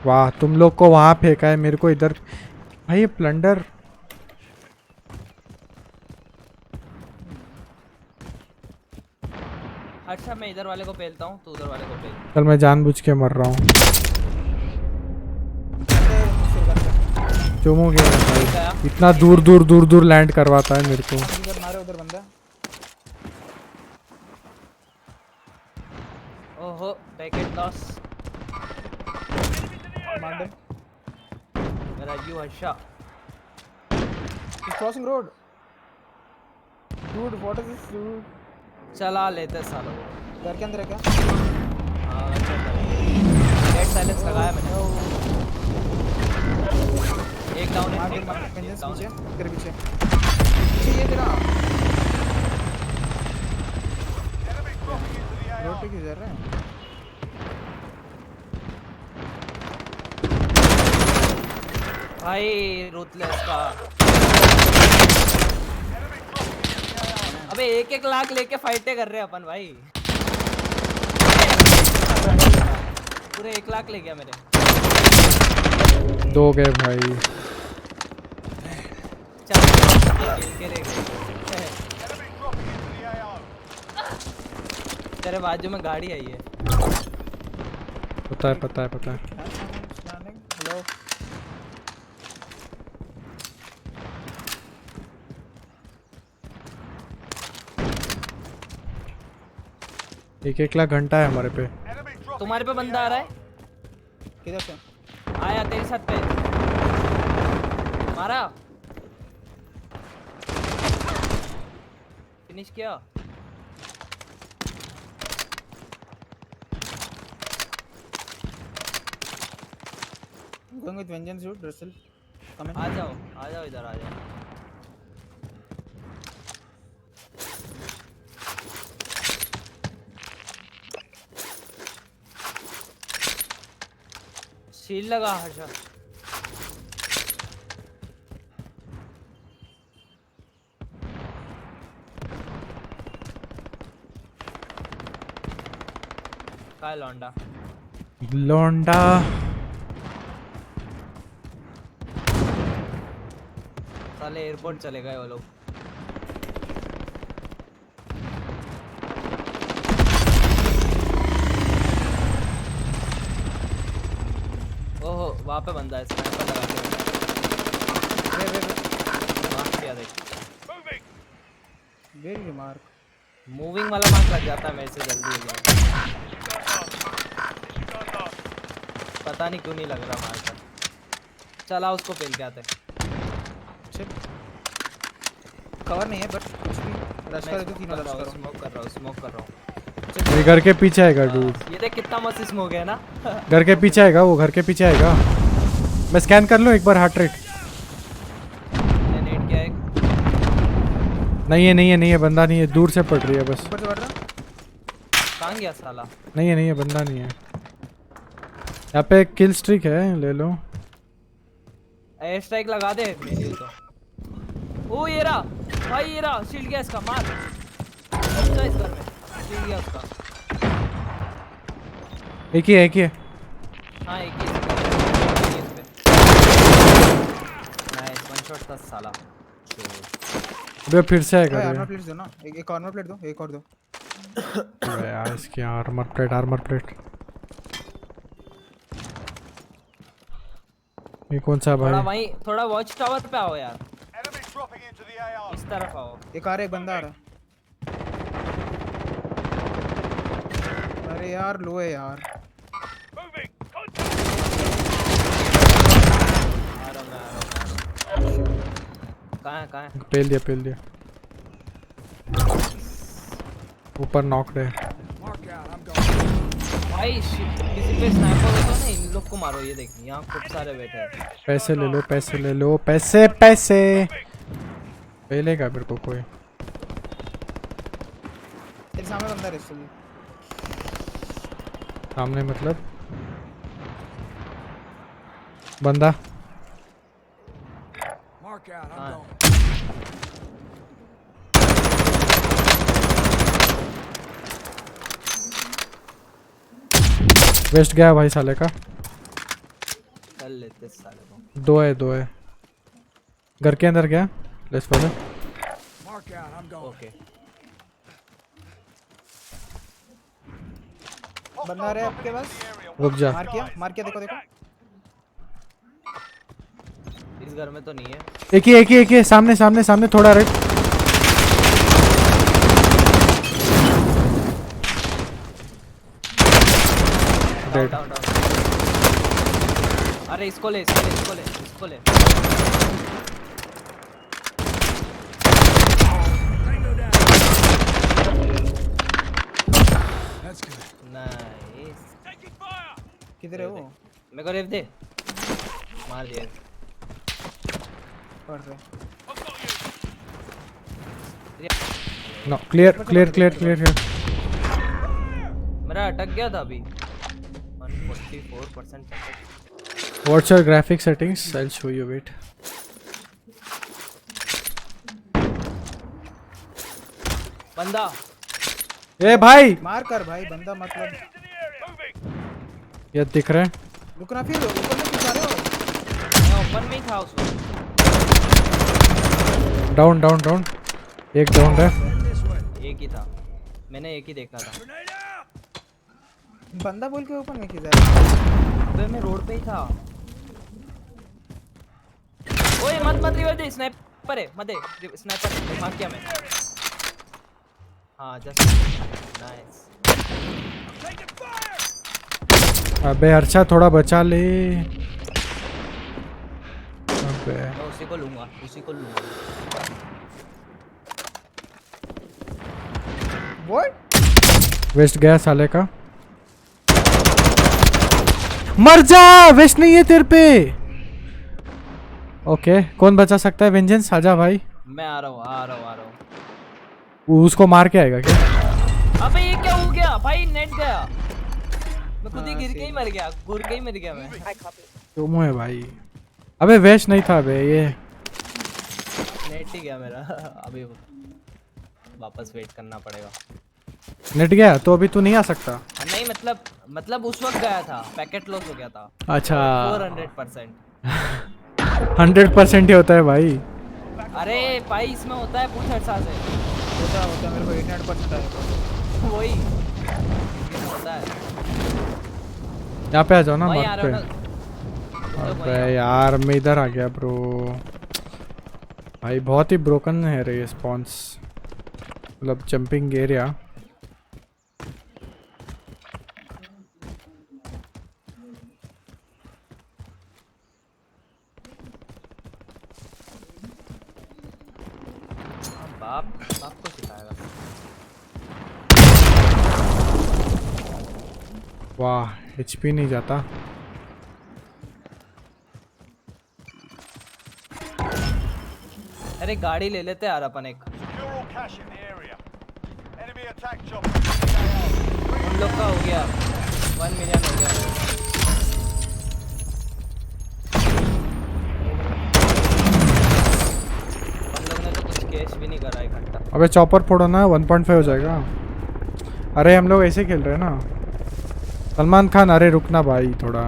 S2: वाह तुम लोग को वहां फेंका है मेरे को इधर। भाई ये प्लंडर।
S5: अच्छा मैं इधर वाले को पेलता हूँ तू उधर वाले को पेल।
S2: चल मैं जानबूझ के मर रहा हूँ। चुमो गया भाई इतना दूर लैंड करवाता है मेरे को।
S4: उधर मारे उधर बंदा.
S5: ओहो पैकेट लॉस।
S4: मार दे.
S5: मेरा you Harsha.
S4: He's crossing road. Dude, what is this dude?
S5: चला लेते सालों को।
S4: घर के अंदर है क्या?
S5: हाँ डेड साइलेंस लगाया मैंने। एक डाउन है
S4: मार दे
S5: एक
S4: मार
S5: down है,
S4: दे.
S5: एक
S4: Vengeance
S5: down है।
S4: पीछे तेरे पीछे. पीछे ये तेरा.
S6: enemy dropping into the AR.
S4: Road पे क्यों जा रहा है?
S5: भाई रूथलेस का। अबे 1-1 लाख लेके फाइटें कर रहे हैं अपन भाई। पूरे 1 लाख ले गया मेरे।
S2: दो गए भाई।
S5: चल खेल के रे
S6: Enemy dropping into the AR.
S5: तेरे बाजू में गाड़ी आई है।
S2: पता है
S4: Hello.
S2: एक लाख घंटा है हमारे पे।
S6: Enemy dropping
S5: तुम्हारे पे
S6: into the
S5: बंदा आ रहा
S6: AR.
S5: है।
S4: किधर से?
S5: आया तेरी छत पे। मारा। फिनिश किया।
S4: Going with vengeance, dude. Restal. Come in.
S5: आ जाओ इधर आ जाओ। शील्ड लगा हर्षा। काय लौंडा।
S2: लौंडा।
S5: साले एयरपोर्ट चले गए वो लोग। ओहो वहाँ पे बंदा है, स्नाइपर लगा के मार्क किया देख।
S6: Moving.
S4: Where is the mark?
S5: Moving वाला मार्क लग जाता है मेरे से जल्दी हो जाए। पता नहीं क्यों नहीं लग रहा मार्कर। चला उसको पेल के आते।
S4: Shit. Cover नहीं है but कुछ भी rush कर दो, तीनों rush करो।
S5: स्मोक कर रहा हूँ।
S2: ये घर के पीछे आएगा डूड।
S5: ये देख कितना मस्त स्मोक है ना।
S2: घर के पीछे आएगा वो, घर के पीछे आएगा। मैं स्कैन कर लूँ एक बार हार्ट रेट।
S5: नेट क्या है?
S2: नहीं है बंदा नहीं है, दूर से पड़ रही है बस।
S4: ऊपर से बढ़ रहा?
S5: कहाँ गया साला?
S2: नहीं है बंदा नहीं है। यहाँ पे किल स्ट्रिक है, ले लो।
S5: एयर स्ट्राइक लगा दे मेरी तो। ओ ये रहा भाई, ये रहा शील्ड गया इसका, मार। अच्छा इस घर में शील्ड गया उसका।
S2: एक ही है।
S5: हाँ एक ही नाइस वन शॉट था साला।
S2: अबे फिर से आएगा
S4: आर्मर
S2: ये।
S4: प्लेट दो ना, एक आर्मर प्लेट दो, एक और दो।
S2: अबे यार इसकी आर्मर प्लेट। ये कौन सा
S5: थोड़ा
S2: भाई?
S5: वहीं, थोड़ा वॉच टावर पे आओ यार,
S6: Enemy dropping into the AR.
S5: इस तरफ आओ।
S4: एक आ रहा है, एक बंदा आ रहा है। अरे यार लो है यार।
S6: Moving.
S5: आ रहा हूँ। कहाँ है?
S2: पेल दिया। ऊपर नॉक है।
S5: भाई किसी पे स्नाइपर होता है ना, इन लोग को मारो। ये देख यहाँ खूब सारे बैठे हैं।
S2: पैसे ले लो पैसे। पेलेगा मेरे को कोई।
S4: तेरे सामने बंदा है रेस्टल।
S2: सामने मतलब बंदा।
S5: हाँ।
S2: वेस्ट गया भाई साले का।
S5: कर लेते साले को।
S2: दो है। घर के अंदर गया। Let's follow.
S5: ओके
S4: बंदा आ रहा है आपके पास।
S2: रुक जा।
S4: मार किया देखो।
S5: इस घर में तो नहीं है।
S2: एक ही सामने थोड़ा रेड।
S5: डाउन। अरे इसको ले। नाइस।
S4: किधर है वो?
S5: मेरे को रेव दे। मार दिया।
S4: पड़ रहा है।
S2: No clear.
S5: मेरा अटक गया था अभी। 144%
S2: What's your graphic settings? I'll show you. Wait.
S5: बंदा।
S2: ए भाई
S4: मार कर भाई, बंदा मतलब
S2: ये दिख रहा है।
S4: रुकना, फिर ऊपर में क्यों जा रहे हो?
S5: मैं ओपन में ही था उसको।
S2: डाउन। एक डाउन है।
S5: एक ही था, मैंने एक ही देखा था।
S4: बंदा बोल के ऊपर में क्यों जा रहे हो?
S5: अबे मैं रोड पे ही था। ओए मत रिवाइव दे, स्नाइपर है, मत दे स्नाइपर। मार किया मैं। हाँ जस्ट नाइस।
S2: अबे अर्षा थोड़ा बचा ले। अबे
S5: मैं उसी को लूंगा, उसी को लूंगा।
S4: व्हाट?
S2: वेस्ट गया साले का। मर जा, वेस्ट नहीं है तेरे पे। ओके कौन बचा सकता है? वेंजेंस आजा भाई।
S5: मैं आ रहा हूँ, आ रहा हूँ, आ रहा हूँ।
S2: वो उसको मार के आएगा क्या?
S5: अबे ये क्या हो गया भाई, नेट गया। मैं खुद ही गिर के ही मर गया, घुर के ही मर गया मैं।
S2: क्यों है भाई? अबे वेस्ट नहीं था बे ये।
S5: नेट ही गया मेरा। अभी वापस वेट करना पड़ेगा।
S2: नेट गया तो अभी तू नहीं आ सकता।
S5: नहीं मतलब उस वक्त गया था, पैकेट लॉस हो गया था।
S2: अच्छा
S5: 400%।
S2: 100% ही होता है भाई।
S5: अरे भाई इसमें होता है, पूछ हर्षा से।
S4: होता मेरे को 89% आया।
S5: वही होता है।
S2: यहाँ पे आ जाओ ना
S5: वही
S2: मत
S5: आ
S2: पे।
S5: रहा हूँ ना।
S2: अबे यार मैं इधर आ गया ब्रो। भाई बहुत ही ब्रोकन है रे रिस्पॉन्स, मतलब जंपिंग एरिया।
S5: बाप को सिखाएगा।
S2: वाह एचपी नहीं जाता।
S5: अरे गाड़ी ले लेते यार अपन एक।
S6: Secure all cash in the area. Enemy attack chopper.
S5: हम लोग का हो गया 1 मिलियन हो गया। हम लोग ने तो कुछ कैश भी नहीं करा इकट्ठा।
S2: अबे चॉपर फोड़ो ना, 1.5 हो जाएगा। अरे हम लोग ऐसे खेल रहे हैं ना। सलमान खान अरे रुकना भाई थोड़ा।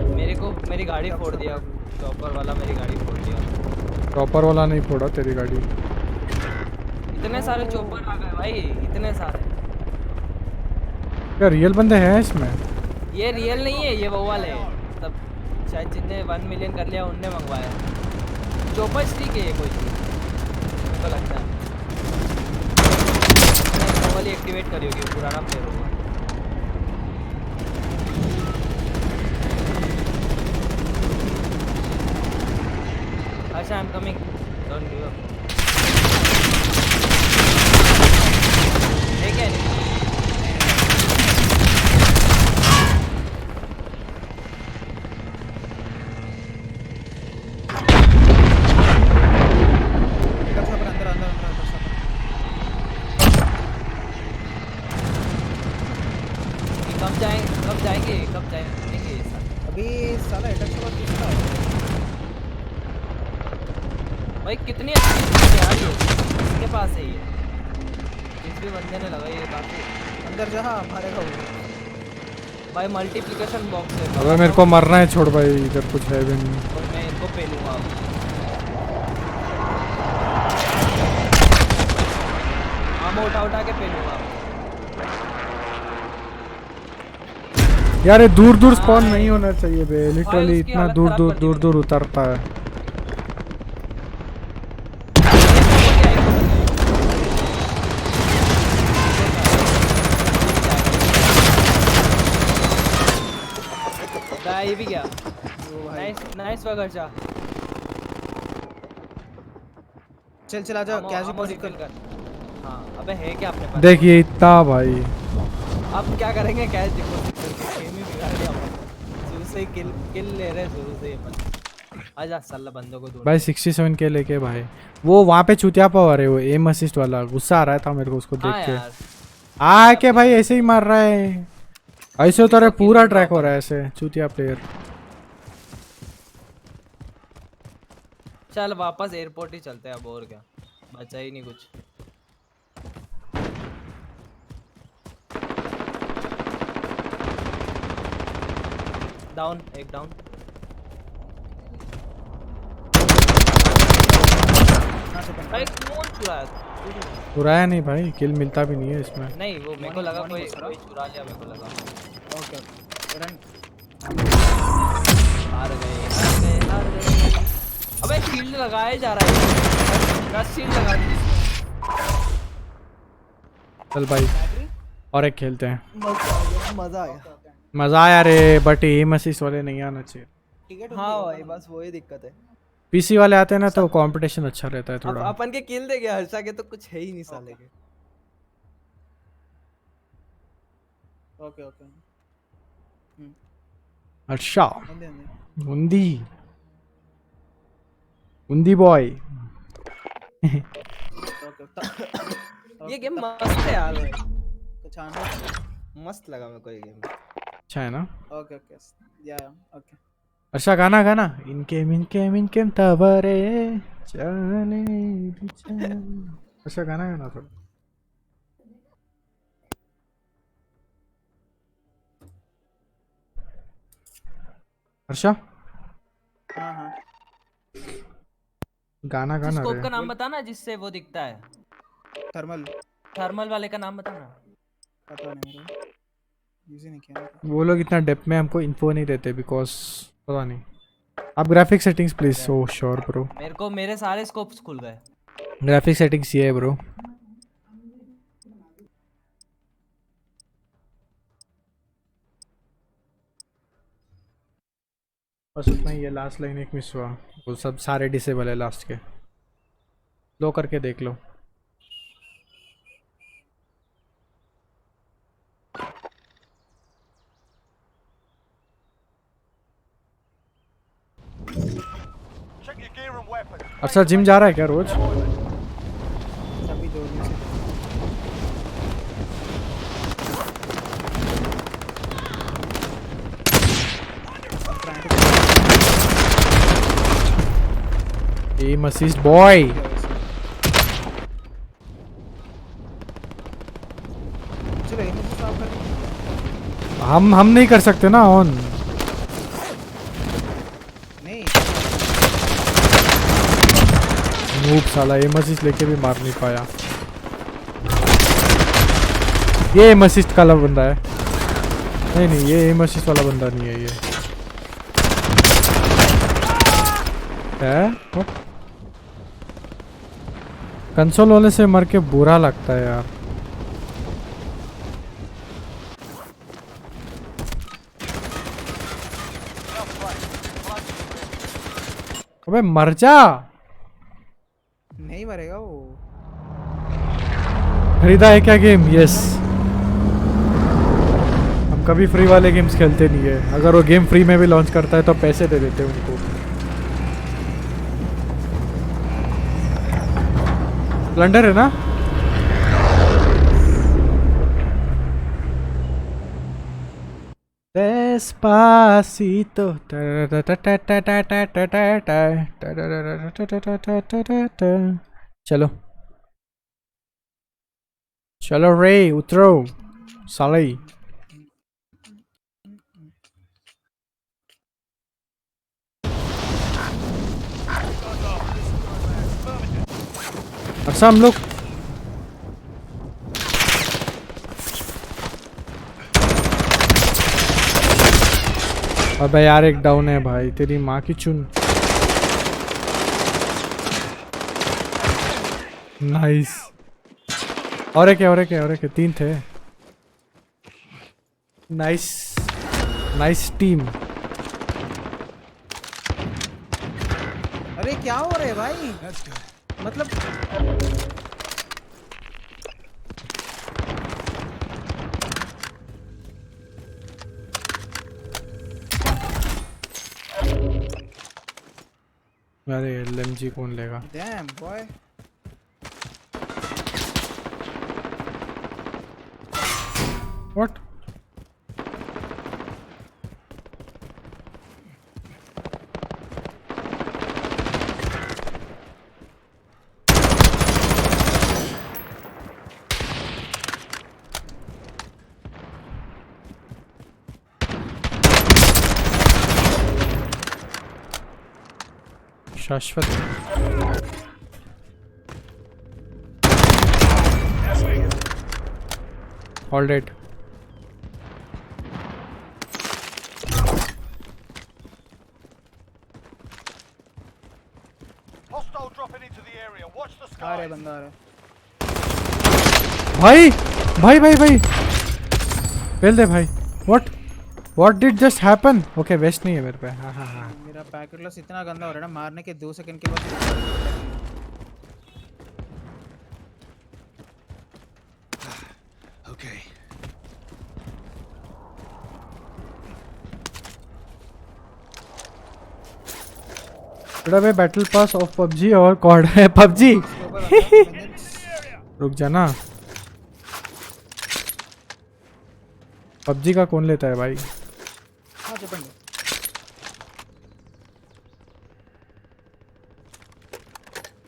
S5: मेरे को मेरी गाड़ी फोड़ दिया चॉपर वाला, मेरी गाड़ी फोड़ दिया।
S2: चॉपर वाला नहीं फोड़ा तेरी गाड़ी।
S5: इतने सारे चॉपर आ गए भाई, इतने सारे।
S2: क्या रियल बंदे हैं इसमें?
S5: ये रियल नहीं है, ये वो वाले तब शायद जितने 1 मिलियन कर लिया उनने मंगवाया। चॉपर स्टिक है ये कोई चीज़, मेरे को लगता है। वो वाली एक्टिवेट करी होगी, पुराना प्लेयर होगा। अच्छा I am coming, don't give up. ठीक है कब जाएंगे
S4: अभी साला अटैक के बाद किसका है?
S5: भाई कितनी अच्छी चीज़ है यार ये, इसके पास है ये। जिस भी बंदे ने लगाई है काफी।
S4: अंदर जहाँ मारेगा वो।
S5: भाई मल्टीप्लिकेशन बॉक्स है।
S2: अबे मेरे को मरना है, छोड़ भाई इधर कुछ है भी नहीं।
S5: तो मैं इनको पे लूँगा अब। आम उठा के पे लूँगा।
S2: यार ये दूर दूर स्पॉन नहीं होना चाहिए बे, लिटरली
S5: उसकी
S2: इतना
S5: हालत
S2: दूर
S5: खराब
S2: दूर
S5: कर दी
S2: दूर दूर उतरता है।
S5: ये भी गया। नाइस वगैरह जा।
S4: चल आजा, कैश डिपॉजिट कर।
S5: हाँ अबे है क्या अपने पास?
S2: देखिए इतना भाई।
S5: अब क्या करेंगे, कैश डिपॉजिट करके गेम ही बिगाड़ दिया अपन। शुरू से ही किल ले रहे, शुरू से ही अपन। आजा साला बंदों को ढूंढ।
S2: भाई 67 के लेके भाई वो वहाँ पे चूतिया पावर है, वो एम असिस्ट वाला। गुस्सा आ रहा था मेरे को उसको देख के। आ के भाई ऐसे ही मार रहा है, ऐसे तो रे पूरा ट्रैक हो रहा है ऐसे चूतिया प्लेयर।
S5: चल वापस एयरपोर्ट ही चलते हैं अब, और क्या बचा ही नहीं कुछ। डाउन, एक डाउन। भाई कौन चुराया?
S2: चुराया नहीं भाई, किल मिलता भी नहीं है इसमें।
S5: नहीं वो मेरे को लगा कोई चुरा लिया, मेरे को लगा।
S4: Okay run.
S5: हार गए। अबे शील्ड लगाया जा रहा है, 10 शील्ड लगा दी।
S2: चल भाई और एक खेलते हैं।
S7: मजा आ गया।
S2: मज़ा आया रे, बट एम असिस्ट वाले नहीं आना चाहिए।
S7: टिकट
S5: हाँ
S7: भाई बस वही दिक्कत है।
S2: पीसी वाले आते हैं ना तो कंपटीशन अच्छा रहता है थोड़ा।
S7: अपन के किल दे गया, हर्षा के तो कुछ है ही नहीं साले के।
S4: Okay okay.
S2: अच्छा
S4: बंदे बंदे।
S2: मुंदी मुंदी बॉय।
S4: ओके
S7: ये गेम मस्त है यार भाई।
S4: पहचान।
S7: मस्त लगा मेरे को ये गेम।
S2: अच्छा है ना।
S4: ओके ओके या ओके।
S2: अच्छा गाना गाना इनके तबरे चले चले। अच्छा गाना गाना थोड़ा। हर्षा
S4: हाँ हाँ
S2: गाना गाना
S5: स्कोप
S2: रे।
S5: का नाम बताना जिससे वो दिखता है।
S4: थर्मल।
S5: थर्मल वाले का नाम बताना।
S4: पता नहीं मेरे को, यूज ही नहीं किया मैंने।
S2: वो लोग इतना डेप्थ में हमको इन्फो नहीं देते बिकॉज पता नहीं। आप graphic settings please. So sure bro.
S5: मेरे सारे स्कोप्स खुल गए।
S2: ग्राफिक सेटिंग्स ये है ब्रो। बस उतना ही। ये लास्ट लाइन एक मिस हुआ। वो सब सारे डिसेबल है लास्ट के। लो करके देख लो।
S6: Check your gear and weapons.
S2: अच्छा जिम जा रहा है क्या रोज?
S4: सभी दो दिन से।
S2: Aim assist boy.
S4: चलो इन्हें तो साफ कर।
S2: हम नहीं कर सकते ना ऑन।
S4: नहीं
S2: नूब साला एम असिस्ट लेके भी मार नहीं पाया। ये एम असिस्ट वाला बंदा है। नहीं नहीं ये एम असिस्ट वाला बंदा नहीं है ये। है कंसोल वाले से मर के बुरा लगता है यार। अबे मर जा।
S4: नहीं मरेगा वो।
S2: खरीदा है क्या गेम? यस। हम कभी फ्री वाले गेम्स खेलते नहीं है। अगर वो गेम फ्री में भी लॉन्च करता है तो पैसे दे देते हैं उनको। ब्लंडर है ना। Despacito. चलो चलो रे उतरो साले। अच्छा हम लोग अबे यार एक डाउन है भाई। तेरी माँ की चुन। नाइस। और एक है और एक है और एक है। 3 थे। Nice nice team.
S4: अरे क्या हो रहा है भाई? मतलब
S2: अरे LMG कौन लेगा?
S4: Dam boy.
S2: व्हाट? शाश्वत all right.
S6: Hostile dropping into the area. Watch the
S4: आ रहा है
S6: skies.
S4: बंदा आ रहा है।
S2: भाई भाई भाई भाई फेल दे भाई। What did just happen? Okay waste नहीं है मेरे पे। हाँ हाँ हाँ
S4: मेरा पैकेट लॉस इतना गंदा हो रहा है ना, मारने के 2 सेकंड के बाद
S1: Okay.
S2: थोड़ा मैं बैटल पास ऑफ पबजी और कॉर्ड है पबजी। रुक जाना। पबजी का कौन लेता है भाई?
S4: हाँ చెప్పండి।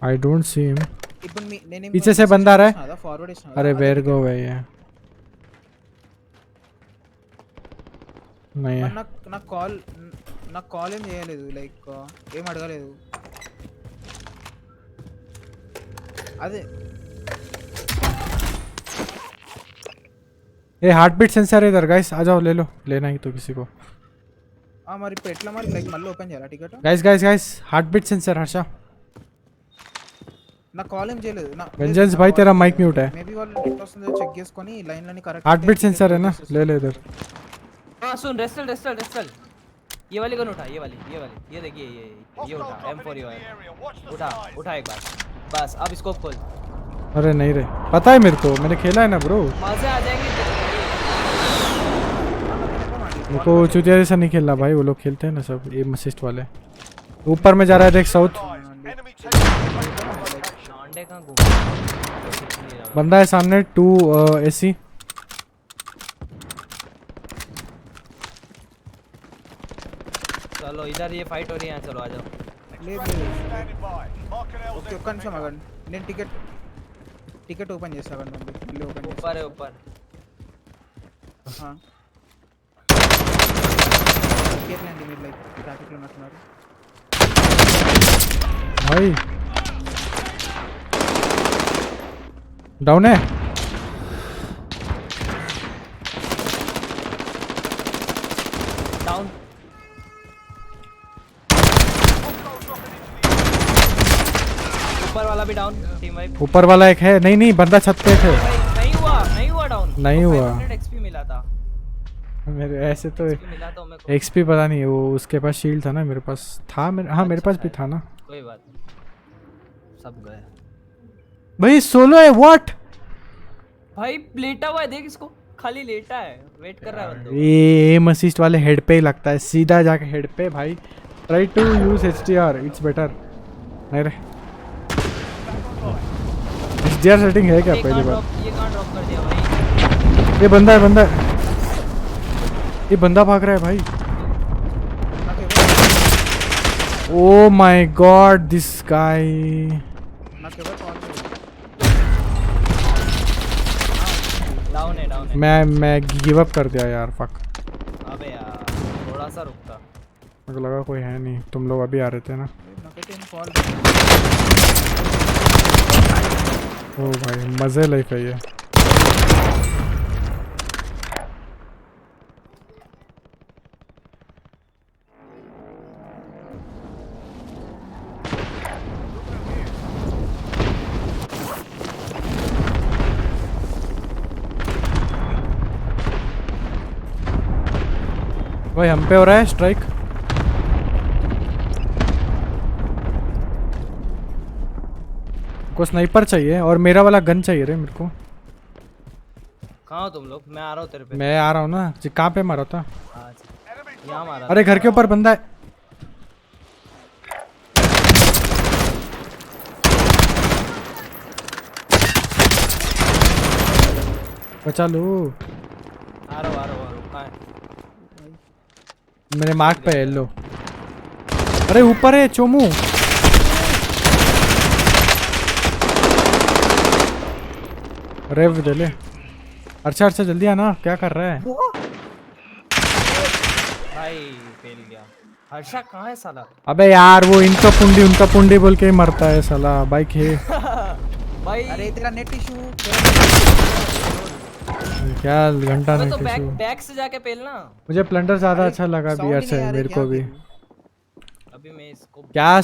S2: I don't see him.
S4: ఇప్పుడు నేను
S2: पीछे से बंदा आ रहा है।
S4: ఫార్వర్డ్ ఇస్తాను।
S2: अरे वेयर गो गए है। नहीं है।
S4: నాకు కాల్ ఏం చేయలేదు, లైక్ ఏం అడగలేదు। అదే
S2: ये हार्ट बीट सेंसर है इधर गाइस, आ जाओ ले लो, लेना ही तो किसी को।
S4: మరి ఇప్పుడు ఎట్లా మరి, లైక్ మళ్ళీ ఓపెన్ చేయాలా ticket?
S2: Guys heart beat sensor Harsha.
S4: నాకు కాల్ ఏం చేయలేదు నా
S2: वेंजेंस भाई तेरा माइक म्यूट है।
S4: మేబీ వాళ్ళు నెట్ వస్తుందో చెక్ చేసుకొని లైన్లని కరెక్ట్
S2: हार्ट बीट सेंसर है ना, ले ले इधर।
S5: हाँ सुन, रेस्टल रेस्टल रेस्टल, ये वाली गन उठा, ये वाली ये देखिए, ये उठा M4, ये वाला उठा एक बार बस। अब इसको खोल।
S2: अरे नहीं रे, पता है मेरे को, मैंने खेला है ना ब्रो।
S5: मजे आ जाएंगे तेरे
S2: मेरे को चुतिया जैसा नहीं खेलना भाई, वो लोग खेलते हैं ना सब एम असिस्ट वाले। ऊपर में जा रहा है देख, साउथ
S6: Enemy taking location.
S5: लौंडे कहाँ घूम
S2: बंदा है सामने। 2 AC।
S5: चलो इधर ये फाइट हो रही है, चलो आ जाओ।
S6: Standing by. Marking L's
S4: okay ఒక్క నిమిషం ఆగండి, నేను టికెట్ ఓపెన్ చేస్తాను మళ్ళీ ఓపెన్ చేస్తాను।
S5: ऊपर है ऊपर।
S4: టికెట్ లేండి మీరు, లైక్ ట్రాఫిక్లో ఉన్నట్టున్నారు।
S2: भाई डाउन है।
S5: डाउन। ऊपर वाला भी डाउन, टीम वाइप।
S2: ऊपर वाला एक है। नहीं बंदा छत पे थे।
S5: नहीं हुआ डाउन।
S2: नहीं हुआ।
S5: 500 XP मिला था,
S2: मेरे ऐसे तो
S5: मिला तो मेरे को।
S2: XP पता नहीं, वो उसके पास शील्ड था ना, मेरे पास था। हाँ मेरे पास भी था ना।
S5: कोई बात नहीं, सब गए
S2: भाई सोलो है व्हाट?
S5: भाई। लेटा हुआ है, देख इसको, खाली लेटा है, वेट कर रहा है बंदों।
S2: ये एम असिस्ट वाले हेड पे ही लगता है, सीधा जाके हेड पे भाई। Try to use HDR, it's better. नहीं रे, HDR सेटिंग है क्या पहली बार?
S5: ये कहाँ ड्रॉप कर दिया भाई?
S2: ये बंदा है, ये बंदा भाग रहा है भाई। Oh my God this guy.
S4: నాకు ఎవరు కాల్ చేయలేదు।
S5: डाउन है
S2: मैं गिव अप कर दिया यार, फक।
S5: अबे यार थोड़ा सा रुकता।
S2: मुझे लगा कोई है नहीं, तुम लोग अभी आ रहे थे ना।
S4: నాకైతే ఏం కాల్
S2: ओ भाई मजे लाइफ है ये। भाई हम पे हो रहा है स्ट्राइक। को स्नाइपर चाहिए और मेरा वाला गन चाहिए रे मेरे को।
S5: कहाँ हो तुम लोग? मैं आ रहा हूँ तेरे पे।
S2: मैं आ रहा हूँ ना जी। कहाँ पे मारा था?
S5: यहाँ मारा।
S2: अरे घर के ऊपर बंदा है। बचा लो।
S5: आ रहा हूँ कहाँ है?
S2: मेरे मार्क पे है लो। अरे ऊपर है चोमू। रेव दे ले। अच्छा जल्दी आना, क्या कर रहा है?
S5: भाई फेल गया। हर्षा कहाँ है साला?
S2: अबे यार वो इनका पुंडी बोल के ही मरता है साला। बाइक है
S5: भाई
S4: अरे तेरा नेट इशू।
S2: क्या घंटा
S5: अबे
S2: नहीं
S5: तो
S2: किसी।
S5: बैक से जाके पेलना।
S2: मुझे प्लंडर ज्यादा
S4: अरे
S2: अच्छा लगा
S4: sound
S2: बियर
S4: ही
S2: से
S4: नहीं आ रहा है,
S2: मेरे
S4: क्या
S2: को भी।
S4: करूं?
S5: अभी मैं इसको
S2: क्या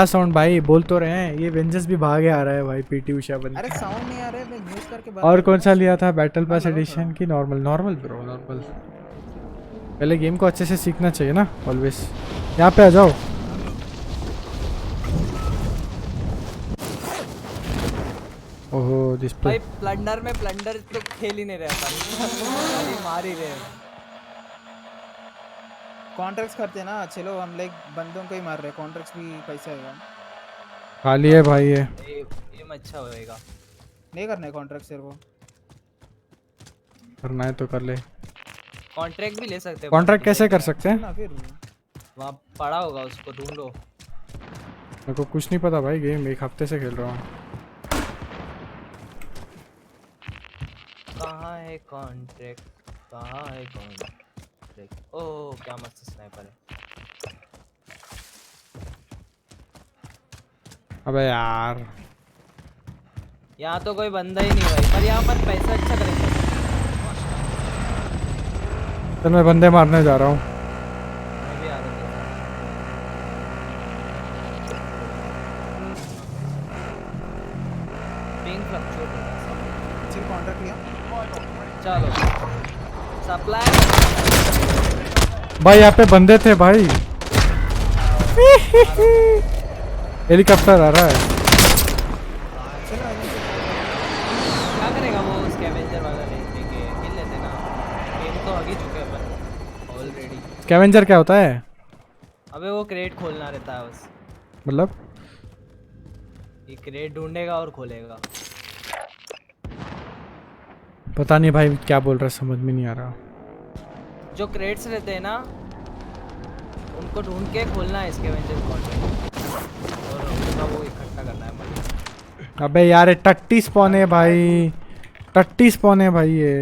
S2: साउंड भाई, बोल तो रहे हैं ये वेंजस भी भागे आ रहा है भाई पीटी उषा बन
S4: अरे
S2: के।
S4: साउंड नहीं आ रहा है, मैं म्यूट करके बात
S2: और
S4: कर
S2: कौन
S4: रहा
S2: सा
S4: हूँ।
S2: लिया था, बैटल पास
S4: लगाओ
S2: एडिशन
S4: थोड़ा।
S2: की नॉर्मल? Normal bro, normal. पहले गेम को अच्छे से सीखना चाहिए ना ऑलवेज। यहाँ पे आ जाओ। ओहो दिस पे।
S5: भाई प्लंडर में प्लंडर तो खेल ही नहीं रहा था खाली मार ही रहे हैं।
S4: कॉन्ट्रैक्ट्स करते हैं ना, चलो हम लाइक बंदों को ही मार रहे हैं, कॉन्ट्रैक्ट्स भी पैसा आएगा।
S2: खाली है भाई ये।
S5: एम अच्छा होएगा।
S4: नहीं करना है कॉन्ट्रैक्ट तेरे को?
S2: करना है तो कर ले।
S5: कॉन्ट्रैक्ट भी ले सकते हैं।
S2: कॉन्ट्रैक्ट कैसे कर सकते हैं?
S4: ना फिर
S5: वहाँ पड़ा होगा, उसको ढूंढो।
S2: मेरे को कुछ नहीं पता भाई, गेम एक हफ्ते से खेल रहा हूँ।
S5: कहाँ है कॉन्ट्रैक्ट, कहाँ है कॉन्ट्रैक्ट? ओह क्या मस्त स्नाइपर है।
S2: अबे यार
S5: यहाँ तो कोई बंदा ही नहीं भाई, पर यहाँ पर पैसा अच्छा करेंगे।
S2: चल मैं बंदे मारने जा रहा हूँ।
S5: मैं भी आ रहा हूँ। पिंक फ्लक्चुएट हो रहा है।
S4: चल कॉन्ट्रैक्ट लिया।
S5: चलो सप्लाई।
S2: भाई यहाँ पे बंदे थे भाई। हेलीकॉप्टर आ रहा है।
S5: क्या करेगा वो स्कैवेंजर वाला लेके? किल लेते ना, गेम तो आगे चुके हैं अपन ऑलरेडी।
S2: स्कैवेंजर क्या होता है?
S5: अबे वो क्रेट खोलना रहता है बस।
S2: मतलब
S5: ये क्रेट ढूंढेगा और खोलेगा।
S2: पता नहीं भाई क्या बोल रहा है, समझ में नहीं आ रहा।
S5: जो क्रेट्स रहते हैं ना, उनको ढूंढ के खोलना है स्कैवेंजर कॉन्ट्रैक्ट, और उनका वो इकट्ठा करना है मनी।
S2: अबे यार ये टट्टी स्पॉन है भाई, टट्टी स्पॉन है भाई ये।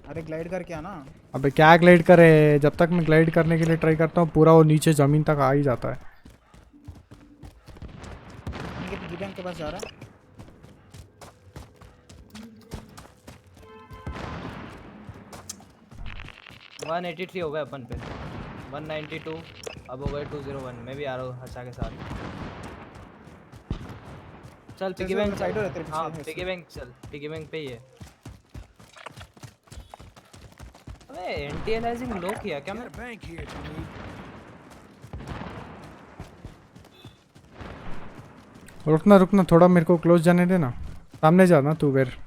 S4: अरे ग्लाइड करके आना।
S2: अबे क्या ग्लाइड करे, जब तक मैं ग्लाइड करने के लिए ट्राई करता हूँ पूरा वो नीचे जमीन तक आ ही जाता है।
S4: इनके गिबैंक के पास जा रहा है।
S5: वन 183 हो गए अपन पे, 192 अब हो गए 201। मैं भी आ रहा हूँ हर्षा के साथ। चल पिगी बैंक
S4: साइड हो रहे तेरे
S5: हाँ
S4: पीछे।
S5: पिगी बैंक चल, पिगी बैंक पे ही है। अबे एंटी एलाइजिंग लो किया क्या मैं?
S2: रुकना रुकना थोड़ा, मेरे को क्लोज जाने देना। सामने जा ना तू वेर।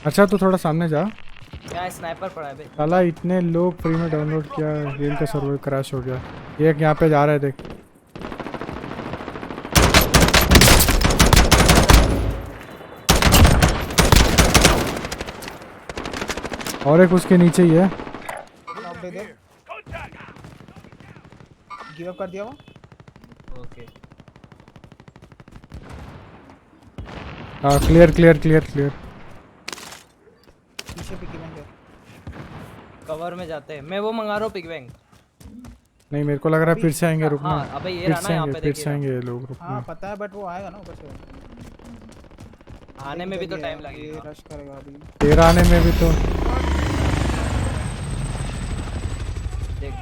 S2: अच्छा तू थोड़ा सामने जा।
S5: यहाँ स्नाइपर पड़ा है बे।
S2: साला इतने लोग फ्री में डाउनलोड किया, गेम का सर्वर क्रैश हो गया। एक यहाँ पे जा रहा है देख। और एक उसके नीचे ही है।
S4: नॉक दे दे। गिव अप कर दिया वो।
S5: ओके
S2: हाँ क्लियर क्लियर क्लियर क्लियर।
S4: पीछे पिकी बैंक है।
S5: कवर में जाते हैं। मैं वो मंगा रहा हूँ पिगी बैंक।
S2: नहीं मेरे को लग रहा है फिर से आएंगे, रुकना।
S5: हाँ अबे ये
S2: फिर
S5: रहा
S2: से
S5: ना यहाँ
S2: आएंगे,
S5: पे
S2: फिर से
S5: देखिए।
S2: आएंगे ये लोग, रुकना।
S4: हाँ पता है, बट वो आएगा ना ऊपर से।
S5: आने में भी तो
S4: ये
S5: टाइम
S4: ये
S5: लगेगा।
S4: रश करेगा अभी।
S2: तेरा आने में भी तो।
S5: देख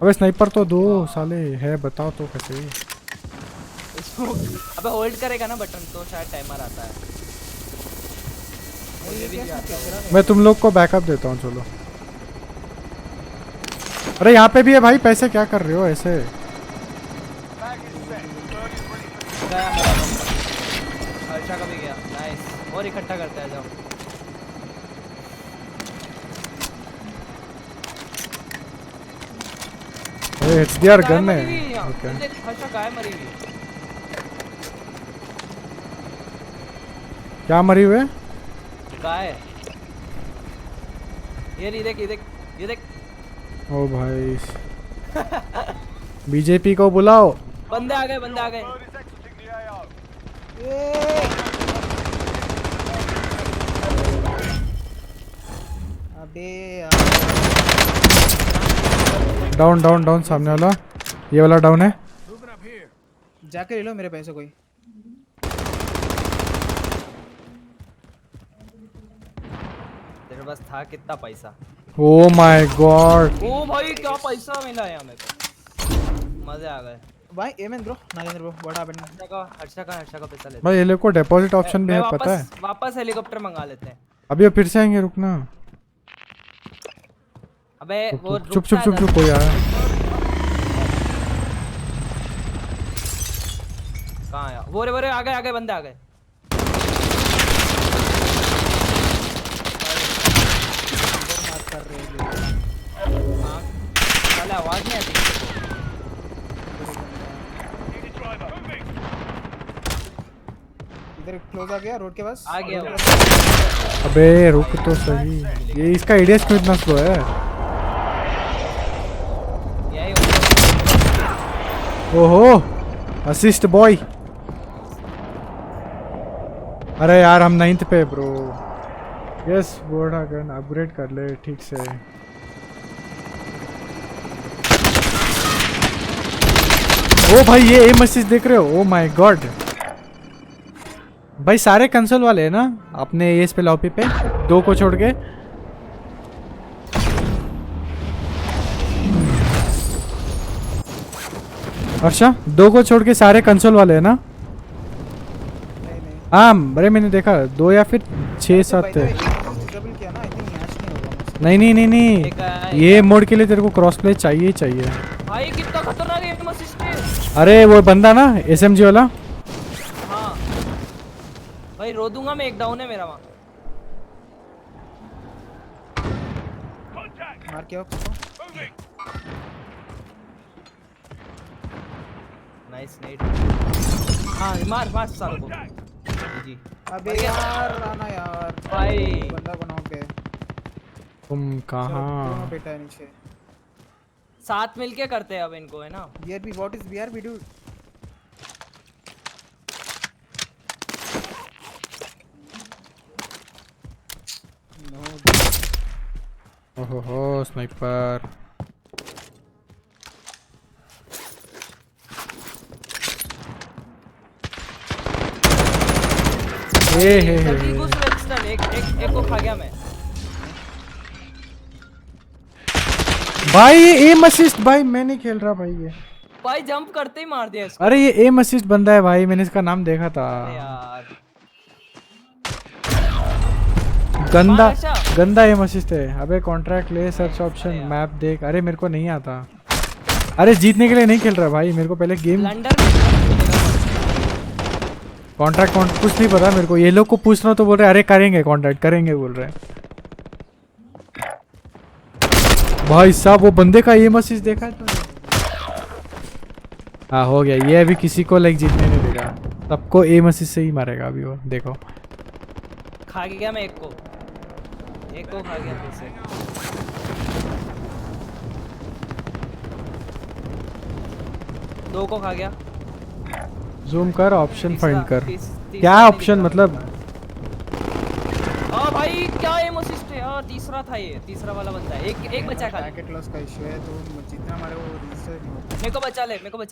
S2: अबे स्नाइपर तो दो साले है, बताओ तो कैसे।
S5: इसको अबे होल्ड करेगा ना बटन तो शायद टाइमर आता है। मुझे भी नहीं आता है।
S2: मैं तुम लोग को बैकअप देता हूँ चलो। अरे यहाँ पे भी है भाई, पैसे क्या कर रहे हो ऐसे?
S6: Bag is set. Bird is ready for
S5: गया मेरा बम्पर। हर्षा का भी गया। नाइस, और इकट्ठा करते हैं जाओ।
S2: अरे HDR
S5: गाय
S2: गन
S5: मरी
S2: है।
S5: हुई है यहाँ।
S2: ओके
S5: देख हर्षा गाय मरी हुई है।
S2: क्या मरी हुए?
S5: गाय ये नहीं, देख ये देख ये देख।
S2: ओ भाई बीजेपी को बुलाओ।
S5: बंदे आ गए, बंदे आ गए।
S6: bird is exiting the AO.
S4: अबे
S2: डाउन डाउन डाउन, सामने वाला ये वाला डाउन है।
S4: जाके ले लो मेरे पैसे कोई।
S5: तेरे पास था कितना पैसा?
S2: Oh my God.
S5: ओ भाई भाई क्या पैसा मिला है हमें को, मजे आ गए
S4: भाई MN bro Nagendra bro what happened?
S5: Harsha का पैसा लेते
S2: भाई ये लोग को डिपॉजिट ऑप्शन भी
S5: मैं
S2: है पता है।
S5: वापस हेलीकॉप्टर मंगा लेते हैं।
S2: अभी वो फिर से आएंगे, रुकना।
S5: अबे वो
S2: चुप चुप चुप चुप, कोई आया।
S5: कहाँ आया वो रे आगे बंदे आ गए।
S4: मार कर रहे हैं।
S5: हाँ साले आवाज नहीं आती।
S4: इधर क्लोज आ गया रोड के पास।
S5: आ गया वो।
S2: अबे रुक तो सही, ये इसका एडीएस क्यों इतना स्लो है?
S5: यही
S2: ओहो असिस्ट बॉय। अरे यार हम 9th पे ब्रो। यस बोर्डा गन अपग्रेड कर ले ठीक से। ओ भाई ये एम असिस्ट देख रहे हो? ओ माय गॉड भाई, सारे कंसोल वाले हैं ना अपने एस पे लॉबी पे, 2 को छोड़ के। अच्छा 2 को छोड़ के सारे कंसोल वाले हैं ना? हाँ अरे मैंने देखा 2 या फिर 6-7 थे।
S4: डिसेबल किया ना, आई थिंक मैच नहीं होगा मुझसे।
S2: नहीं ये मोड के लिए तेरे को क्रॉस प्ले चाहिए चाहिए।
S5: भाई कितना खतरनाक एम असिस्ट है।
S2: अरे वो बंदा ना एसएमजी वाला।
S5: हाँ भाई रो दूंगा मैं, एक डाउन है मेरा वहाँ।
S4: मार के आओ।
S5: Nice net. हाँ मार सालों को जी।
S4: अबे यार आना यार
S5: भाई
S4: बंदा बनाओ के।
S2: तुम कहाँ?
S4: दोनों बेटा है नीचे।
S5: साथ मिलके करते हैं अब इनको, है ना?
S4: BRB what is BRB do?
S2: ओहो स्नाइपर। हे
S5: जल्दी घुस रेस्टल, एक को खा गया मैं।
S2: भाई ये एम असिस्ट भाई, मैं नहीं खेल रहा भाई ये।
S5: भाई जंप करते ही मार दिया इसको।
S2: अरे ये एम असिस्ट बंदा है भाई, मैंने इसका नाम देखा था।
S5: अरे यार
S2: गंदा
S5: अच्छा।
S2: गंदा एम असिस्ट है। अबे कॉन्ट्रैक्ट ले, सर्च ऑप्शन, मैप देख। अरे मेरे को नहीं आता। अरे जीतने के लिए नहीं खेल रहा भाई, मेरे को पहले गेम
S5: लंडन
S2: कॉन्ट्रैक्ट कुछ नहीं पता मेरे को। ये लोग को पूछ रहा हूँ तो बोल रहे अरे करेंगे कॉन्ट्रैक्ट करेंगे बोल रहे हैं। भाई साहब वो बंदे का एम असिस्ट देखा है तो? हाँ हो गया ये। अभी किसी को लाइक जीतने नहीं देगा, सबको एम असिस्ट से ही मारेगा अभी वो, देखो।
S5: खा गया मैं, एक को खा गया फिर से। दो को खा गया।
S2: जूम कर, ऑप्शन फाइंड कर।
S5: तीसरा
S2: क्या
S5: नहीं
S2: ऑप्शन
S5: दिख रहा।
S2: मतलब?
S5: हाँ भाई क्या एम असिस्ट है यार। तीसरा था ये, तीसरा वाला बंदा है। एक बचा खाली।
S4: पैकेट लॉस का इशू है तो जितना हमारे वो रजिस्टर नहीं होता।
S5: मेरे को बचा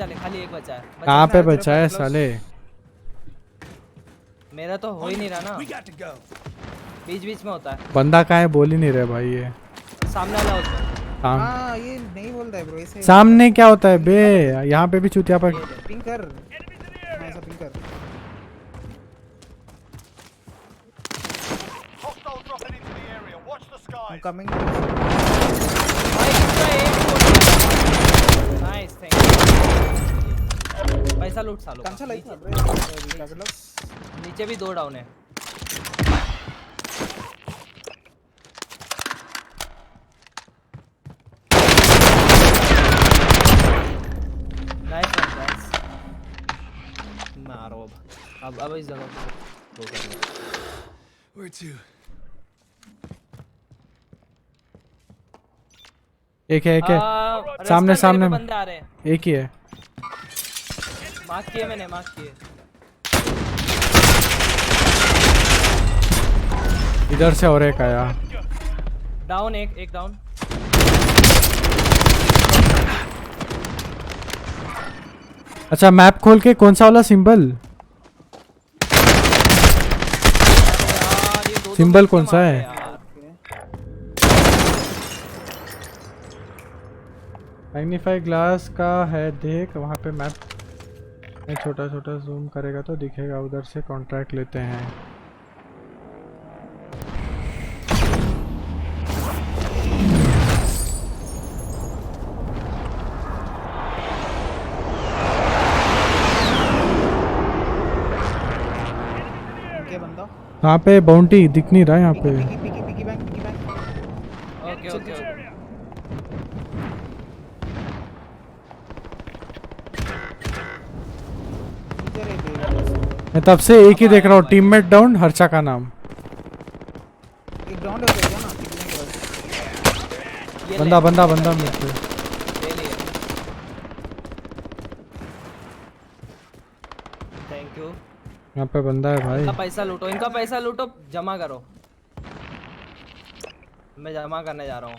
S5: ले खाली एक बचा है।
S2: कहाँ पे बचा है साले?
S5: मेरा तो हो ही नहीं रहा ना, बीच में होता है।
S2: बंदा कहाँ है बोल ही नहीं रहे भाई ये।
S5: सामने वाला होता है।
S4: हां ये नहीं बोलता है ब्रो ऐसे।
S2: सामने क्या होता है बे? यहाँ पे भी चूतिया पर
S4: पिंग कर। ऐसा पिंग कर।
S6: Hostile dropping into the area. Watch the skies.
S4: Coming.
S5: भाई कितना नाइस थैंक यू। पैसा लूट सालो का।
S4: कंचा लाइक
S5: नीचे-
S4: पैकेट लॉस।
S5: नीचे भी 2 डाउन है। नाइस मारो अब इस जगह वो कर लो।
S1: Where to?
S2: एक है सामने
S5: रेस्टल
S2: सामने
S5: मेरे पे
S2: में।
S5: बंदे आ रहे हैं।
S2: एक ही है।
S5: मार्क किए मैंने, मार्क किए।
S2: इधर से और एक आया।
S5: डाउन एक डाउन।
S2: अच्छा मैप खोल के कौन सा वाला सिंबल? सिंबल कौन सा है? मैग्नीफाई ग्लास का है, देख वहाँ पे मैप में छोटा छोटा जूम करेगा तो दिखेगा, उधर से कॉन्ट्रैक्ट लेते हैं।
S4: क्या बंदा?
S2: यहाँ पे बाउंटी दिख नहीं रहा है यहाँ पे।
S4: पिकी बैंक।
S5: Okay okay okay.
S4: इधर है बेग।
S2: मैं तब से एक ही देख रहा हूँ, टीममेट डाउन, हर्षा का नाम।
S4: एक ग्राउंड हो गया ना पिकी बैंक के पास।
S5: ये
S2: बंदा
S5: ले,
S2: बंदा बंदा मेरे पे।
S5: ले लिए। Thank you.
S2: यहाँ पे बंदा है भाई।
S5: इनका पैसा लूटो, जमा करो। मैं जमा करने जा रहा हूँ।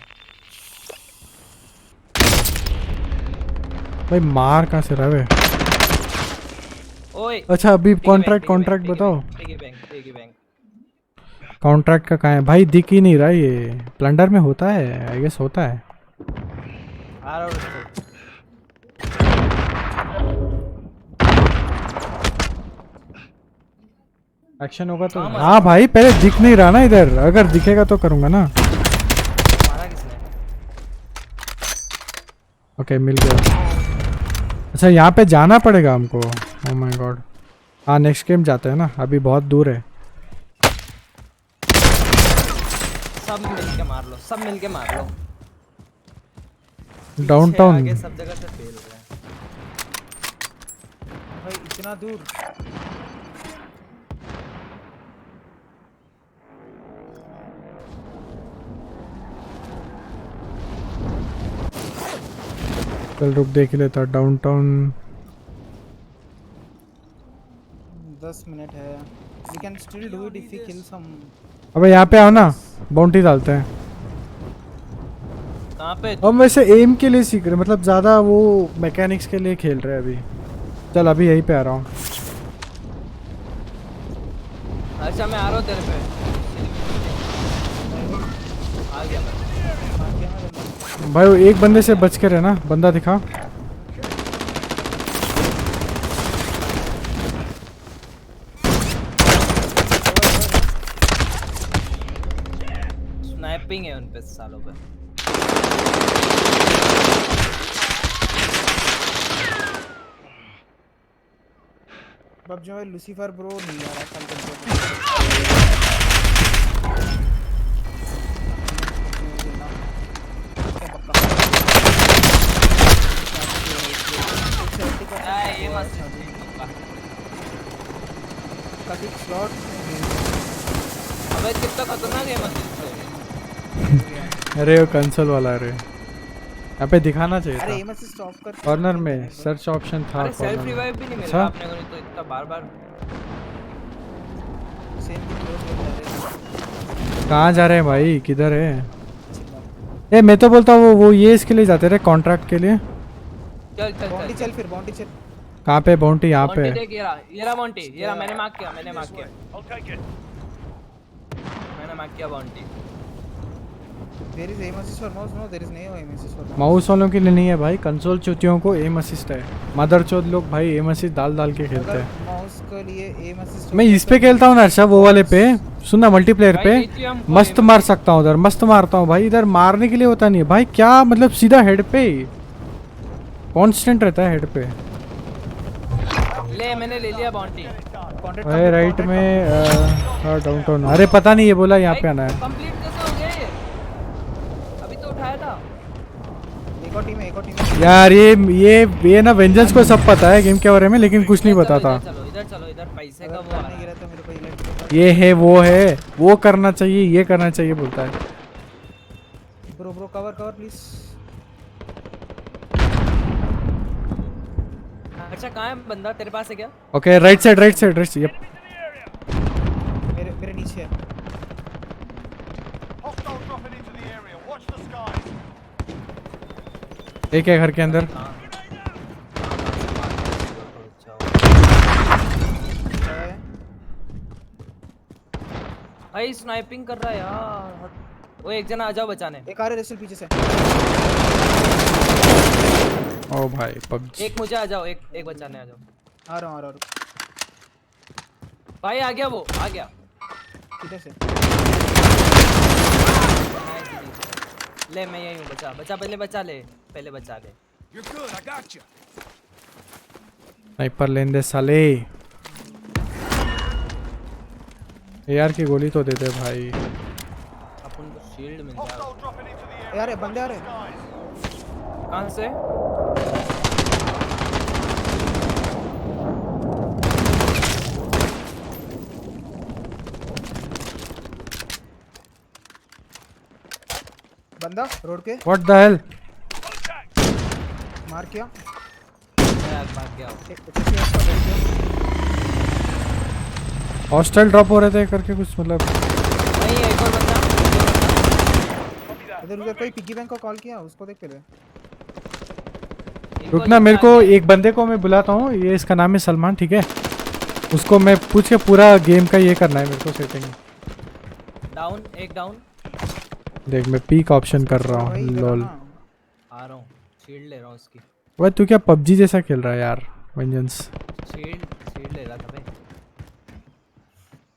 S2: भाई मार कहाँ से रहा है?
S5: ओए
S2: अच्छा अभी
S5: पिगी
S2: कॉन्ट्रैक्ट
S5: बैंक,
S2: बताओ।
S5: Piggy bank.
S2: कॉन्ट्रैक्ट का कहाँ है भाई? दिख ही नहीं रहा ये। प्लंडर में होता है आई गेस, होता है।
S5: आ रहा हूँ।
S2: एक्शन होगा तो।
S5: हाँ,
S2: हाँ भाई पहले दिख नहीं रहा ना इधर, अगर दिखेगा तो करूँगा ना।
S5: मारा किसने?
S2: ओके मिल गया। अच्छा यहाँ पे जाना पड़ेगा हमको। ओह माय गॉड। हाँ नेक्स्ट गेम जाते हैं ना, अभी बहुत दूर है।
S5: सब मिलके मार लो।
S2: डाउनटाउन।
S5: आगे सब जगह से फेल हो रहा है।
S4: भाई इतना दूर।
S2: चल रुक देख ही लेता डाउनटाउन।
S4: 10 मिनट है। We can still do it if we kill some.
S2: अबे यहाँ पे आओ ना, बाउंटी डालते हैं।
S5: कहाँ पे?
S2: हम वैसे एम के लिए सीख रहे, मतलब ज़्यादा वो मैकेनिक्स के लिए खेल रहे हैं अभी। चल अभी यहीं पे आ रहा हूँ।
S5: अच्छा मैं आ रहा हूँ तेरे पे। आ गया मैं।
S2: भाई वो एक बंदे से बच के रहना, बंदा दिखा।
S5: स्नाइपिंग है उन पे सालों पे।
S4: अब जो है लूसीफर ब्रो नहीं आ रहा कल
S5: ये मस्त
S4: कभी स्लॉट।
S5: अबे कितना खतरनाक है मस्त।
S2: अरे वो कंसोल वाला, अरे यहाँ पे दिखाना चाहिए
S4: अरे
S2: था।
S4: एम असिस्ट ऑफ कर।
S2: कॉर्नर में सर्च ऑप्शन था।
S5: अरे सेल्फ
S2: corner में।
S5: रिवाइव भी नहीं मिल
S2: अच्छा?
S5: रहा अपने को, नहीं तो इतना बार-बार।
S4: सेम की क्लोज ले जा रहे
S2: कहाँ जा रहे हैं भाई, किधर है? ए मैं तो बोलता हूँ वो ये इसके लिए जाते रहे, कॉन्ट्रैक्ट के लिए।
S5: चल
S4: हैं। बाउंडी चल फिर बाउंडी चल।
S2: कहाँ पे बाउंटी? यहाँ पे
S5: बॉन्टी
S2: है।
S5: देख, ये रहा बॉन्टी, ये रहा। मैंने मार्क किया
S6: I'll take it.
S5: Bounty.
S4: There is aim assist for mouse. No there is no aim assist for
S2: mouse वालों के लिए नहीं है भाई, कंसोल चूतियों को एम असिस्ट है। मदरचोद लोग भाई एम असिस्ट डाल डाल के खेलते
S4: अगर
S2: हैं।
S4: माउस के लिए एम असिस्ट।
S2: मैं इस पे खेलता हूँ ना अर्षा, वो वाले पे। सुनना मल्टीप्लेयर पे
S5: भाई, नीचे हमको
S2: मस्त मार सकता हूँ, उधर मस्त मारता हूँ भाई। इधर मारने के लिए होता नहीं है भाई, क्या मतलब सीधा हेड पे कांस्टेंट रहता है हेड पे।
S5: ले मैंने ले लिया बॉन्टी।
S2: भाई राइट में डाउनटाउन। अरे पता नहीं, ये बोला यहाँ पे आना है।
S5: कंप्लीट कैसे हो गया ये? अभी तो उठाया था।
S4: एक और टीम है।
S2: यार ये ना वेंजेंस को सब पता है गेम के बारे में, लेकिन कुछ नहीं बताता।
S5: इधर चलो इधर पैसे का वो आ रहा
S4: नहीं
S5: है।
S4: गिरा तो मेरे को इलेक्ट्रिक।
S2: ये है, वो करना चाहिए, ये करना चाहिए बोलता है।
S4: Bro cover please.
S5: अच्छा कहाँ है बंदा? तेरे पास है क्या?
S2: Okay right side yup.
S4: मेरे नीचे है।
S6: Hostile dropping into the area. Watch the skies.
S2: एक है घर के अंदर।
S5: भाई स्नाइपिंग कर रहा है यार। वो एक जना आ जाओ बचाने।
S4: एक आ रहा है रेस्टल पीछे से।
S2: भाई पबजी।
S5: एक मुझे आ जाओ, एक बचाने आ जाओ।
S4: आ रहा हूँ।
S5: भाई आ गया, वो आ गया।
S4: किधर से?
S5: नाइस जी। ले मैं यही हूँ, बचा पहले बचा ले।
S6: You're good, I got you.
S2: Sniper लेन दे साले। AR की गोली तो दे दे भाई।
S5: अपन को शील्ड मिल जाएगा।
S6: Hostile dropping into the area.
S4: यार ये बंदे आ रहे हैं।
S6: Guys.
S5: कहाँ से?
S4: बंदा रोड के
S2: व्हाट द हेल।
S4: मार किया।
S5: मैं भाग गया हूँ।
S2: हॉस्टल ड्रॉप हो रहे थे करके कुछ मतलब।
S5: नहीं एक और बंदा।
S4: इधर कोई पिग्गी बैंक को कॉल किया, उसको देख पहले।
S2: रुकना, मेरे को एक बंदे को मैं बुलाता हूँ, ये इसका नाम है सलमान, ठीक है। उसको मैं पूछ के पूरा गेम का ये करना है मेरे को सेटिंग।
S5: डाउन, एक डाउन।
S2: देख मैं पीक ऑप्शन कर रहा हूँ।
S4: भाई इधर
S2: लॉल।
S4: आना।
S5: आ रहा हूँ, शील्ड ले रहा हूँ उसकी।
S2: भाई तू क्या पबजी जैसा खेल रहा है यार। वेंजेंस।
S5: शील्ड ले रहा था भाई।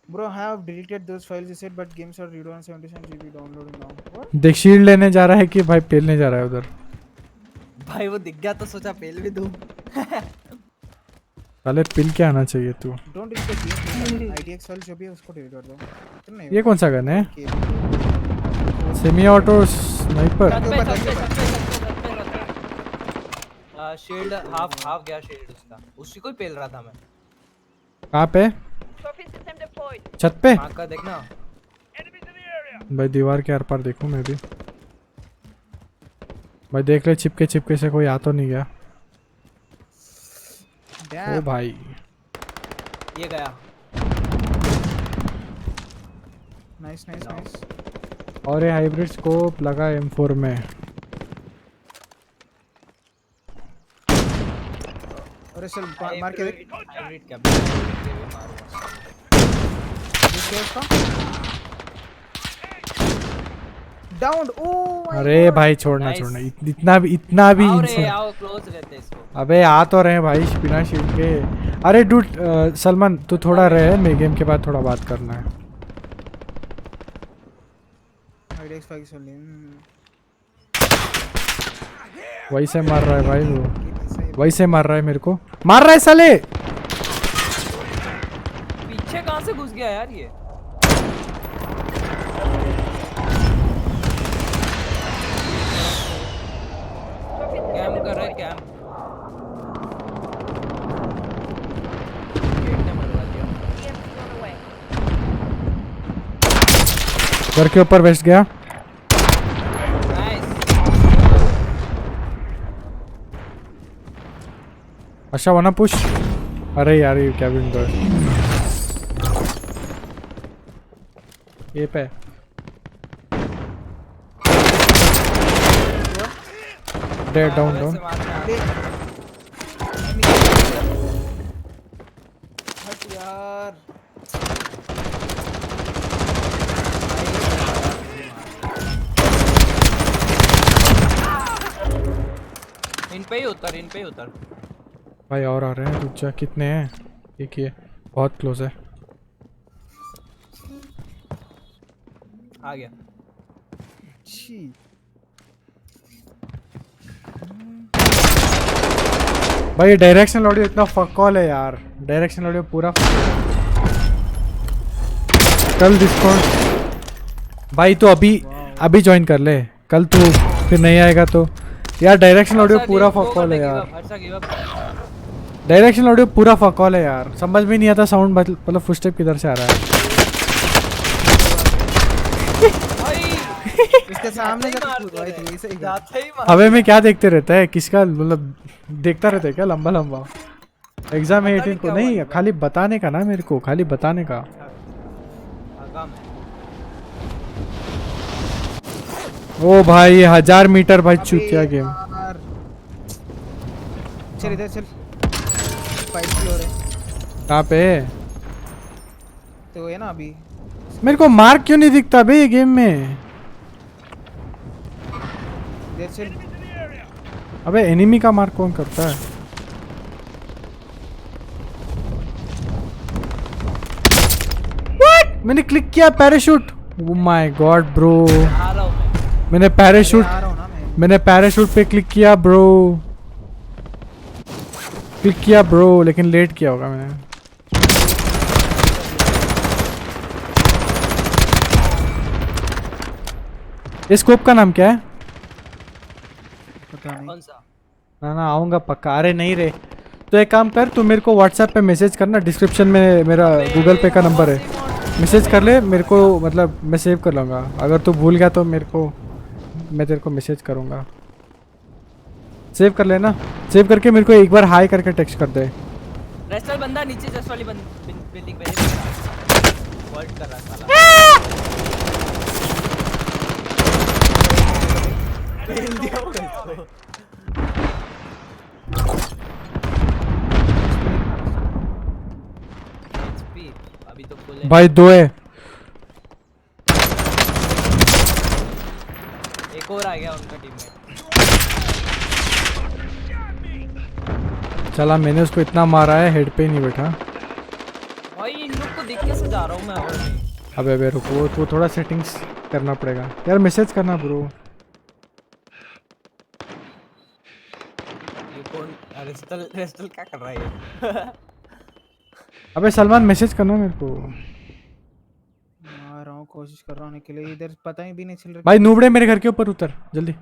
S4: Bro, I have deleted those files you said, but games are read on 77 GB downloading now. What?
S2: देख शील्ड लेने जा रहा है कि भाई पेलने जा रहा है उधर।
S5: भाई वो दिख गया तो सोचा पेल भी दूँ।
S2: साले पिल के आना चाहिए तू।
S4: Don't delete the game. IDX file जो भी है उसको delete कर दो। इतना नहीं
S2: ये कौन सा गन है?
S4: होगा।
S2: Semi auto sniper.
S5: Shield half गया शील्ड उसका। उसी को ही पेल रहा था मैं।
S2: कहाँ पे? छत पे?
S5: वहाँ का देखना।
S2: भाई दीवार के आर पार देखूं मैं भी। भाई देख ले, चिपके से कोई आ तो नहीं गया। ओ भाई
S5: ये गया।
S4: Nice.
S2: और ये हाइब्रिड स्कोप लगा M4 में।
S4: अरे चल मार के देख।
S5: हाइब्रिड क्या
S4: डाउन। ओह
S2: अरे भाई छोड़ना
S5: Nice.
S2: इतना भी
S5: आओ रे,
S2: इनसे।
S5: आओ क्लोज रहते इसको।
S2: अबे आ तो रहे भाई बिना शील्ड के। अरे डूड सलमान तू थोड़ा रहे, मैं गेम के बाद थोड़ा बात करना है।
S4: IDX file चल ले।
S2: वही से मार रहा है भाई वो। वही से मार रहा है मेरे को। मार रहा है साले।
S5: पीछे कहाँ से घुस गया यार ये? कैम कर रहा है कैम।
S2: घर के ऊपर वेस्ट गया। अच्छा वना पुश। अरे यार ये क्या विंडो है ये पे। Dead down.
S4: हट यार।
S5: इन पे ही उतर।
S2: भाई और आ रहे हैं, रुक जा। कितने हैं? एक ही है, बहुत क्लोज है।
S5: आ गया।
S4: छी।
S2: भाई ये डायरेक्शनल ऑडियो इतना फक कॉल है यार। डायरेक्शनल ऑडियो पूरा कल डिस्कॉर्ड। भाई तो अभी ज्वाइन कर ले, कल तू फिर नहीं आएगा तो यार। डायरेक्शनल ऑडियो पूरा फक कॉल है यार। डायरेक्शनल ऑडियो पूरा फक कॉल है यार। समझ में नहीं आता साउंड मतलब फुटस्टेप किधर से आ रहा है।
S4: इसके सामने जाके कूद भाई तू ऐसे ही कर।
S5: जाते ही मार।
S2: हवे में क्या देखते रहता है? किसका मतलब देखता रहता है क्या लंबा? एग्जाम है 18 को। नहीं खाली बताने का ना मेरे को, खाली बताने का।
S5: आगाम है।
S2: ओ भाई 1000 मीटर भाई चूतिया गेम।
S4: यार। चल इधर चल। फाइट की हो रहा है
S2: कहाँ पे?
S4: तो है ना अभी।
S2: मेरे को मार्क क्यों नहीं दिखता बे ये गेम में?
S4: इधर चल।
S2: अबे एनिमी का मार्क कौन करता है? What? मैंने क्लिक किया parachute. Oh my god bro,
S5: आ रहा हूँ मैं।
S2: मैंने पैराशूट
S4: आ रहा हूँ ना मैं।
S2: मैंने पैराशूट पे क्लिक किया ब्रो, क्लिक किया ब्रो, लेकिन लेट किया होगा मैंने। इस स्कोप का नाम क्या है?
S4: पता नहीं।
S5: कौन सा?
S2: ना आऊँगा पक्का। अरे नहीं रे, तो एक काम कर, तू मेरे को व्हाट्सएप पे मैसेज करना, डिस्क्रिप्शन में मेरा गूगल पे का नंबर है, मैसेज कर ले मेरे को, मतलब मैं सेव कर लूँगा। अगर तू भूल गया तो मेरे को, मैं तेरे को मैसेज करूँगा। सेव कर लेना, सेव करके मेरे को एक बार हाई करके टेक्स्ट कर दे।
S5: रेस्टल बंदा नीचे जस्ट वाली बिल्डिंग पे वॉल्ट कर रहा है साला। खेल दिया वो इसको। HP अभी तो फुल है।
S2: भाई 2 है।
S5: एक और आ गया उनका टीम में।
S2: चला मैंने उसको इतना मारा है, हेड पे ही नहीं बैठा।
S5: भाई इन लोग को देख के से जा रहा हूँ मैं और नहीं।
S2: अबे रुको, तो थोड़ा सेटिंग्स करना पड़ेगा यार, मैसेज करना ब्रो।
S5: ये कौन? रेस्टल क्या कर रहा है ये?
S2: अबे सलमान मैसेज करना मेरे को।
S4: आ रहा हूँ, कोशिश कर रहा हूँ आने के लिए। इधर पता ही भी नहीं चल रहा।
S2: भाई नूबड़े मेरे घर के ऊपर उतर जल्दी।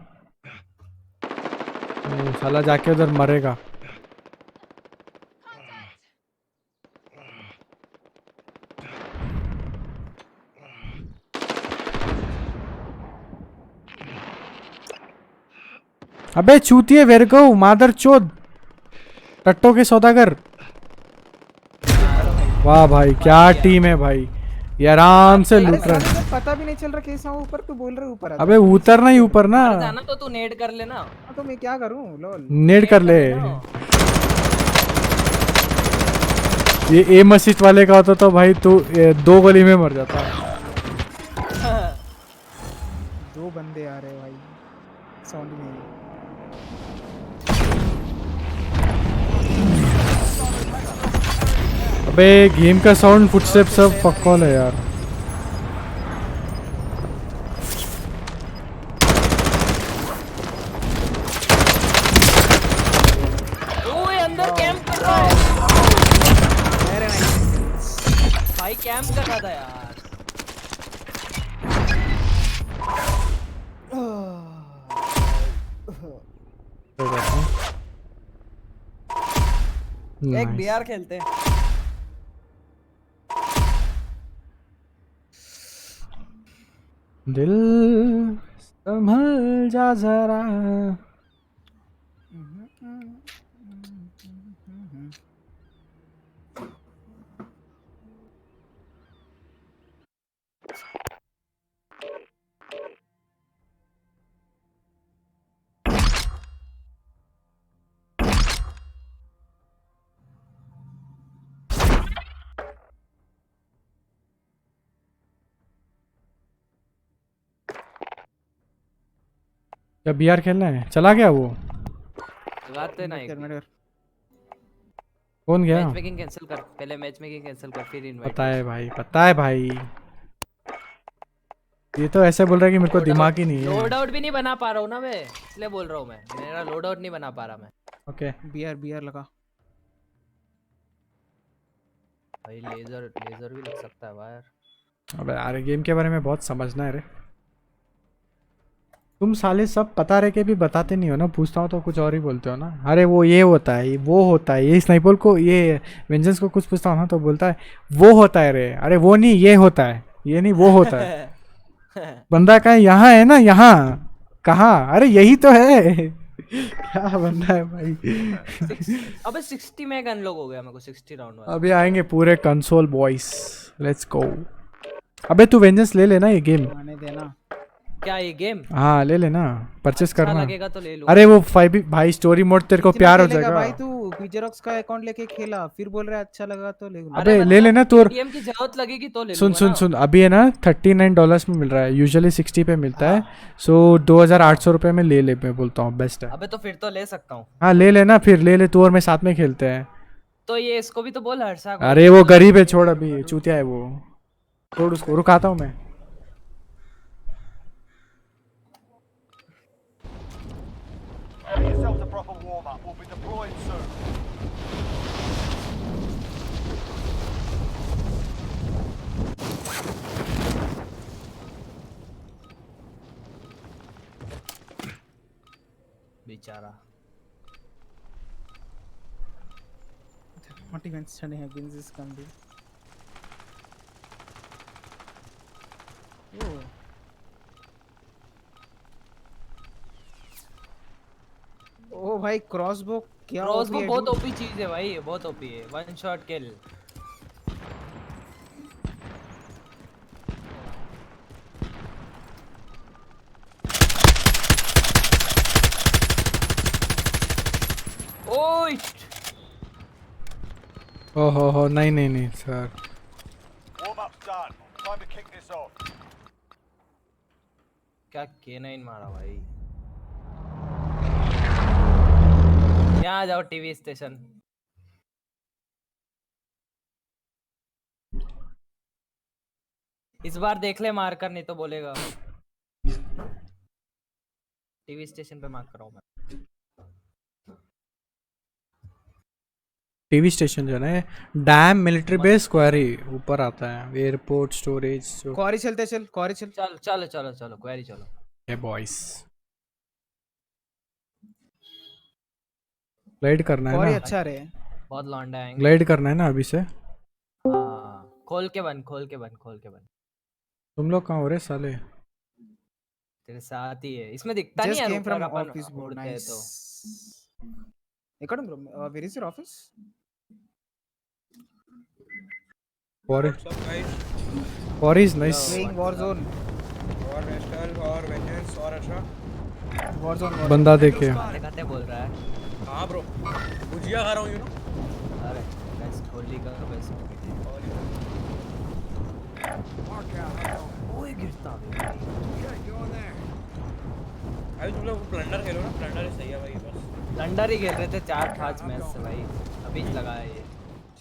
S2: ओ, साला जाके उधर मरेगा। अबे चूतिए वेरगो, मादर चोद, टट्टो के सौदागर। वाह भाई क्या टीम है भाई, ये आराम से
S4: अरे
S2: लूट रहा
S4: साले
S2: है।
S4: को पता भी नहीं चल रहा कैसा हूँ ऊपर, तू बोल रहा है ऊपर आ।
S2: अबे उतरना ही ऊपर ना,
S5: मर जाना तो तू नेड कर लेना।
S4: हाँ, तो मैं क्या करूँ लोल।
S2: नेड कर ले।
S5: लेना।
S2: ये एम असिस्ट वाले का होता तो भाई तू 2 गोली में मर जाता।
S4: 2 बंदे आ रहे भाई, साउंड नहीं।
S2: अबे गेम का साउंड, फुटस्टेप सब पक्कौल है यार।
S5: ओए अंदर कैंप कर रहा है भाई, कैंप कर रहा था यार। एक
S2: Nice.
S5: बीआर खेलते हैं।
S2: दिल संभल जा जरा। क्या बीआर खेलना है? चला गया वो?
S5: लगाते ना एक
S2: कौन गया?
S5: मैच मेकिंग कैंसिल कर, पहले मैच मेकिंग कैंसिल कर फिर इनवाइट।
S2: पता है भाई, पता है भाई। ये तो ऐसे बोल रहा है कि मेरे को दिमाग ही नहीं है।
S5: लोड आउट भी नहीं बना पा रहा हूँ ना मैं, इसलिए बोल रहा हूँ मैं, मेरा लोड आउट नहीं बना पा रहा मैं।
S2: ओके
S4: बीआर लगा।
S5: भाई लेजर भी लग सकता है वायर।
S2: अबे यार गेम के बारे में बहुत समझना है रे। तुम साले सब पता रह के भी बताते नहीं हो ना, पूछता हूँ तो कुछ और ही बोलते हो ना। अरे वो ये होता है, वो होता है, ये स्नाइपर को, ये वेंजेंस को कुछ पूछता हूँ ना तो बोलता है वो होता है रे। अरे वो नहीं, ये होता है, ये नहीं वो होता है। बंदा कहाँ यहाँ है ना, यहाँ कहाँ? अरे यही तो है। क्या बंदा है भाई।
S5: अबे 60 में गन लोग हो गया मेरे को, 60 राउंड वाला।
S2: अभी आएंगे पूरे कंसोल बॉयज, लेट्स गो। अबे तू वेंजेंस ले लेना ये गेम।
S4: आने देना।
S5: क्या ये गेम
S2: हाँ ले लेना, परचेस
S5: अच्छा
S2: करना।
S5: लगेगा तो ले लूंगा।
S2: अरे वो 5 भाई स्टोरी मोड तेरे को
S4: कितना
S2: प्यार हो
S4: खेलेगा
S2: जाएगा।
S4: भाई तू? पीजरॉक्स का अकाउंट लेके खेला, फिर बोल रहा है अच्छा लगा तो ले लूंगा।
S5: अरे
S2: अबे ले
S5: मतलब
S2: लेना तू।
S5: PTM की जरूरत लगेगी तो ले
S2: सुन
S5: लूंगा
S2: सुन
S5: ना।
S2: सुन, अभी है ना $39 में मिल रहा है, यूजुअली 60 पे मिलता है। सो 2800 रुपये में ले ले, मैं बोलता हूँ बेस्ट है।
S5: अबे तो फिर तो ले सकता हूँ।
S2: हाँ ले लेना, फिर ले ले तू और मैं साथ में खेलते हैं।
S5: तो ये इसको भी तो बोल हर्षा को।
S2: अरे वो गरीब है, छोड़, अभी चूतिया है वो, छोड़ उसको, रुकाता हूँ मैं।
S6: Get yourself a proper warm-up. We'll be deploying soon.
S5: बेचारा।
S4: Not even studying against this country. Oh. ओ भाई क्रॉसबो क्या
S5: क्रॉसबो
S4: OP है
S5: बहुत
S4: dude?
S5: ओपी चीज है भाई, ये बहुत ओपी है। वन शॉट किल। ओए
S2: ओहो नहीं नहीं नहीं sir.
S6: Warm-up's done. Time to kick this off.
S5: क्या K9 मारा भाई। यहाँ आ जाओ टीवी स्टेशन। इस बार देख ले मार कर, नहीं तो बोलेगा। टीवी स्टेशन पे मार कर रहा हूँ मैं।
S2: टीवी स्टेशन जो है डैम मिलिट्री बेस क्वेरी ऊपर आता है, एयरपोर्ट स्टोरेज।
S4: क्वारी चलते चल, क्वारी चल।
S5: चलो चलो चलो चलो क्वेरी चलो।
S2: ये बॉयज ग्लाइड करना है
S4: क्वारी
S2: ना,
S4: अच्छा रहे।
S5: बहुत लौंडा आएंगे।
S2: ग्लाइड करना है ना अभी से।
S5: हाँ खोल के बन, खोल के बन, खोल के बन।
S2: तुम लोग कहाँ हो रहे साले?
S5: तेरे साथ ही है, इसमें दिखता नहीं
S4: Just
S5: है
S4: came
S5: ऊपर
S4: from
S5: अपन
S4: office bro.
S5: उड़ते हैं
S4: Nice.
S5: तो।
S4: According bro, where is your office?
S2: Quarry is nice.
S4: Playing Warzone.
S7: और रेस्टल और वेंजेंस और अच्छा।
S4: Warzone.
S2: बंदा देखे।
S5: खाते खाते बोल रहा है।
S7: हाँ ब्रो, भुजिया खा रहा हूँ यू नो।
S5: अरे बेस्ट होली का बेस्ट। ओए गिरता है।
S7: अभी तुम लोग प्लंडर खेलो ना, प्लंडर ही सही है भाई बस।
S5: लंडर ही खेल रहे थे 4-5 मैच से भाई, अभी लगाया ये।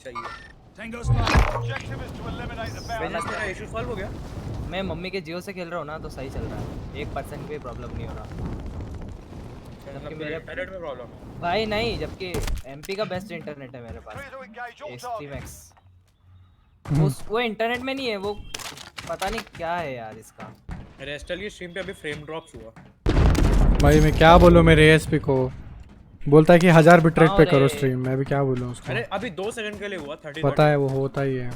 S7: सही है।
S6: Objective is to eliminate the bounty.
S7: Vengeance तेरा इशू सॉल्व हो गया?
S5: मैं मम्मी के जियो से खेल रहा हूँ ना, तो सही चल रहा है, 1% भी प्रॉब्लम नहीं हो रहा।
S7: मतलब
S5: मेरे
S7: इंटरनेट में प्रॉब्लम है।
S5: भाई नहीं, जबकि MP का बेस्ट इंटरनेट है मेरे पास।
S6: Clear to engage all
S5: extreme
S6: targets.
S5: X. वो इंटरनेट में नहीं है, वो पता नहीं क्या है यार इसका।
S7: रेस्टल की स्ट्रीम पे अभी फ्रेम ड्रॉप्स हुआ।
S2: भाई मैं क्या बोलूँ मेरे ASP को, बोलता है कि 1000 बिट्रेट पे
S5: हाँ
S2: करो
S5: रे।
S2: स्ट्रीम, मैं भी क्या बोलूँ उसको।
S7: अरे अभी 2 सेकंड के लिए हुआ 30।
S2: पता है वो होता ही है।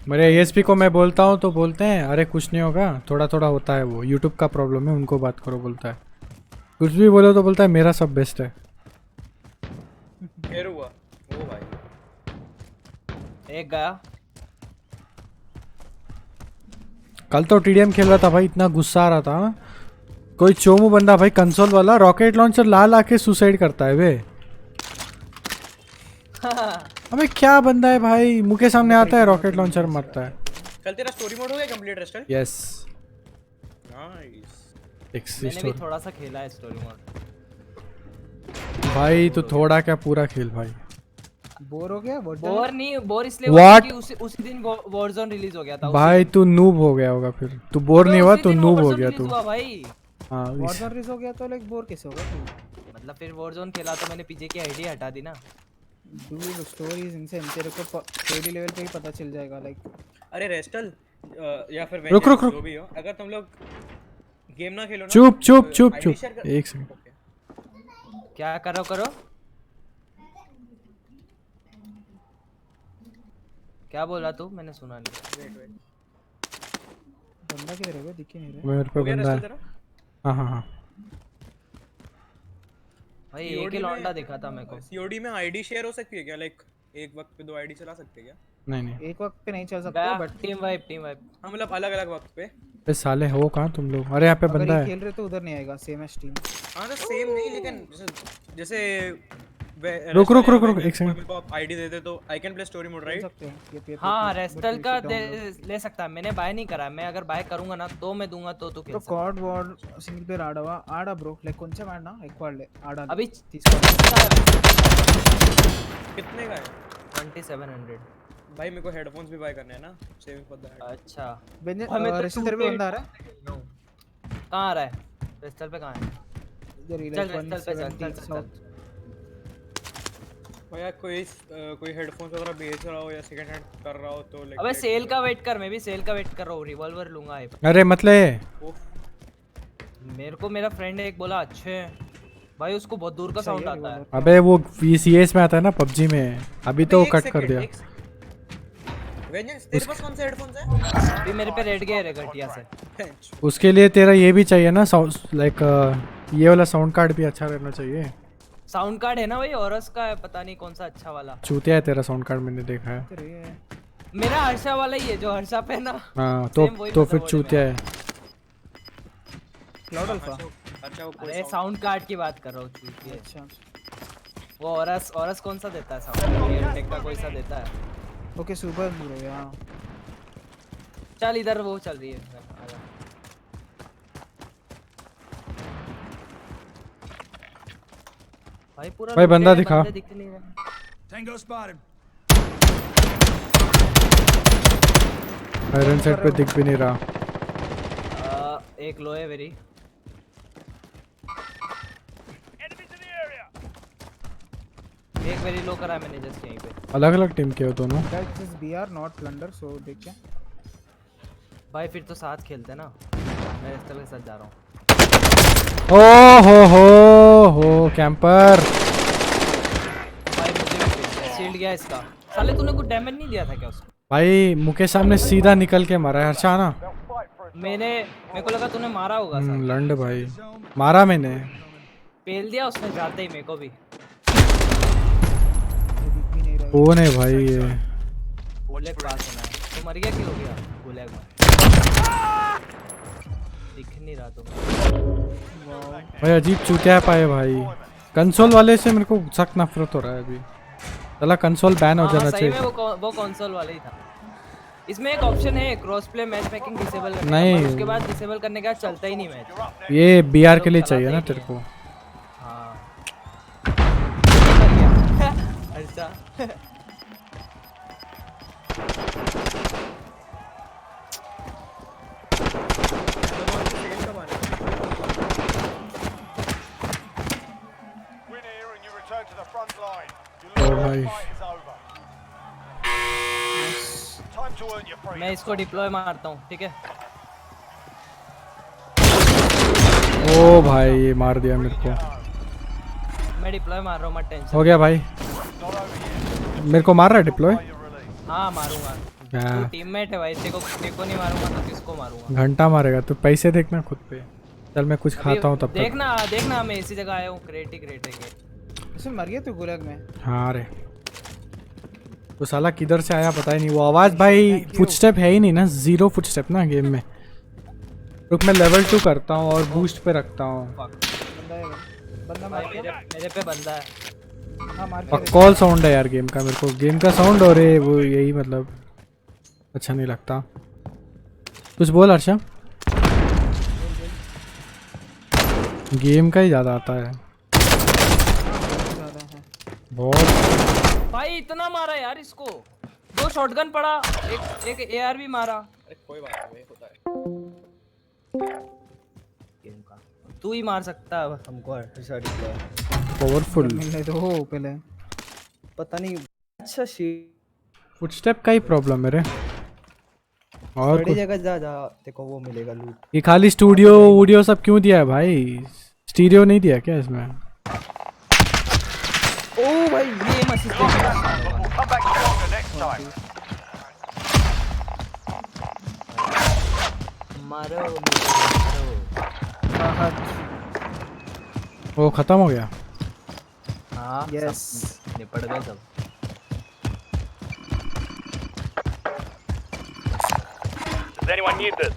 S2: मेरे ASP को मैं बोलता हूँ तो बोलते हैं अरे कुछ नहीं होगा, थोड़ा थोड़ा होता है, वो YouTube का प्रॉब्लम है, उनको बात करो बोलता है। कुछ भी बोलो तो बोलता है मेरा सब बेस्ट है।
S7: फिर हुआ ओ भाई।
S5: एक गया।
S2: कल तो TDM खेल रहा था भाई, इतना गुस्सा आ रहा था। कोई चोमू बंदा भाई कंसोल वाला रॉकेट लॉन्चर ला के सुसाइड करता है वे। अबे क्या बंदा है भाई, मुंह के सामने आता है रॉकेट लॉन्चर मारता है।
S7: कल तेरा स्टोरी मोड हो गया कंप्लीट रेस्टल?
S2: Yes
S7: nice.
S5: मैंने भी थोड़ा सा खेला है स्टोरी मोड।
S2: भाई तू थोड़ा क्या पूरा खेल भाई।
S4: बोर हो गया?
S5: बोर नहीं, बोर इसलिए
S2: What?
S5: हुआ कि उसी दिन वॉरजोन रिलीज हो गया था।
S2: भाई तू नूब हो गया होगा, फिर तू बोर नहीं हुआ, तू नूब हो गया तू।
S5: भाई
S2: हाँ
S4: Warzone रिलीज हो गया तो लाइक बोर कैसे होगा तू?
S5: मतलब फिर वॉरजोन खेला तो मैंने पीछे की आईडी हटा दी ना।
S4: डूड स्टोरीज इनसे तेरे को थ्योरी लेवल पे ही पता चल जाएगा लाइक।
S7: अरे रेस्टल या फिर
S2: रुक, रुक,
S7: वेंजेंस
S2: रुक।
S7: जो भी हो, अगर तुम लोग गेम ना खेलो ना,
S2: चुप चुप चुप
S7: ID
S2: चुप,
S7: share कर-
S2: एक सेकंड।
S7: Okay.
S5: क्या करो करो, क्या बोला तू? मैंने सुना नहीं।
S7: Wait, wait.
S4: बंदा किधर है बे? दिख ही नहीं रहा।
S2: मेरे पे
S7: हो गया
S2: बंदा
S7: रेस्टल
S2: है।
S7: तेरा?
S2: हाँ हाँ हाँ।
S5: भाई एक ही लौंडा दिखा था मेरे को।
S7: COD में आईडी शेयर हो सकती है क्या? लाइक एक वक्त पे 2 आईडी चला सकते क्या?
S2: नहीं नहीं
S4: एक वक्त पे नहीं चल सकते
S5: गया
S4: but
S5: team wipe team wipe.
S7: हाँ मतलब अलग अलग वक्त पे।
S2: बे साले हो कहाँ तुम लोग? अरे यहाँ पे
S4: अगर
S2: बंदा
S4: ये
S2: है।
S4: खेल रहे तो उधर नहीं आएगा सेम एज टीम।
S7: हाँ तो सेम नहीं, लेकिन जैसे जैसे
S2: रुक रुक रुक रुक एक सेकंड।
S7: मेरे को आप आईडी दे दे तो I can play story mode
S4: खेल
S7: राइट?
S4: सकते हैं ये
S5: हाँ रेस्टल का ले सकता है। मैंने बाय नहीं करा, मैं अगर बाय करूंगा ना तो मैं दूंगा तो तू खेल
S4: तो
S5: सकता
S4: కార్డ్ వార్ సింగిల్ ప్లేయర్ ఆడా బ్రో లైక్ కొంచెం ఆడనా ఎక్కువ ఆడలే ఆడాలి
S5: अभी
S4: తీసుకోవాలి
S7: कितने का है?
S5: 2700।
S7: भाई मेरे को हेडफोन्स भी बाय करने हैं ना, सेविंग फॉर दैट।
S5: अच्छा
S4: బెంజన్
S5: हमें तो
S4: రెస్ట్ तेरे पे बंदा आ रहा है
S5: कहाँ आ रहा है? रेस्टल पे कहाँ है?
S4: इधर ही
S5: चल
S4: लाइक
S5: रेस्टल पे चल चल
S4: 170
S5: चल
S4: साउथ
S5: चल।
S7: भैया कोई हेडफोन्स वगैरह बेच रहा हो या सेकंड हैंड कर रहा हो तो लाइक
S5: अबे सेल का वेट कर, मैं भी सेल का वेट कर रहा हूँ। रिवॉल्वर लूंगा एक।
S2: अरे मतलब
S5: मेरे को मेरा फ्रेंड एक बोला अच्छे हैं भाई, उसको बहुत दूर का साउंड आता है।
S2: अबे वो VCS में आता है ना पबजी में, अभी तो कट कर दिया।
S7: तेरे पास कौन से हेडफोन्स है?
S5: अभी मेरे पे रेड गया है घटिया से।
S2: उसके लिए तेरा ये भी चाहिए ना साउंड, लाइक ये वाला साउंड कार्ड भी अच्छा रहना चाहिए।
S5: साउंड कार्ड है ना भाई, औरस का है, पता नहीं कौन सा अच्छा वाला।
S2: चूतिया है तेरा साउंड कार्ड, मैंने देखा है।
S5: मेरा हर्षा वाला ही है जो हर्षा पे ना।
S2: हाँ
S5: Same वही
S2: तो फिर
S5: motherboard
S2: चूतिया है।
S4: क्लाउड अल्फा
S7: अच्छा वो कोई
S5: अरे साउंड कार्ड की बात कर रहा हूँ चूतिया।
S4: अच्छा
S5: वो औरस कौन सा देता है साउंड? एयरटेक का कोई सा देता है।
S4: ओके सुपर ब्रो यार
S5: चल इधर वो चल रही है। आजा। भाई पूरा
S2: भाई
S5: लूटे
S2: बंदा
S5: हैं,
S2: दिखा।
S5: बंदे दिख नहीं रहे।
S6: Tango spotted.
S2: आयरन सेट पे दिख भी नहीं रहा।
S5: एक लो है very.
S6: Enemies in the area.
S5: एक वेरी लो करा है मैंने जस्ट यहीं पे।
S2: अलग अलग टीम के हो दोनों।
S4: That is BR not plunder so देख क्या
S5: भाई फिर तो साथ खेलते हैं ना, मैं रेस्टल के साथ जा रहा हूँ।
S2: ओ हो कैंपर।
S5: भाई मुझे भी शील्ड गया इसका। साले तूने कुछ डैमेज नहीं दिया था क्या उसको?
S2: भाई मुँह के सामने सीधा निकल के मारा है हर्षा ना।
S5: मेरे को लगा तूने मारा होगा साले।
S2: लंड भाई मारा मैंने।
S5: पेल दिया उसने जाते ही मेरे को भी।
S4: दिख भी नहीं रहा
S2: कौन है भाई ये?
S5: बुलेट पास होना है। तो मर गया क्यों हो गया बुलेट में? दिख नहीं रहा तुम।
S2: भाई अजीब चूतिया पाए भाई। कंसोल वाले से मेरे को सख्त नफरत हो रहा है अभी। चला कंसोल बैन हो जाना
S5: सही
S2: चाहिए।
S5: में वो कंसोल वाला ही था। इसमें एक ऑप्शन है cross play match making disable करने
S2: नहीं।
S5: का, पर उसके बाद डिसेबल करने के बाद चलता ही नहीं मैच।
S2: ये BR के लिए चाहिए ना तेरे को।
S5: हाँ अच्छा
S6: Win here and you return to the front line. Your
S2: Oh,
S6: little
S2: भाई।
S6: fight is over. Time to earn your freedom.
S5: मैं इसको डिप्लॉय मारता हूँ, ठीक है?
S2: ओ भाई ये मार दिया मेरे को।
S5: मैं डिप्लॉय मार रहा हूँ, मत टेंशन।
S2: हो गया भाई।
S6: Not over yet.
S2: मेरे को मार रहा है डिप्लॉय।
S6: By your release.
S5: हाँ मारूंगा।
S2: क्या?
S5: तू टीममेट है भाई, तेरे को नहीं मारूंगा तो किसको मारूंगा?
S2: घंटा मारेगा तो पैसे देखना खुद पे। चल मैं कुछ खाता हूँ तब तक।
S5: देखना मैं इसी जगह आया हूँ। क्रेट है के।
S4: इसमें मर गया तू गुलाग में
S2: हाँ रे तो साला किधर से आया पता ही नहीं। वो आवाज भाई फुटस्टेप है ही नहीं ना, 0 फुटस्टेप ना गेम में। रुक मैं लेवल 2 करता हूँ और बूस्ट पे रखता हूँ।
S4: बंदा है बंदा
S5: भाई
S4: मार गया
S5: मेरे पे बंदा है।
S4: हां मार के
S2: कॉल साउंड है यार गेम का। मेरे को गेम का साउंड और ये वो यही मतलब अच्छा नहीं लगता। कुछ बोल हर्षा। गेम का ही ज्यादा आता है
S4: ज्यादा है
S2: बहुत।
S5: भाई इतना मारा यार इसको। 2 शॉटगन पड़ा, एक AR भी मारा।
S7: अरे कोई बात नहीं होता है।
S5: गेम का तू ही मार सकता है हमको। डिप्लॉय
S2: पावरफुल
S4: मिलने दो पहले
S5: पता नहीं। अच्छा शी
S2: फुटस्टेप का ही प्रॉब्लम है रे। और
S5: बड़ी
S2: कुछ
S5: जगह जा देखो वो मिलेगा लूट।
S2: ये खाली स्टूडियो वूडियो सब क्यों दिया है भाई? स्टीरियो नहीं दिया क्या इसमें?
S5: ओ भाई ये assist
S6: We'll come back stronger next time.
S5: मारो।
S2: वो खत्म हो गया।
S5: हाँ
S4: Yes.
S5: सब निपट गए सब।
S6: Does anyone need this?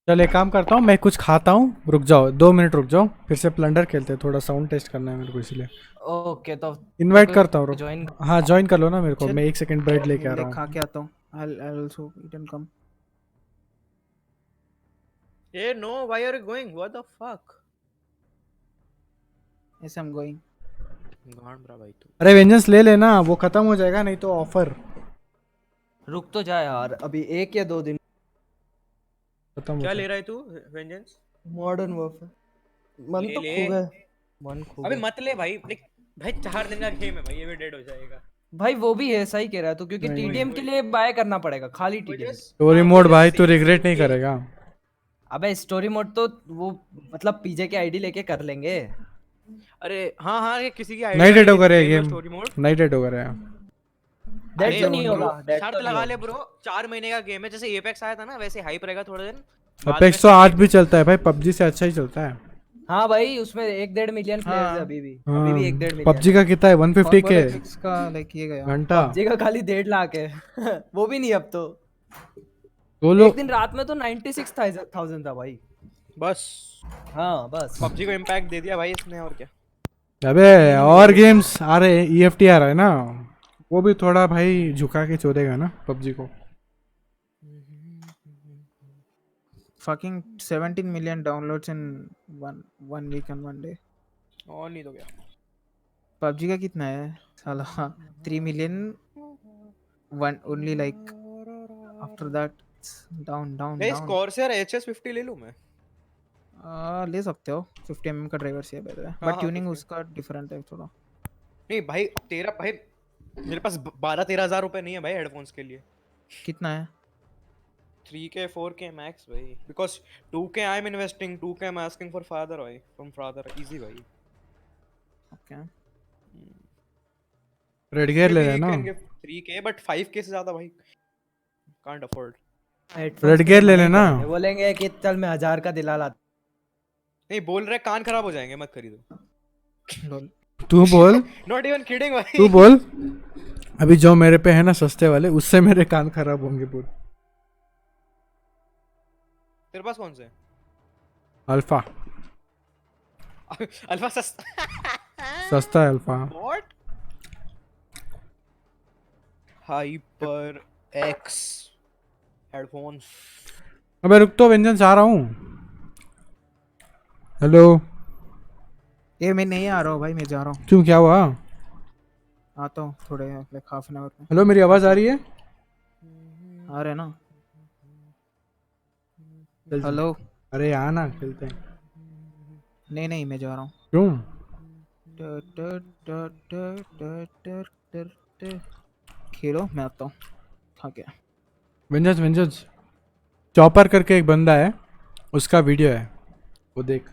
S2: चल एक काम करता हूँ, मैं कुछ खाता हूँ, रुक जाओ 2 मिनट रुक जाओ, फिर से प्लंडर खेलते हैं, थोड़ा साउंड टेस्ट करना है मेरे को इसलिए
S5: ओके तो
S2: इनवाइट करता हूँ। रुक,
S5: ज्वाइन
S2: हाँ ज्वाइन कर लो ना मेरे को,
S4: चल
S2: मैं 1 सेकंड ब्रेड लेके आ रहा
S4: ले खा
S2: हूँ।
S4: के आता हूँ। I'll also eat and come.
S7: Hey, no, why are you going? What the fuck?
S4: Yes, I'm going.
S7: गांड ब्रा भाई तू।
S2: अरे वेंजेंस ले लेना, वो खत्म हो जाएगा नहीं तो ऑफर
S5: रुक तो जा यार, अभी 1 या 2 दिन।
S2: खत्म हो
S7: क्या ले
S2: जाएगा।
S7: रहा है तू? वेंजेंस?
S5: मॉडर्न वॉरफेयर मन
S7: ले
S5: तो
S7: ले।
S5: खो गया, मन खो
S7: अबे
S5: गया।
S7: मत ले भाई, देख भाई 4 दिन का गेम है भाई, ये भी डेड हो जाएगा।
S5: भाई वो भी है, सही कह रहा है तू, क्योंकि
S2: नहीं,
S5: टीडीएम के
S7: वही।
S5: लिए बाय करना पड़ेगा, खाली
S7: वो
S5: टीडीएम।
S7: जस्ट
S2: स्टोरी मोड भाई तू रिग्रेट नहीं करेगा।
S5: अबे स्टोरी मोड तो वो मतलब पीजे की आईडी लेके कर लेंगे।
S7: अरे हाँ हाँ, ये किसी की
S2: नहीं
S7: आईडी
S2: डेड हो करे
S7: ले लो
S2: गेम,
S7: स्टोरी मोड।
S2: नहीं डेड हो करे।
S5: डेड
S7: अरे
S5: तो नहीं
S7: ब्रो,
S5: होगा, डेड
S7: शर्त
S5: तो नहीं
S7: लगा
S5: होगा।
S7: ले ब्रो, 4 महीने का गेम है, जैसे एपेक्स आया था ना वैसे हाइप रहेगा थोड़े दिन। बाद में
S2: अपेक्स तो आज भी चलता है भाई, पबजी से अच्छा ही चलता है।
S5: हाँ भाई, उसमें 1-1.5 मिलियन प्लेयर्स है
S4: हाँ।
S5: अभी भी,
S2: हाँ,
S5: अभी भी 1-1.5 मिलियन।
S2: पबजी का कितना है 150
S4: और
S2: के
S4: Apex का लाइक ये गया।
S2: घंटा।
S5: पबजी का खाली 1.5 लाख है वो भी नहीं अब तो।
S2: दो
S5: एक
S2: लोग
S5: दिन रात में तो 96,000 था भाई।
S7: बस
S5: हाँ बस।
S7: पबजी को इम्पैक्ट दे दिया भाई इसने, और क्या।
S2: अबे और गेम्स आ रहे, ईएफटी आ रहा है ना, वो भी थोड़ा भाई झुका के चोदेगा ना पबजी को।
S4: Fucking 17 million downloads in one week and one day.
S7: और नहीं तो क्या।
S4: PUBG का कितना है साला? 3 million one only, like after that it's down
S7: guys Corsair HS50 ले लूं मैं?
S4: ले सकते हो। 50 mm का ड्राइवर से है
S7: हाँ
S4: बट
S7: हाँ
S4: ट्यूनिंग
S7: 50।
S4: उसका डिफरेंट है थोड़ा।
S7: नहीं भाई तेरा भाई, मेरे पास 12-13 हजार रुपए नहीं है भाई हेडफोन्स के लिए।
S4: कितना है?
S7: 3K 4K मैक्स भाई, because 2K I am investing, 2K I am asking for father भाई, फ्रॉम फादर इजी भाई।
S4: ओके
S2: रेड गेयर ले
S7: Maybe he
S2: लेना,
S7: can give 3K but 5K से ज्यादा भाई can't afford।
S5: हेडफोन्स
S2: रेड
S5: के लिए
S2: गेयर ले
S5: मना ही
S2: लेना।
S5: करेंगे, बोलेंगे कि चल मैं 1000 का दिला लाता।
S7: नहीं बोल रहे कान खराब हो जाएंगे, मत खरीदो।
S4: लोल।
S2: तू बोल,
S7: नॉट इवन किडिंग भाई।
S2: तू बोल, अभी जो मेरे पे है ना सस्ते वाले, उससे मेरे कान खराब होंगे बोल।
S7: तेरे पास कौन से हैं?
S2: अल्फा
S7: अल्फा सस्ता।
S2: सस्ता है alpha.
S7: What? Hyper x headphones.
S2: अबे रुक तो, व्यंजन आ रहा हूँ। हेलो,
S4: ये मैं नहीं आ रहा हूँ भाई, मैं जा रहा हूँ।
S2: क्यों क्या हुआ?
S4: आता हूँ थोड़े लाइक हाफ एन आवर में।
S2: हेलो मेरी आवाज आ रही है?
S4: आ रहे हैं ना?
S2: चल,
S4: हेलो।
S2: अरे आना खेलते हैं।
S4: नहीं मैं जा रहा हूँ।
S2: क्यों?
S4: खेलो, मैं आता हूँ। हाँ क्या?
S2: वेंजर्स चॉपर करके एक बंदा है, उसका वीडियो है, वो देख।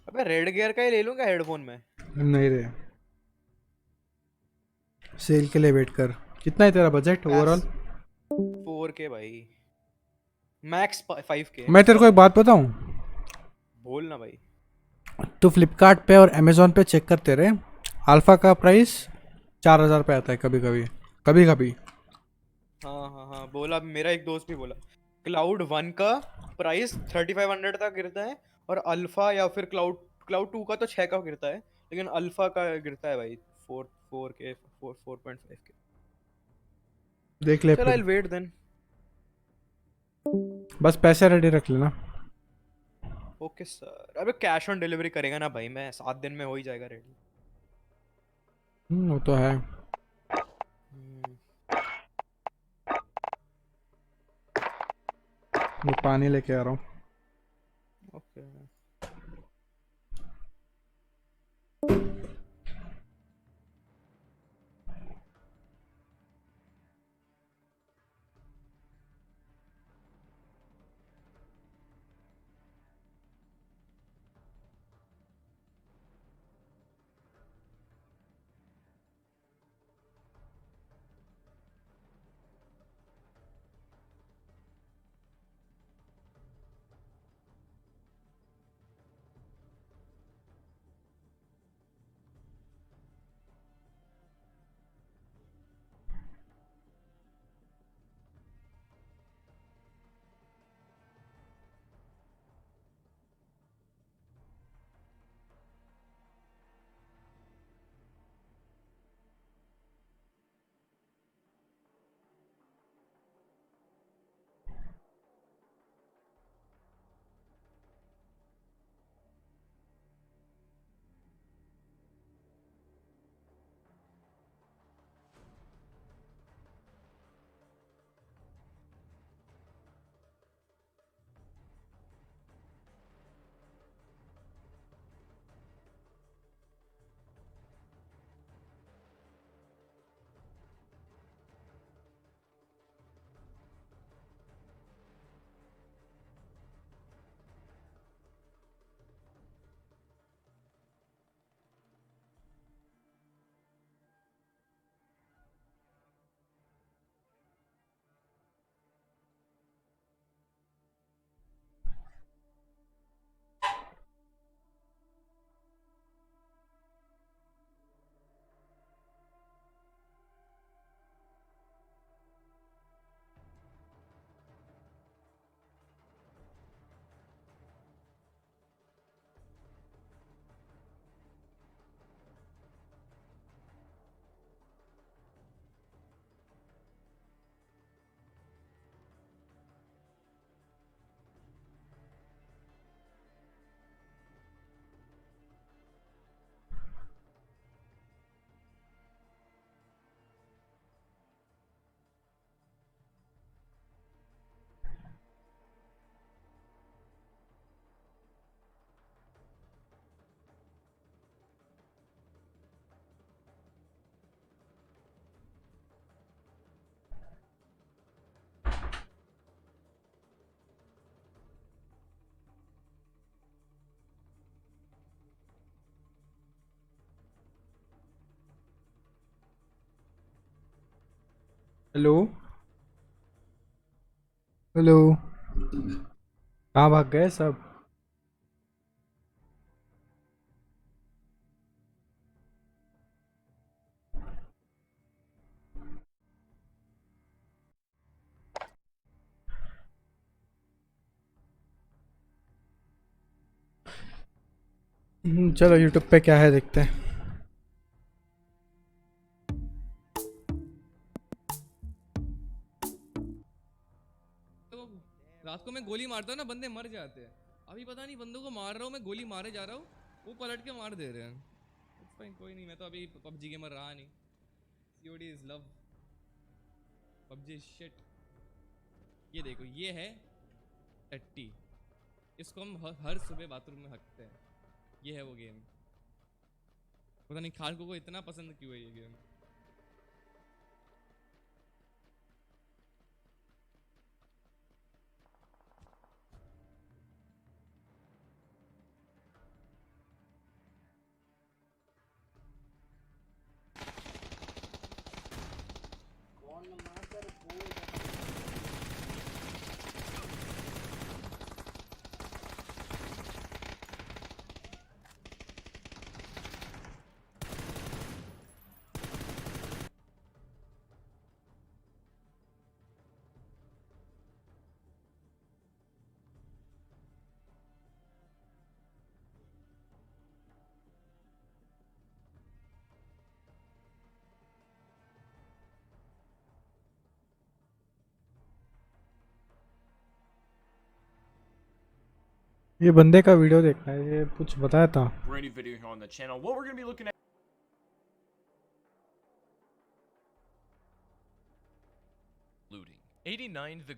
S7: अबे रेड गियर का ही ले लूंगा हेडफोन में।
S2: नहीं रे, सेल के लिए वेट कर। कितना है तेरा बजट ओवरऑल?
S7: 4K भाई, मैक्स 5K।
S2: मैं तेरे को एक बात बताऊं,
S7: बोल ना भाई।
S2: तू फ्लिपकार्ट पे और अमेजोन पे चेक करते रहे, अल्फा का प्राइस 4000 पे आता है कभी कभी, कभी कभी।
S7: हाँ बोला, मेरा एक दोस्त भी बोला क्लाउड 1 का प्राइस 3500 तक गिरता है, और अल्फा या फिर क्लाउड 2 का तो 6 का गिरता है, लेकिन अल्फा का गिरता है भाई 4K 4.5K।
S2: देख ले
S7: चल आई
S2: फिर,
S7: वेट देन।
S2: बस पैसे रेडी रख लेना।
S7: Okay sir. अबे कैश ऑन डिलीवरी करेगा ना भाई, मैं 7 दिन में हो ही जाएगा रेडी।
S2: वो तो है। मैं पानी लेके आ रहा हूँ।
S7: ओके।
S2: हेलो हेलो, कहाँ भाग गए सब? चलो यूट्यूब पे क्या है देखते हैं।
S8: तो रात को मैं गोली मारता हूँ ना, बंदे मर जाते हैं। अभी पता नहीं बंदों को मार रहा हूँ मैं, गोली मारे जा रहा हूँ, वो पलट के मार दे रहे हैं। It's fine, कोई नहीं, मैं तो अभी पबजी गेमर रहा नहीं। COD is love, PUBG shit. ये देखो, ये है टट्टी, इसको हम हर सुबह बाथरूम में हकते हैं। ये है वो गेम। पता नहीं खालको को इतना पसंद क्यों है ये गेम।
S2: ये बंदे का वीडियो देखना है, ये कुछ बताया था।
S9: brand new video here on the channel. What we're going to be looking at looting. 89 the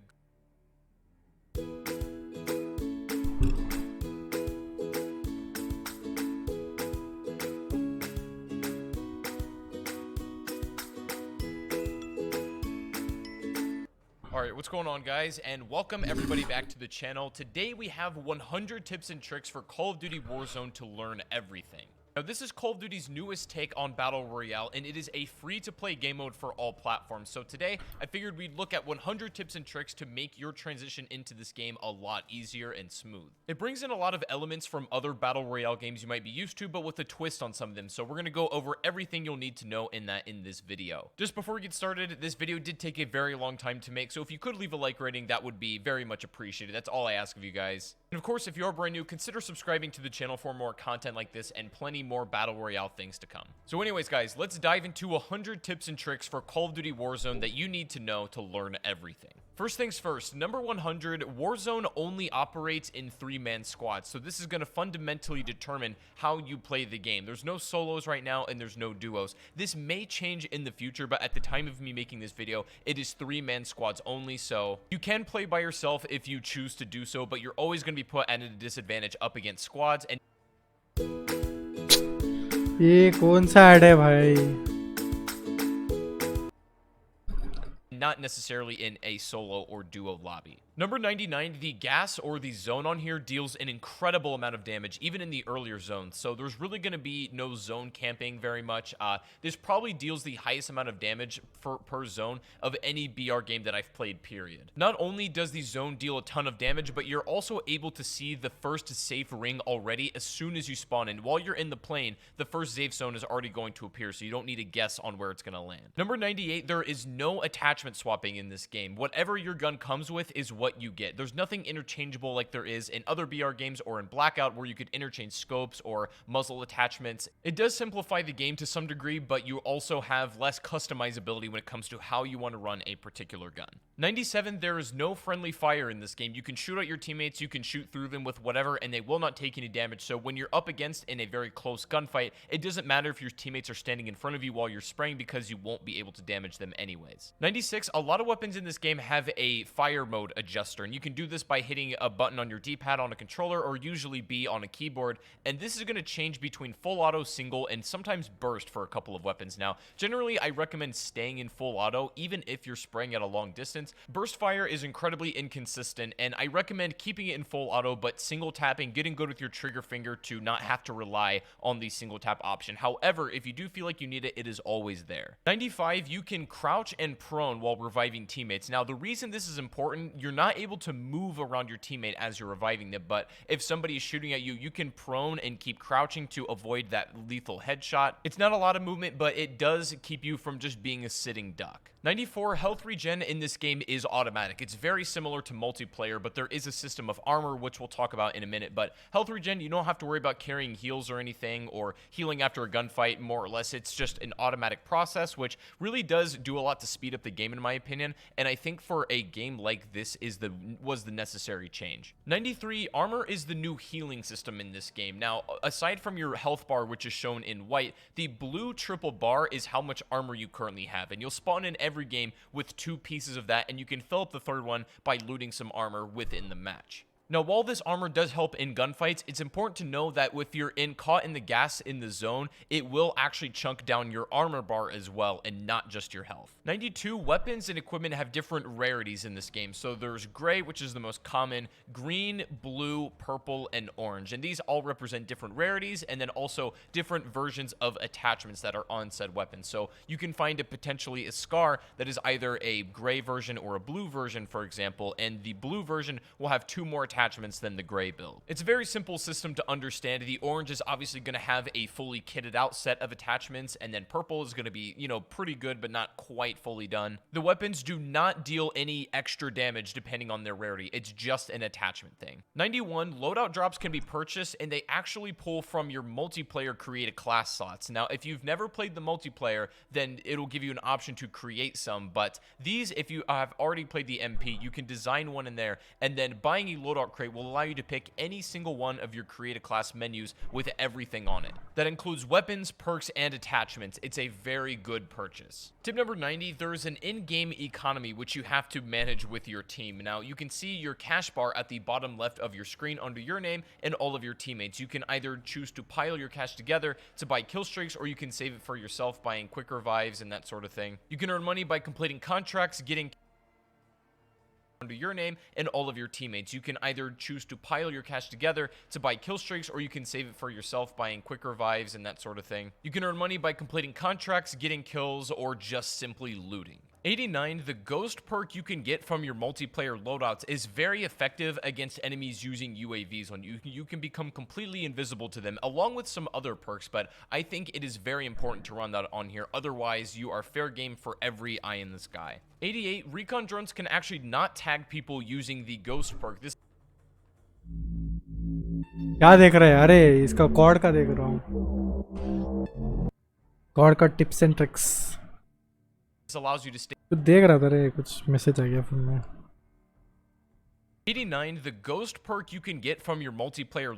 S9: Alright, what's going on guys, and welcome everybody back to the channel. Today we have 100 tips and tricks for Call of Duty Warzone to learn everything. Now this is Call of Duty's newest take on Battle Royale, and it is a free-to-play game mode for all platforms. So today, I figured we'd look at 100 tips and tricks to make your transition into this game a lot easier and smooth. It brings in a lot of elements from other Battle Royale games you might be used to, but with a twist on some of them. So we're going to go over everything you'll need to know in this video. Just before we get started, this video did take a very long time to make, so if you could leave a like rating, that would be very much appreciated. That's all I ask of you guys. And of course, if you are brand new, consider subscribing to the channel for more content like this and plenty more Battle Royale things to come. So anyways, guys, let's dive into 100 tips and tricks for Call of Duty Warzone that you need to know to learn everything. First things first, number 100, Warzone only operates in 3-man squads, so this is going to fundamentally determine how you play the game. There's no solos right now, and there's no duos. This may change in the future, but at the time of me making this video, it is 3-man squads only, so you can play by yourself if you choose to do so, but you're always going to be put at a disadvantage up against squads. And
S2: ये कौन सा add है भाई?
S9: not necessarily in a solo or duo lobby. Number 99, the gas or the zone on here deals an incredible amount of damage, even in the earlier zones. So there's really going to be no zone camping very much. This probably deals the highest amount of damage per zone of any BR game that I've played, period. Not only does the zone deal a ton of damage, but you're also able to see the first safe ring already as soon as you spawn in. While you're in the plane, the first safe zone is already going to appear, so you don't need to guess on where it's going to land. Number 98, there is no attachment swapping in this game. Whatever your gun comes with is what you get. There's nothing interchangeable like there is in other BR games or in Blackout where you could interchange scopes or muzzle attachments. It does simplify the game to some degree, but you also have less customizability when it comes to how you want to run a particular gun. 97, there is no friendly fire in this game. You can shoot at your teammates, you can shoot through them with whatever, and they will not take any damage. So when you're up against in a very close gunfight, it doesn't matter if your teammates are standing in front of you while you're spraying because you won't be able to damage them anyways. 96, a lot of weapons in this game have a fire mode adjustment. adjuster, and you can do this by hitting a button on your D-pad on a controller or usually B on a keyboard, and this is going to change between full auto, single, and sometimes burst for a couple of weapons. Now, generally, I recommend staying in full auto, even if you're spraying at a long distance. Burst fire is incredibly inconsistent, and I recommend keeping it in full auto, but single tapping, getting good with your trigger finger to not have to rely on the single tap option. However, if you do feel like you need it, it is always there. 95, you can crouch and prone while reviving teammates. Now, the reason this is important, you're not able to move around your teammate as you're reviving them, but if somebody is shooting at you, you can prone and keep crouching to avoid that lethal headshot. It's not a lot of movement, but it does keep you from just being a sitting duck. 94, health regen in this game is automatic. It's very similar to multiplayer, but there is a system of armor, which we'll talk about in a minute. But health regen, you don't have to worry about carrying heals or anything, or healing after a gunfight, more or less. It's just an automatic process, which really does do a lot to speed up the game, in my opinion. And I think for a game like this was the necessary change. 93, armor is the new healing system in this game. Now, aside from your health bar, which is shown in white, the blue triple bar is how much armor you currently have, and you'll spawn in every game with 2 pieces of that, and you can fill up the third one by looting some armor within the match. Now, while this armor does help in gunfights, it's important to know that if you're caught in the gas in the zone, it will actually chunk down your armor bar as well, and not just your health. 92, weapons and equipment have different rarities in this game. So there's gray, which is the most common, green, blue, purple, and orange. And these all represent different rarities, and then also different versions of attachments that are on said weapon. So you can find potentially a scar that is either a gray version or a blue version, for example, and the blue version will have 2 more attachments than the gray build. It's a very simple system to understand. The orange is obviously going to have a fully kitted out set of attachments, and then purple is going to be, pretty good, but not quite fully done. The weapons do not deal any extra damage depending on their rarity. It's just an attachment thing. 91, loadout drops can be purchased, and they actually pull from your multiplayer create a class slots. Now, if you've never played the multiplayer, then it'll give you an option to create some, but these, if you have already played the MP, you can design one in there, and then buying a loadout crate will allow you to pick any single one of your create a class menus with everything on it. That includes weapons, perks, and attachments. It's a very good purchase. Tip number 90, there's an in-game economy which you have to manage with your team. Now, you can see your cash bar at the bottom left of your screen under your name and all of your teammates. You can either choose to pile your cash together to buy kill streaks, or you can save it for yourself buying quick revives and that sort of thing. You can earn money by completing contracts, getting under your name and all of your teammates. You can either choose to pile your cash together to buy kill streaks, or you can save it for yourself buying quick revives and that sort of thing. You can earn money by completing contracts, getting kills, or just simply looting. 89, the ghost perk you can get from your multiplayer loadouts is very effective against enemies using UAVs on you. You can become completely invisible to them, along with some other perks, but I think it is very important to run that on here. Otherwise, you are fair game for every eye in the sky. 88, recon drones can actually not tag people using the ghost perk. This
S2: क्या देख रहे हैं? अरे इसका cord का देख रहा हूँ, कॉर्ड का tips and tricks
S9: allows you to stay.
S2: कुछ देख रहा था रे, कुछ मैसेज आ गया फोन में.
S9: 89, the ghost perk you can get from your multiplayer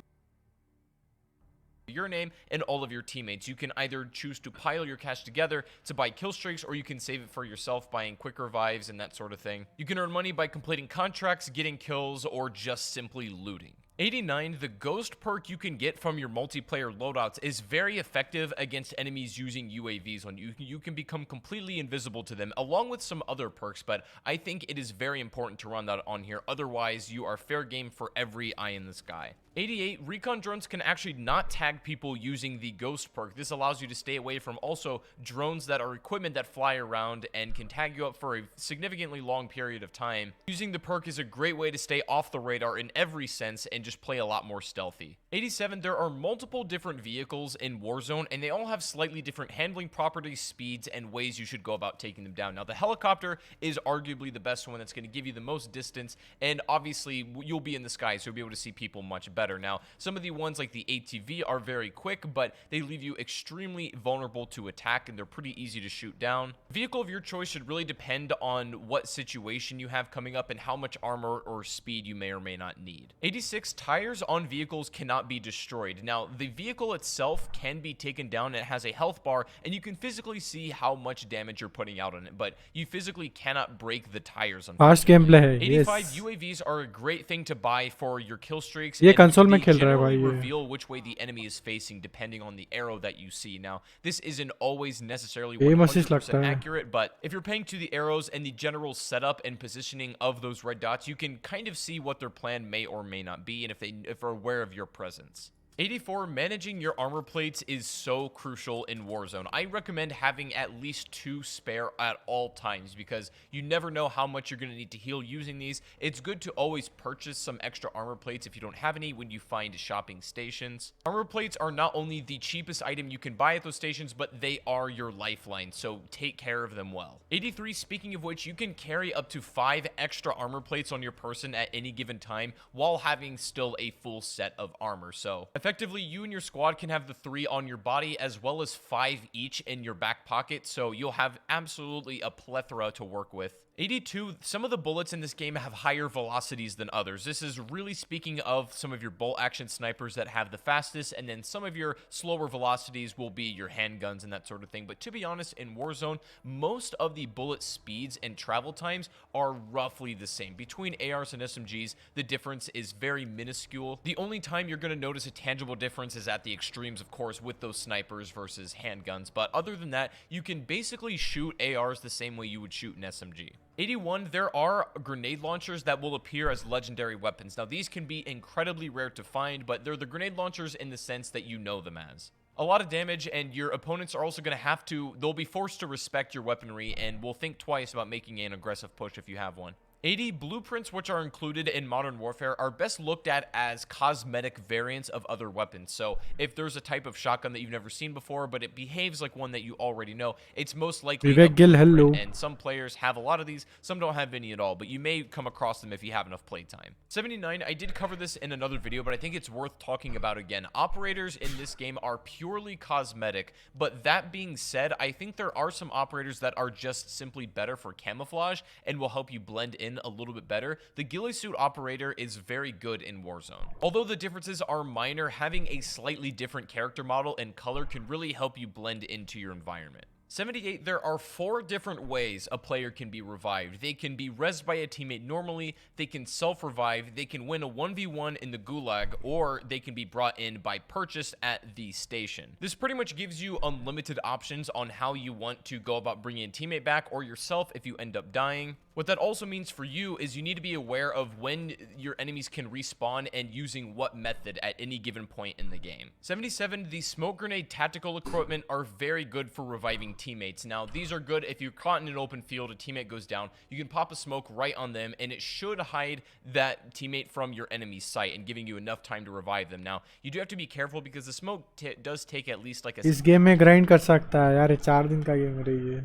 S9: your name and all of your teammates. You can either choose to pile your cash together to buy kill streaks, or you can save it for yourself buying quick revives and that sort of thing. You can earn money by completing contracts, getting kills, or just simply looting. 89, the ghost perk you can get from your multiplayer loadouts is very effective against enemies using UAVs on you. You can become completely invisible to them, along with some other perks, but I think it is very important to run that on here. Otherwise, you are fair game for every eye in the sky. 88, recon drones can actually not tag people using the ghost perk. This allows you to stay away from also drones that are equipment that fly around and can tag you up for a significantly long period of time. Using the perk is a great way to stay off the radar in every sense and just play a lot more stealthy. 87, there are multiple different vehicles in Warzone, and they all have slightly different handling properties, speeds, and ways you should go about taking them down. Now, the helicopter is arguably the best one that's going to give you the most distance, and obviously you'll be in the sky, so you'll be able to see people much better. Now, some of the ones like the ATV are very quick, but they leave you extremely vulnerable to attack, and they're pretty easy to shoot down. Vehicle of your choice should really depend on what situation you have coming up and how much armor or speed you may or may not need. 86, tires on vehicles cannot be destroyed. Now, the vehicle itself can be taken down. It has a health bar, and you can physically see how much damage you're putting out on it, but you physically cannot break the tires.
S2: Fast game play है
S9: 85
S2: yes.
S9: UAVs are a great thing to buy for your kill streaks.
S2: ये
S9: and
S2: console में
S9: they
S2: खेल रहा है
S9: generally
S2: भाई ये.
S9: reveal which way the enemy is facing depending on the arrow that you see. Now, this isn't always necessarily
S2: Aim assist
S9: 100%
S2: लगता है.
S9: accurate, but if you're paying to the arrows and the general setup and positioning of those red dots, you can kind of see what their plan may or may not be, and if they're aware of your presence. 84, managing your armor plates is so crucial in Warzone. I recommend having at least 2 spare at all times because you never know how much you're going to need to heal using these. It's good to always purchase some extra armor plates if you don't have any when you find shopping stations. Armor plates are not only the cheapest item you can buy at those stations, but they are your lifeline, so take care of them well. 83, speaking of which, you can carry up to 5 extra armor plates on your person at any given time while having still a full set of armor. So effectively, you and your squad can have the 3 on your body as well as 5 each in your back pocket, so you'll have absolutely a plethora to work with. 82, some of the bullets in this game have higher velocities than others. This is really speaking of some of your bolt action snipers that have the fastest, and then some of your slower velocities will be your handguns and that sort of thing. But to be honest, in Warzone, most of the bullet speeds and travel times are roughly the same. Between ARs and SMGs, the difference is very minuscule. The only time you're going to notice a tangible difference is at the extremes, of course, with those snipers versus handguns. But other than that, you can basically shoot ARs the same way you would shoot an SMG. 81, there are grenade launchers that will appear as legendary weapons. Now, these can be incredibly rare to find, but they're the grenade launchers in the sense that you know them as. A lot of damage, and your opponents are also going to they'll be forced to respect your weaponry and will think twice about making an aggressive push if you have one. 80, blueprints which are included in Modern Warfare are best looked at as cosmetic variants of other weapons. So if there's a type of shotgun that you've never seen before, but it behaves like one that you already know, it's most likely
S2: Vivek
S9: a
S2: Gill,
S9: blueprint.
S2: hello.
S9: And some players have a lot of these, some don't have any at all, but you may come across them if you have enough playtime. 79, I did cover this in another video, but I think it's worth talking about again. Operators in this game are purely cosmetic, but that being said, I think there are some operators that are just simply better for camouflage and will help you blend in a little bit better. The ghillie suit operator is very good in Warzone. Although the differences are minor, having a slightly different character model and color can really help you blend into your environment. 78, there are 4 different ways a player can be revived. They can be rezzed by a teammate normally, they can self-revive, they can win a 1v1 in the gulag, or they can be brought in by purchase at the station. This pretty much gives you unlimited options on how you want to go about bringing a teammate back or yourself if you end up dying. What that also means for you is you need to be aware of when your enemies can respawn and using what method at any given point in the game. 77, the smoke grenade tactical equipment are very good for reviving teammates. Now, these are good if you're caught in an open field, a teammate goes down, you can pop a smoke right on them and it should hide that teammate from your enemy's sight and giving you enough time to revive them. Now, you do have to be careful because the smoke does take at least like a...
S2: इस game में grind कर सकता है यार, 4 दिन का game रही है,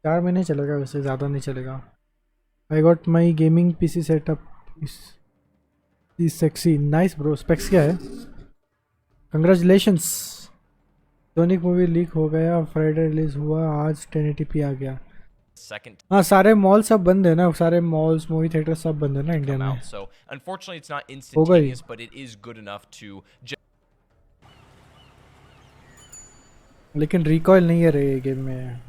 S2: 4 महीने चलेगा, वैसे ज़्यादा नहीं चलेगा. I got my gaming PC setup is sexy, nice bro. Specs क्या है? Congratulations. सोनिक मूवी लीक हो गया, फ्राइडे रिलीज हुआ, आज 1080p आ गया. हाँ, सारे मॉल सब बंद है ना, सारे मॉल्स मूवी थिएटर सब बंद है ना इंडिया में.
S9: So unfortunately it's not instantaneous, but it is good enough to...
S2: लेकिन रिकॉइल नहीं है रे गेम में,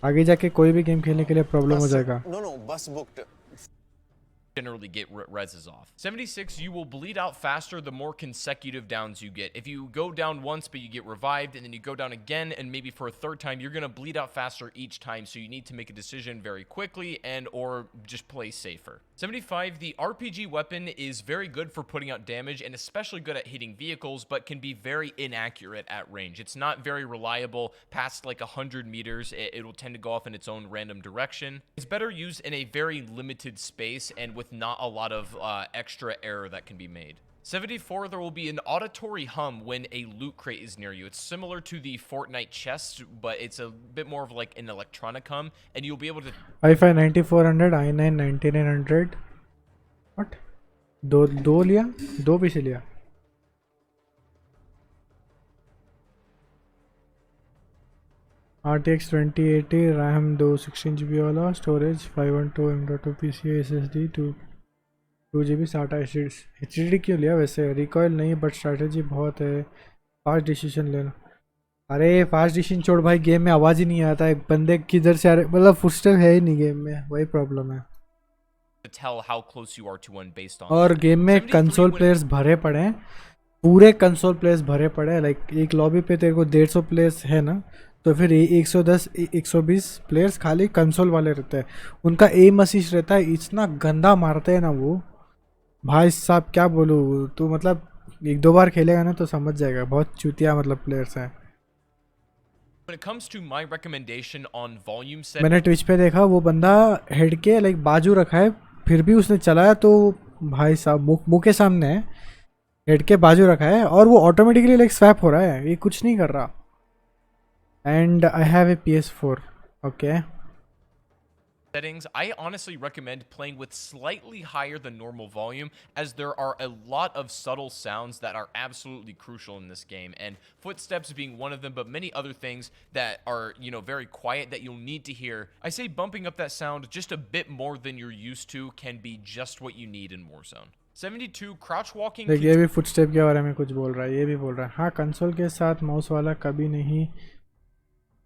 S2: आगे जाके कोई भी गेम खेलने के लिए प्रॉब्लम हो जाएगा.
S10: No, bus booked.
S9: Generally get reses off. 76, you will bleed out faster the more consecutive downs you get. If you go down once but you get revived and then you go down again and maybe for a third time, you're going to bleed out faster each time, so you need to make a decision very quickly and or just play safer. 75, the RPG weapon is very good for putting out damage and especially good at hitting vehicles, but can be very inaccurate at range. It's not very reliable past like 100 meters. It will tend to go off in its own random direction. It's better used in a very limited space and with not a lot of extra error that can be made. 74, there will be an auditory hum when a loot crate is near you. It's similar to the Fortnite chest, but it's a bit more of like an electronic hum, and you'll be able to...
S2: i5 9400, i9 9900. What? दो लिया, 2 पीछे लिया. RTX 2080, RAM 2 16GB वाला, storage 512 M.2 PCI SSD 2. 2 GB SATA HDD क्यों लिया वैसे? Recoil नहीं but strategy बहुत है, फास्ट डिसीजन लेना। अरे फास्ट डिसीजन छोड़ भाई, गेम में आवाज़ ही नहीं आता है बंदे किधर से आ रहे, मतलब फुटस्टेप है ही नहीं गेम में, वही प्रॉब्लम है।
S9: to tell how close you are to one based on
S2: और
S9: that.
S2: गेम में
S9: 73
S2: कंसोल
S9: when-
S2: प्लेयर्स भरे पड़े हैं, पूरे कंसोल प्लेयर्स भरे पड़े हैं। लाइक एक लॉबी पे तेरे को 150 प्लेयर्स है ना, तो फिर 110 120 प्लेयर्स खाली कंसोल वाले रहते हैं। उनका एम असिस्ट रहता है, इतना गंदा मारते हैं ना वो, भाई साहब क्या बोलूँ। तो मतलब 1-2 बार खेलेगा ना तो समझ जाएगा, बहुत चूतिया मतलब प्लेयर्स हैं।
S9: When it comes to my recommendation on volume set,
S2: मैंने ट्विच पे देखा वो बंदा हेड के लाइक बाजू रखा है, फिर भी उसने चलाया तो भाई साहब मुंह के सामने है, हेड के बाजू रखा है और वो ऑटोमेटिकली लाइक स्वैप हो रहा है, ये कुछ नहीं कर रहा। And I have a PS4। Okay
S9: settings, I honestly recommend playing with slightly higher than normal volume, as there are a lot of subtle sounds that are absolutely crucial in this game, and footsteps being one of them, but many other things that are, you know, very quiet that you'll need to hear. I say bumping up that sound just a bit more than you're used to can be just what you need in Warzone. 72 crouch walking.
S2: देखिए ये भी footstep के बारे में कुछ बोल रहा है, ये भी बोल रहा है हाँ कंसोल के साथ माउस वाला कभी नहीं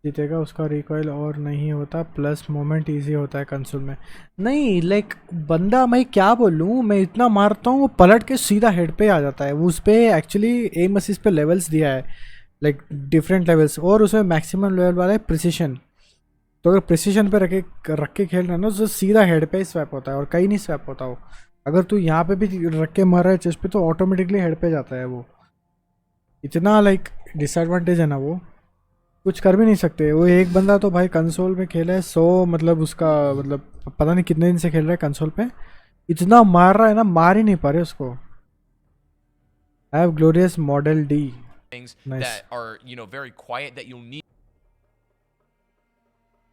S2: जीतेगा, उसका रिकॉइल और नहीं होता, प्लस मोमेंट इजी होता है कंसोल में। नहीं लाइक बंदा, मैं क्या बोलूँ, मैं इतना मारता हूँ वो पलट के सीधा हेड पे आ जाता है। वो उस पर एक्चुअली एम असिस्ट पे लेवल्स दिया है, लाइक डिफरेंट लेवल्स, और उसमें मैक्सिमम लेवल वाला है प्रिसीशन। तो अगर प्रिसीशन पे रख के खेल रहा है ना तो सीधा हेड पे ही स्वैप होता है और कहीं नहीं स्वैप होता वो। अगर तू यहाँ पे भी रख के मार रहा है चेस्ट पे तो ऑटोमेटिकली हेड पे जाता है वो। इतना लाइक डिसएडवांटेज है ना, वो कुछ कर भी नहीं सकते। वो एक बंदा तो भाई कंसोल में खेला है 100, मतलब उसका मतलब पता नहीं कितने दिन से खेल रहा है कंसोल पे, इतना मार रहा है ना, मार ही नहीं पा रहे उसको। I have glorious model D.
S9: things
S2: Nice.
S9: that are, you know, very quiet that you'll need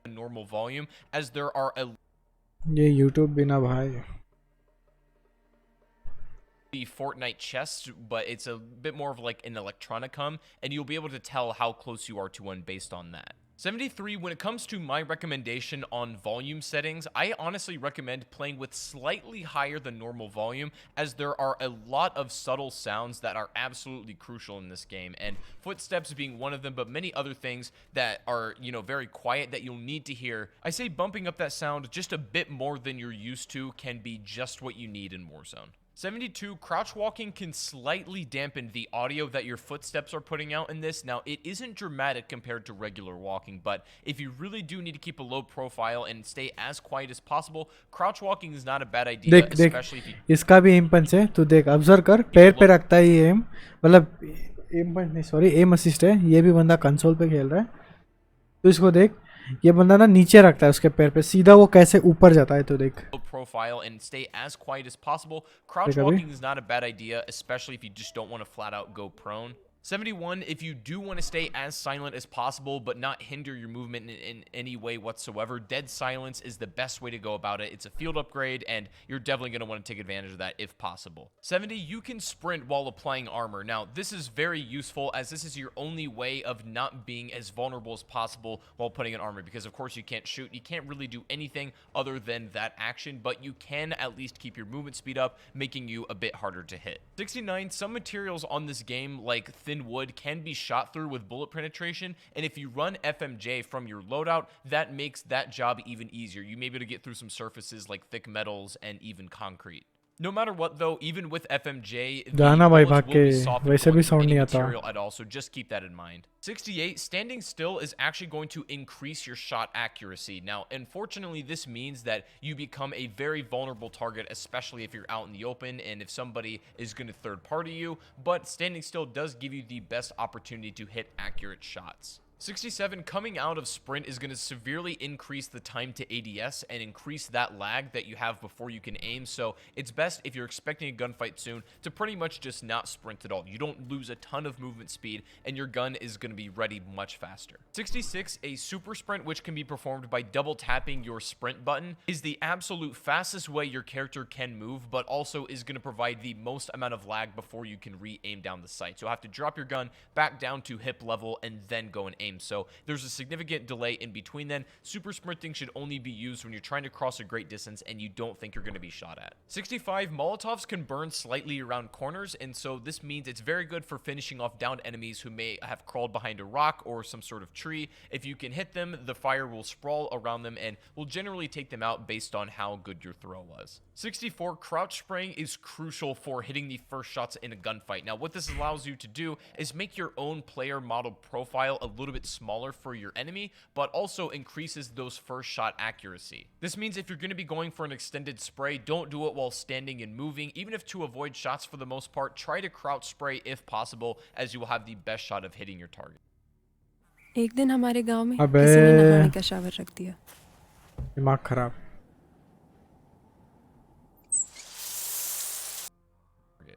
S9: a normal volume, as there are a
S2: ये यूट्यूब बिना भाई।
S9: the Fortnite chest, but it's a bit more of like an electronicum, and you'll be able to tell how close you are to one based on that. 73, when it comes to my recommendation on volume settings, I honestly recommend playing with slightly higher than normal volume, as there are a lot of subtle sounds that are absolutely crucial in this game, and footsteps being one of them, but many other things that are, you know, very quiet that you'll need to hear. I say bumping up that sound just a bit more than you're used to can be just what you need in Warzone. 72, crouch walking can slightly dampen the audio that your footsteps are putting out in this. Now, it isn't dramatic compared to regular walking, but if you really do need to keep a low profile and stay as quiet as possible, crouch walking is not a bad idea,
S2: देख देख
S9: especially if you...
S2: इसका भी M पंच है, तू देख observe कर, पैर पे रखता है ये एम, मतलब एम पंच नहीं सॉरी एम असिस्ट है। ये भी बंदा कंसोल पे खेल रहा है तो इसको देख, ये बंदा ना नीचे रखता है उसके पैर पे, सीधा वो कैसे ऊपर जाता है, तो देख।
S9: profile and stay as quiet as possible. Crouch walking is not a bad idea, especially if you just don't want to flat out go prone. 71, if you do want to stay as silent as possible but not hinder your movement in any way whatsoever, dead silence is the best way to go about it. It's a field upgrade, and you're definitely going to want to take advantage of that if possible. 70, you can sprint while applying armor. Now, this is very useful, as this is your only way of not being as vulnerable as possible while putting an armor, because of course you can't shoot, you can't really do anything other than that action, but you can at least keep your movement speed up, making you a bit harder to hit. 69, some materials on this game, like thin wood, can be shot through with bullet penetration, and if you run FMJ from your loadout, that makes that job even easier. You may be able to get through some surfaces like thick metals and even concrete. No matter what though, even with FMJ, the
S2: गाना भाई
S9: bullets
S2: भाग
S9: will
S2: के
S9: be softened
S2: वैसे भी
S9: going through
S2: sound
S9: any
S2: नहीं आता।
S9: material at all, so just keep that in mind. 68, standing still is actually going to increase your shot accuracy. Now, unfortunately, this means that you become a very vulnerable target, especially if you're out in the open and if somebody is going to third party you, but standing still does give you the best opportunity to hit accurate shots. 67, coming out of sprint is going to severely increase the time to ADS and increase that lag that you have before you can aim, so it's best if you're expecting a gunfight soon to pretty much just not sprint at all. You don't lose a ton of movement speed, and your gun is going to be ready much faster. 66, a super sprint, which can be performed by double tapping your sprint button, is the absolute fastest way your character can move, but also is going to provide the most amount of lag before you can re-aim down the sight. So you'll have to drop your gun back down to hip level and then go and aim aim. So there's a significant delay in between then. Super sprinting should only be used when you're trying to cross a great distance and you don't think you're going to be shot at. 65, Molotovs can burn slightly around corners, and so this means it's very good for finishing off downed enemies who may have crawled behind a rock or some sort of tree. If you can hit them, the fire will sprawl around them and will generally take them out based on how good your throw was. 64, crouch spraying is crucial for hitting the first shots in a gunfight. Now, what this allows you to do is make your own player model profile a little bit smaller for your enemy, but also increases those first shot accuracy. This means if you're going to be going for an extended spray, don't do it while standing and moving. Even if to avoid shots for the most part, try to crouch spray if possible, as you will have the best shot of hitting your target.
S3: एक दिन हमारे गांव में
S2: अबे।
S3: किसी ने नहाने का शावर रख दिया।
S2: दिमाग खराब।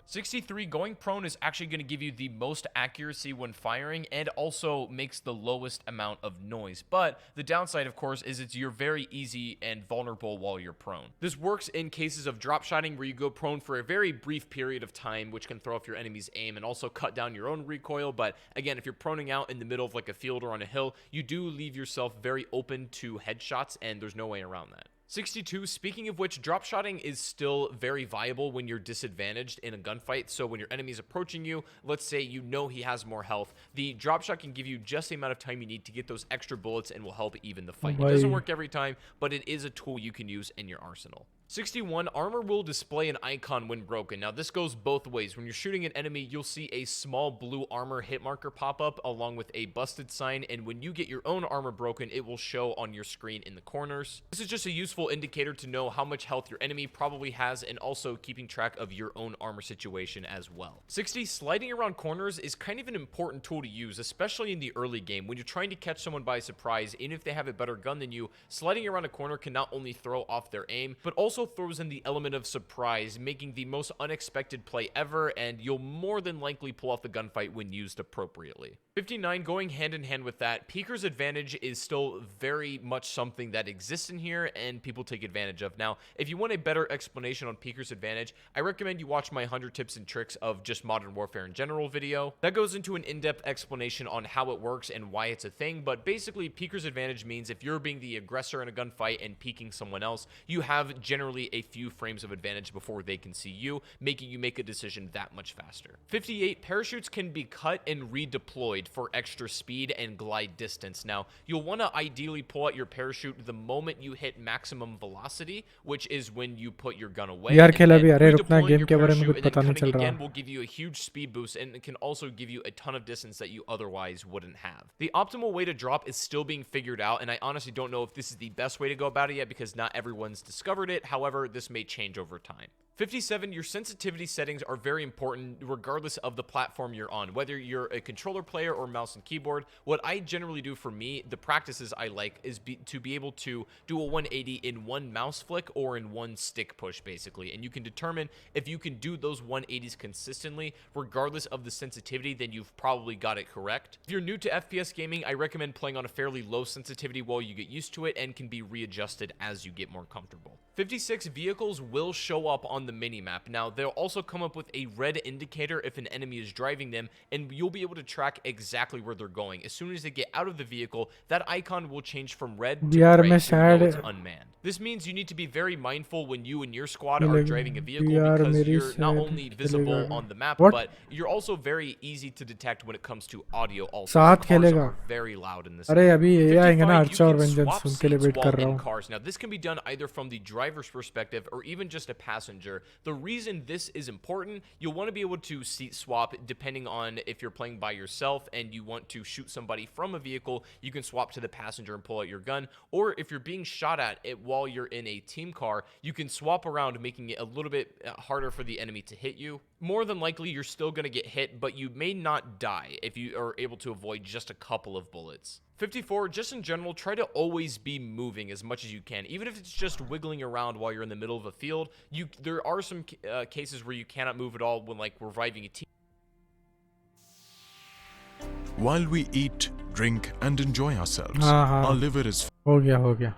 S9: 63, going prone is actually going to give you the most accuracy when firing and also makes the lowest amount of noise. But the downside, of course, is you're very easy and vulnerable while you're prone. This works in cases of drop shotting where you go prone for a very brief period of time, which can throw off your enemy's aim and also cut down your own recoil. But again, if you're proning out in the middle of like a field or on a hill, you do leave yourself very open to headshots, and there's no way around that. 62, speaking of which, drop shotting is still very viable when you're disadvantaged in a gunfight. So when your enemy's approaching you, let's say you know he has more health, the drop shot can give you just the amount of time you need to get those extra bullets and will help even the fight. It doesn't work every time, but it is a tool you can use in your arsenal. 61, armor will display an icon when broken. Now this goes both ways. When you're shooting an enemy, you'll see a small blue armor hit marker pop up along with a busted sign, and when you get your own armor broken, it will show on your screen in the corners. This is just a useful indicator to know how much health your enemy probably has and also keeping track of your own armor situation as well. 60, sliding around corners is kind of an important tool to use, especially in the early game. When you're trying to catch someone by surprise, even if they have a better gun than you, sliding around a corner can not only throw off their aim, but also throws in the element of surprise, making the most unexpected play ever, and you'll more than likely pull off the gunfight when used appropriately. 59, going hand in hand with that, Peeker's advantage is still very much something that exists in here and people take advantage of. Now, if you want a better explanation on Peeker's advantage, I recommend you watch my 100 tips and tricks of just Modern Warfare in general video. That goes into an in-depth explanation on how it works and why it's a thing, but basically Peeker's advantage means if you're being the aggressor in a gunfight and peeking someone else, you have generally a few frames of advantage before they can see you, making you make a decision that much faster. 58, parachutes can be cut and redeployed for extra speed and glide distance. Now, you'll want to ideally pull out your parachute the moment you hit maximum velocity, which is when you put your gun away.
S2: यार खेला भी, अरे
S9: Redeploying
S2: रुकना,
S9: your
S2: game के बारे में
S9: parachute
S2: कुछ
S9: and then
S2: पता नहीं
S9: cutting
S2: चल रहा।
S9: again will give you a huge speed boost, and it can also give you a ton of distance that you otherwise wouldn't have. The optimal way to drop is still being figured out, and I honestly don't know if this is the best way to go about it yet because not everyone's discovered it. However, this may change over time. 57, your sensitivity settings are very important regardless of the platform you're on, whether you're a controller player or mouse and keyboard. What I generally do for me, the practices I like, is to be able to do a 180 in one mouse flick or in one stick push, basically. And you can determine if you can do those 180s consistently, regardless of the sensitivity, then you've probably got it correct. If you're new to FPS gaming, I recommend playing on a fairly low sensitivity while you get used to it and can be readjusted as you get more comfortable. 56, vehicles will show up on the minimap. Now, they'll also come up with a red indicator if an enemy is driving them, and you'll be able to track exactly where they're going. As soon as they get out of the vehicle, that icon will change from red to
S2: यार
S9: gray,
S2: मैं
S9: so you know
S2: sad
S9: it's unmanned. This means you need to be very mindful when you and your squad are driving a vehicle
S2: यार
S9: because
S2: मेरी
S9: you're not
S2: sad
S9: only visible
S2: चलेगा।
S9: on the map,
S2: What?
S9: but you're also very easy to detect when it comes to audio also.
S2: साथ
S9: Cars
S2: खेलेगा।
S9: are very loud in this
S2: अरे
S9: game.
S2: अभी ये आएंगे ना
S9: 55,
S2: अर्चा
S9: you
S2: और
S9: can
S2: वेंजेंस,
S9: swap
S2: उनके लिए
S9: seats
S2: वेट कर
S9: while
S2: रहा
S9: in
S2: हूँ।
S9: cars. Now, this can be done either from the driver's perspective or even just a passenger. The reason this is important, you'll want to be able to seat swap depending on if you're playing by yourself and you want to shoot somebody from a vehicle, you can swap to the passenger and pull out your gun. Or if you're being shot at it while you're in a team car, you can swap around, making it a little bit harder for the enemy to hit you. More than likely, you're still going to get hit, but you may not die if you are able to avoid just a couple of bullets. 54, just in general, try to always be moving as much as you can. Even if it's just wiggling around while you're in the middle of a field, there are some cases where you cannot move at all when, like, reviving a team.
S10: While we eat, drink, and enjoy ourselves,
S2: हाँ, हाँ।
S10: our liver is
S2: हो गया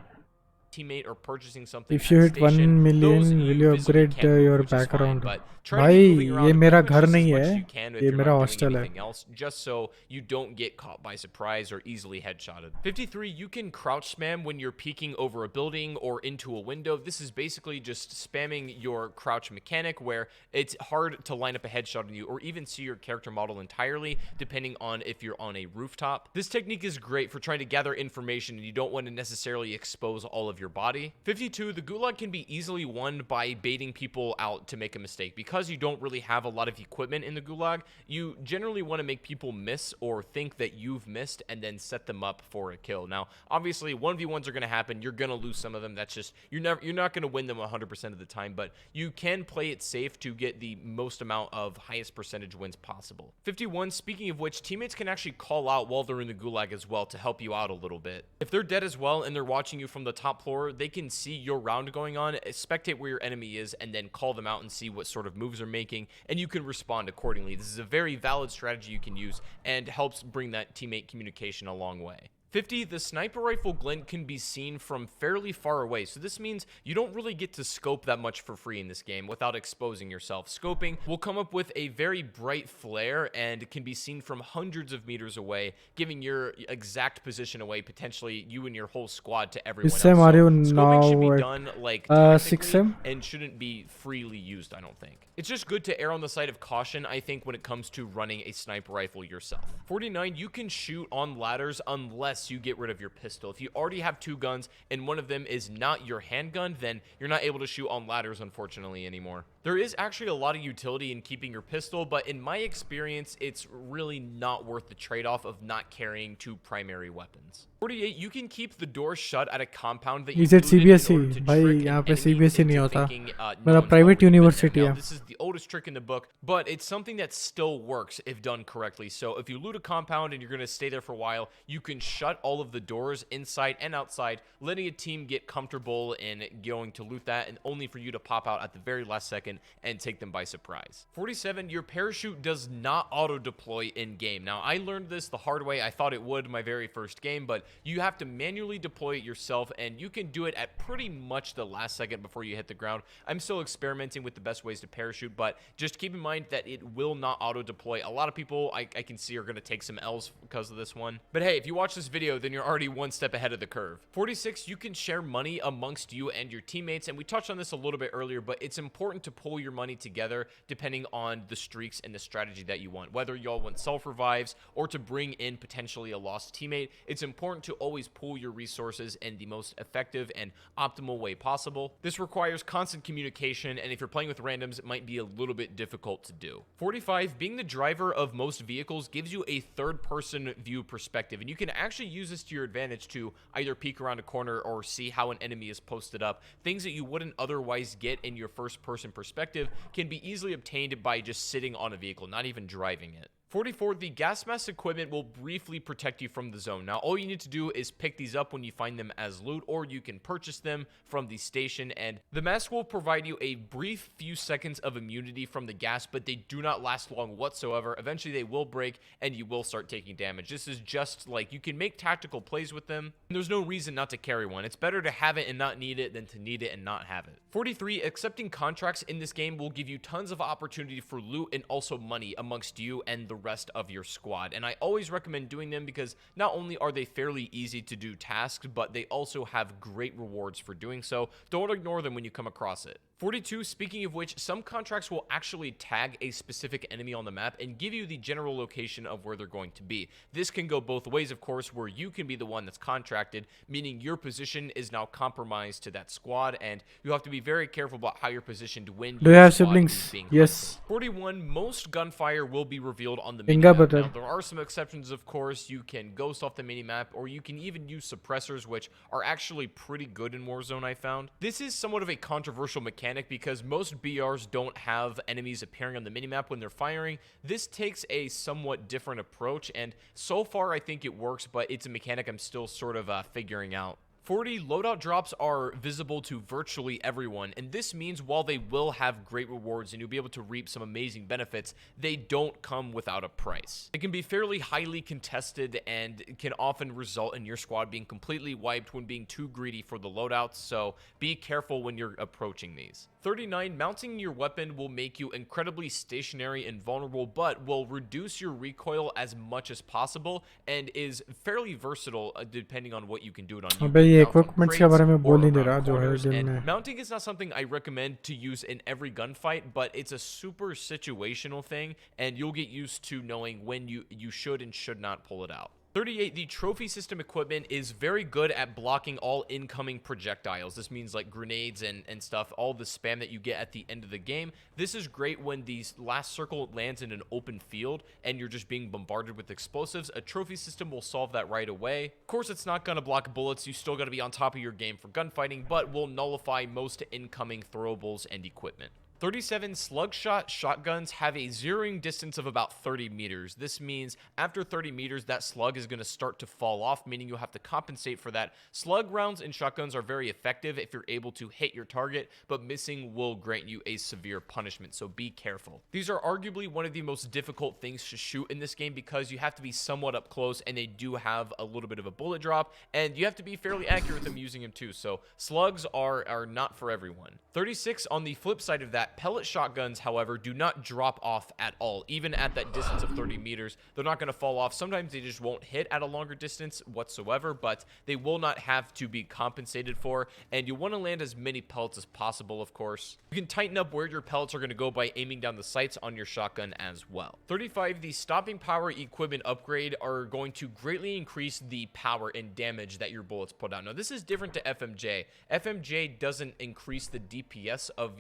S9: teammate or purchasing something
S2: If you
S9: at
S2: hit 1
S9: station, those
S2: million, will you
S9: visibly
S2: upgrade
S9: can move,
S2: your
S9: which is fine,
S2: background?
S9: but try to
S2: भाई
S9: be moving
S2: ये
S9: around
S2: मेरा
S9: pretty much
S2: घर
S9: just as
S2: नहीं
S9: much
S2: है,
S9: as you can if
S2: ये
S9: you're
S2: मेरा
S9: not doing
S2: hostel है.
S9: anything else, just so you don't get caught by surprise or easily headshotted. 53, you can crouch spam when you're peeking over a building or into a window. This is basically just spamming your crouch mechanic where it's hard to line up a headshot on you or even see your character model entirely, depending on if you're on a rooftop. This technique is great for trying to gather information and you don't want to necessarily expose all of your body. 52, the gulag can be easily won by baiting people out to make a mistake. Because you don't really have a lot of equipment in the gulag, you generally want to make people miss or think that you've missed and then set them up for a kill. Now, obviously 1v1s are going to happen. You're going to lose some of them. That's just, you're not going to win them 100% of the time, but you can play it safe to get the most amount of highest percentage wins possible. 51, speaking of which, teammates can actually call out while they're in the gulag as well to help you out a little bit. If they're dead as well and they're watching you from the top floor, they can see your round going on, spectate where your enemy is, and then call them out and see what sort of moves they're making, and you can respond accordingly. This is a very valid strategy you can use and helps bring that teammate communication a long way. 50, the sniper rifle glint can be seen from fairly far away, so this means you don't really get to scope that much for free in this game without exposing yourself. Scoping will come up with a very bright flare and can be seen from hundreds of meters away, giving your exact position away, potentially you and your whole squad to everyone else.
S2: इससे हमारे
S9: So scoping should be
S2: now
S9: done like
S2: 6M
S9: tactically and shouldn't be freely used, I don't think. It's just good to err on the side of caution, I think, when it comes to running a sniper rifle yourself. 49, you can shoot on ladders unless you get rid of your pistol. If you already have two guns and one of them is not your handgun, then you're not able to shoot on ladders, unfortunately, anymore. There is actually a lot of utility in keeping your pistol, but in my experience, it's really not worth the trade-off of not carrying two primary weapons. 48, you can keep the door shut at a compound that you
S2: Is it
S9: looted in order
S2: CBSE?
S9: to
S2: भाई
S9: trick an
S2: यहाँ पे
S9: enemy
S2: CBSE नहीं
S9: into
S2: होता.
S9: thinking, no
S2: मेरा
S9: one's
S2: private
S9: already been there.
S2: university
S9: Now,
S2: है.
S9: this is the oldest trick in the book, but it's something that still works if done correctly. So if you loot a compound and you're going to stay there for a while, you can shut all of the doors inside and outside, letting a team get comfortable in going to loot that, and only for you to pop out at the very last second and take them by surprise. 47, your parachute does not auto-deploy in-game. Now, I learned this the hard way. I thought it would my very first game, but you have to manually deploy it yourself, and you can do it at pretty much the last second before you hit the ground. I'm still experimenting with the best ways to parachute, but just keep in mind that it will not auto-deploy. A lot of people I can see are going to take some L's because of this one. But hey, if you watch this video, then you're already one step ahead of the curve. 46, you can share money amongst you and your teammates, and we touched on this a little bit earlier, but it's important to pull your money together depending on the streaks and the strategy that you want. Whether y'all want self-revives or to bring in potentially a lost teammate, it's important to always pool your resources in the most effective and optimal way possible. This requires constant communication, and if you're playing with randoms, it might be a little bit difficult to do. 45, being the driver of most vehicles gives you a third-person view perspective, and you can actually use this to your advantage to either peek around a corner or see how an enemy is posted up. Things that you wouldn't otherwise get in your first-person perspective can be easily obtained by just sitting on a vehicle, not even driving it. 44, the gas mask equipment will briefly protect you from the zone. Now, all you need to do is pick these up when you find them as loot, or you can purchase them from the station, and the mask will provide you a brief few seconds of immunity from the gas, but they do not last long whatsoever. Eventually, they will break, and you will start taking damage. This is just like, you can make tactical plays with them, and there's no reason not to carry one. It's better to have it and not need it than to need it and not have it. 43, accepting contracts in this game will give you tons of opportunity for loot and also money amongst you and the rest of your squad, and I always recommend doing them because not only are they fairly easy to do tasks, but they also have great rewards for doing so. Don't ignore them when you come across it. 42, speaking of which, some contracts will actually tag a specific enemy on the map and give you the general location of where they're going to be. This can go both ways, of course, where you can be the one that's contracted, meaning your position is now compromised to that squad, and you have to be very careful about how you're positioned when
S2: Do you
S9: your
S2: have
S9: squad
S2: siblings?
S9: is being
S2: Yes.
S9: hunted. 41, most gunfire will be revealed on the
S2: Inga
S9: minimap.
S2: brother.
S9: Now, there are some exceptions, of course. You can ghost off the minimap, or you can even use suppressors, which are actually pretty good in Warzone, I found. This is somewhat of a controversial mechanic because most BRs don't have enemies appearing on the minimap when they're firing. This takes a somewhat different approach, and so far I think it works, but it's a mechanic I'm still sort of figuring out. 40 loadout drops are visible to virtually everyone, and this means while they will have great rewards and you'll be able to reap some amazing benefits, they don't come without a price. It can be fairly highly contested and can often result in your squad being completely wiped when being too greedy for the loadouts, so be careful when you're approaching these. 39, mounting your weapon will make you incredibly stationary and vulnerable, but will reduce your recoil as much as possible and is fairly versatile depending on what you can do it on. You
S2: अबे
S9: can
S2: ये
S9: mount from
S2: equipments के
S9: crates
S2: बारे में
S9: or
S2: बोल नहीं दे
S9: around
S2: रहा जो है
S9: corners,
S2: दिन
S9: and
S2: में.
S9: mounting is not something I recommend to use in every gunfight, but it's a super situational thing, and you'll get used to knowing when you should and should not pull it out. 38, the trophy system equipment is very good at blocking all incoming projectiles. This means like grenades and stuff, all the spam that you get at the end of the game. This is great when the last circle lands in an open field and you're just being bombarded with explosives. A trophy system will solve that right away. Of course, it's not going to block bullets. You still got to be on top of your game for gunfighting, but will nullify most incoming throwables and equipment. 37, slugshot shotguns have a zeroing distance of about 30 meters. This means after 30 meters, that slug is going to start to fall off, meaning you'll have to compensate for that. Slug rounds and shotguns are very effective if you're able to hit your target, but missing will grant you a severe punishment, so be careful. These are arguably one of the most difficult things to shoot in this game because you have to be somewhat up close, and they do have a little bit of a bullet drop, and you have to be fairly accurate with them using them too, so slugs are not for everyone. 36, on the flip side of that, pellet shotguns, however, do not drop off at all. Even at that distance of 30 meters, they're not going to fall off. Sometimes they just won't hit at a longer distance whatsoever, but they will not have to be compensated for, and you want to land as many pellets as possible, of course. You can tighten up where your pellets are going to go by aiming down the sights on your shotgun as well. 35, the stopping power equipment upgrade are going to greatly increase the power and damage that your bullets put out. Now, this is different to FMJ. FMJ doesn't increase the DPS of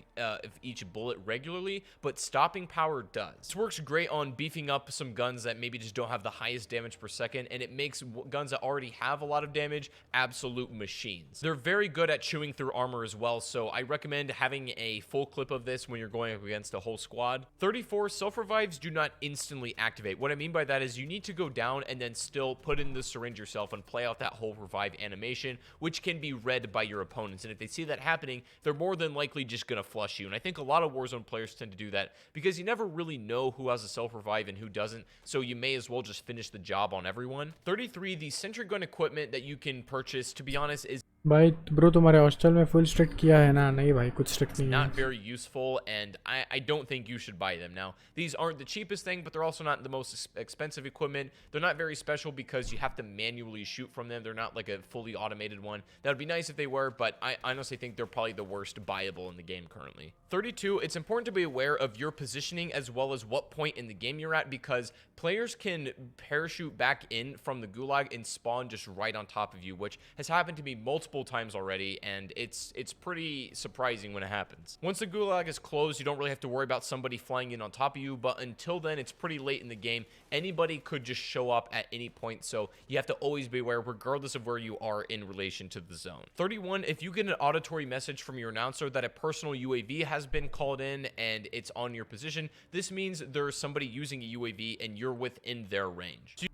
S9: each bullet regularly, but stopping power does. This works great on beefing up some guns that maybe just don't have the highest damage per second, and it makes guns that already have a lot of damage absolute machines. They're very good at chewing through armor as well, so I recommend having a full clip of this when you're going up against a whole squad. 34, self-revives do not instantly activate. What I mean by that is you need to go down and then still put in the syringe yourself and play out that whole revive animation, which can be read by your opponents, and if they see that happening, they're more than likely just going to flush you, and I think a lot of Warzone players tend to do that because you never really know who has a self-revive and who doesn't, so you may as well just finish the job on everyone. 33, the sentry gun equipment that you can purchase, to be honest, is
S2: भाई bro तुम्हारे hostel में full strict किया है ना? नहीं भाई, कुछ strict नहीं है.
S9: not very useful, and I don't think you should buy them. Now, these aren't the cheapest thing, but they're also not the most expensive equipment. They're not very special because you have to manually shoot from them. They're not like a fully automated one. That would be nice if they were, but I honestly think they're probably the worst buyable in the game currently. 32, it's important to be aware of your positioning as well as what point in the game you're at, because players can parachute back in from the gulag and spawn just right on top of you, which has happened to me multiple times already, and it's pretty surprising when it happens. Once the gulag is closed, you don't really have to worry about somebody flying in on top of you, but until then, it's pretty late in the game. Anybody could just show up at any point, so you have to always be aware regardless of where you are in relation to the zone. 31, if you get an auditory message from your announcer that a personal UAV has been called in and it's on your position, this means there's somebody using a UAV and you're within their range. So you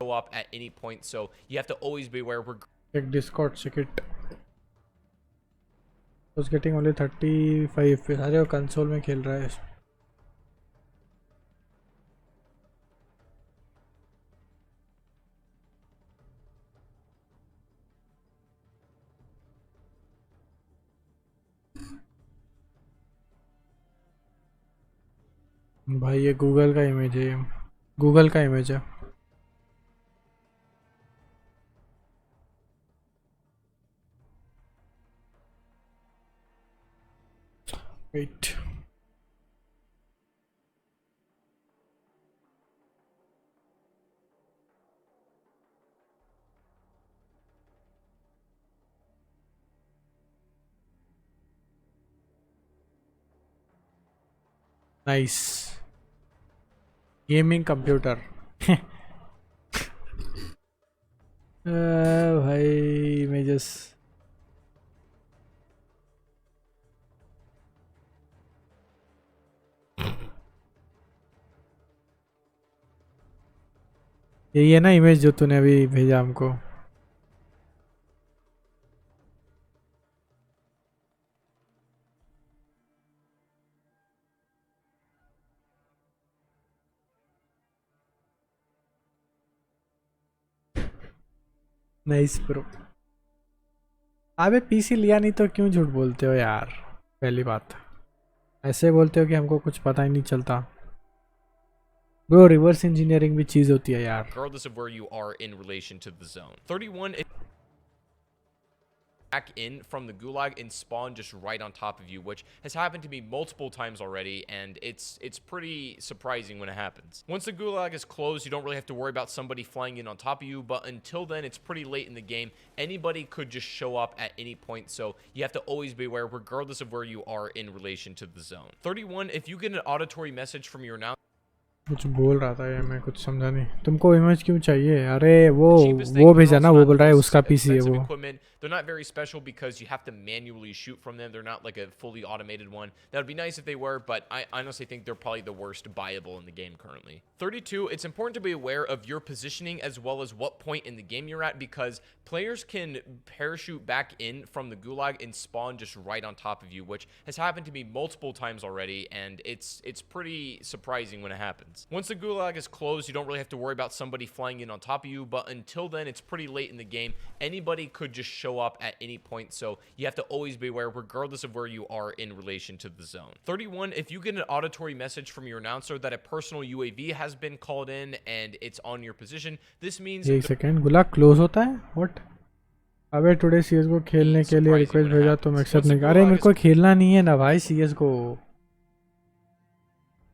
S9: can show up at any point, so you have to always be aware
S2: एक Discord Segate was getting only 35 FPS. अरे वो console में खेल रहा है. भाई ये Google का इमेज है, गूगल का इमेज है. Wait. Nice. Gaming computer. भाई images. यही है ना इमेज जो तूने अभी भेजा हमको? Nice bro. अबे पीसी लिया नहीं तो क्यों झूठ बोलते हो यार? पहली बात ऐसे बोलते हो कि हमको कुछ पता ही नहीं चलता। ब्रो रिवर्स इंजीनियरिंग भी चीज होती है यार।
S9: regardless of where you are in relation to the zone. 31 back in from the gulag and spawn just right on top of you, which has happened to me multiple times already, and it's pretty surprising when it happens. Once the gulag is closed, you don't really have to worry about somebody flying in on top of you, but until then, it's pretty late in the game. Anybody could just show up at any point, so you have to always be aware regardless of where you are in relation to the zone. 31, if you get an auditory message from your announcer,
S2: कुछ बोल रहा था यार, मैं कुछ समझा नहीं। तुमको इमेज क्यों चाहिए? अरे वो
S9: cheapest thing, but
S2: भेजा
S9: they're
S2: ना,
S9: also
S2: वो
S9: not
S2: बोल
S9: the
S2: रहा है
S9: most
S2: उसका पीसी है
S9: expensive
S2: वो।
S9: equipment. They're not very special because you have to manually shoot from them. They're not like a fully automated one. That would be nice if they were, but I honestly think they're probably the worst buyable in the game currently. 32, it's important to be aware of your positioning as well as what point in the game you're at, because players can parachute back in from the gulag and spawn just right on top of you, which has happened to me multiple times already, and it's pretty surprising when it happens. Once the gulag is closed, you don't really have to worry about somebody flying in on top of you, but until then, it's pretty late in the game. Anybody could just show up at any point, so you have to always be aware regardless of where you are in relation to the zone. 31, if you get an auditory message from your announcer that a personal UAV has been called in and it's on your position, this means
S2: एक second, गुलाग close होता है? What? अबे today CS को खेलने के लिए request भेजा, तुम एक्सेप्ट नहीं कर। अरे मेरे को खेलना नहीं है ना भाई सीएस को।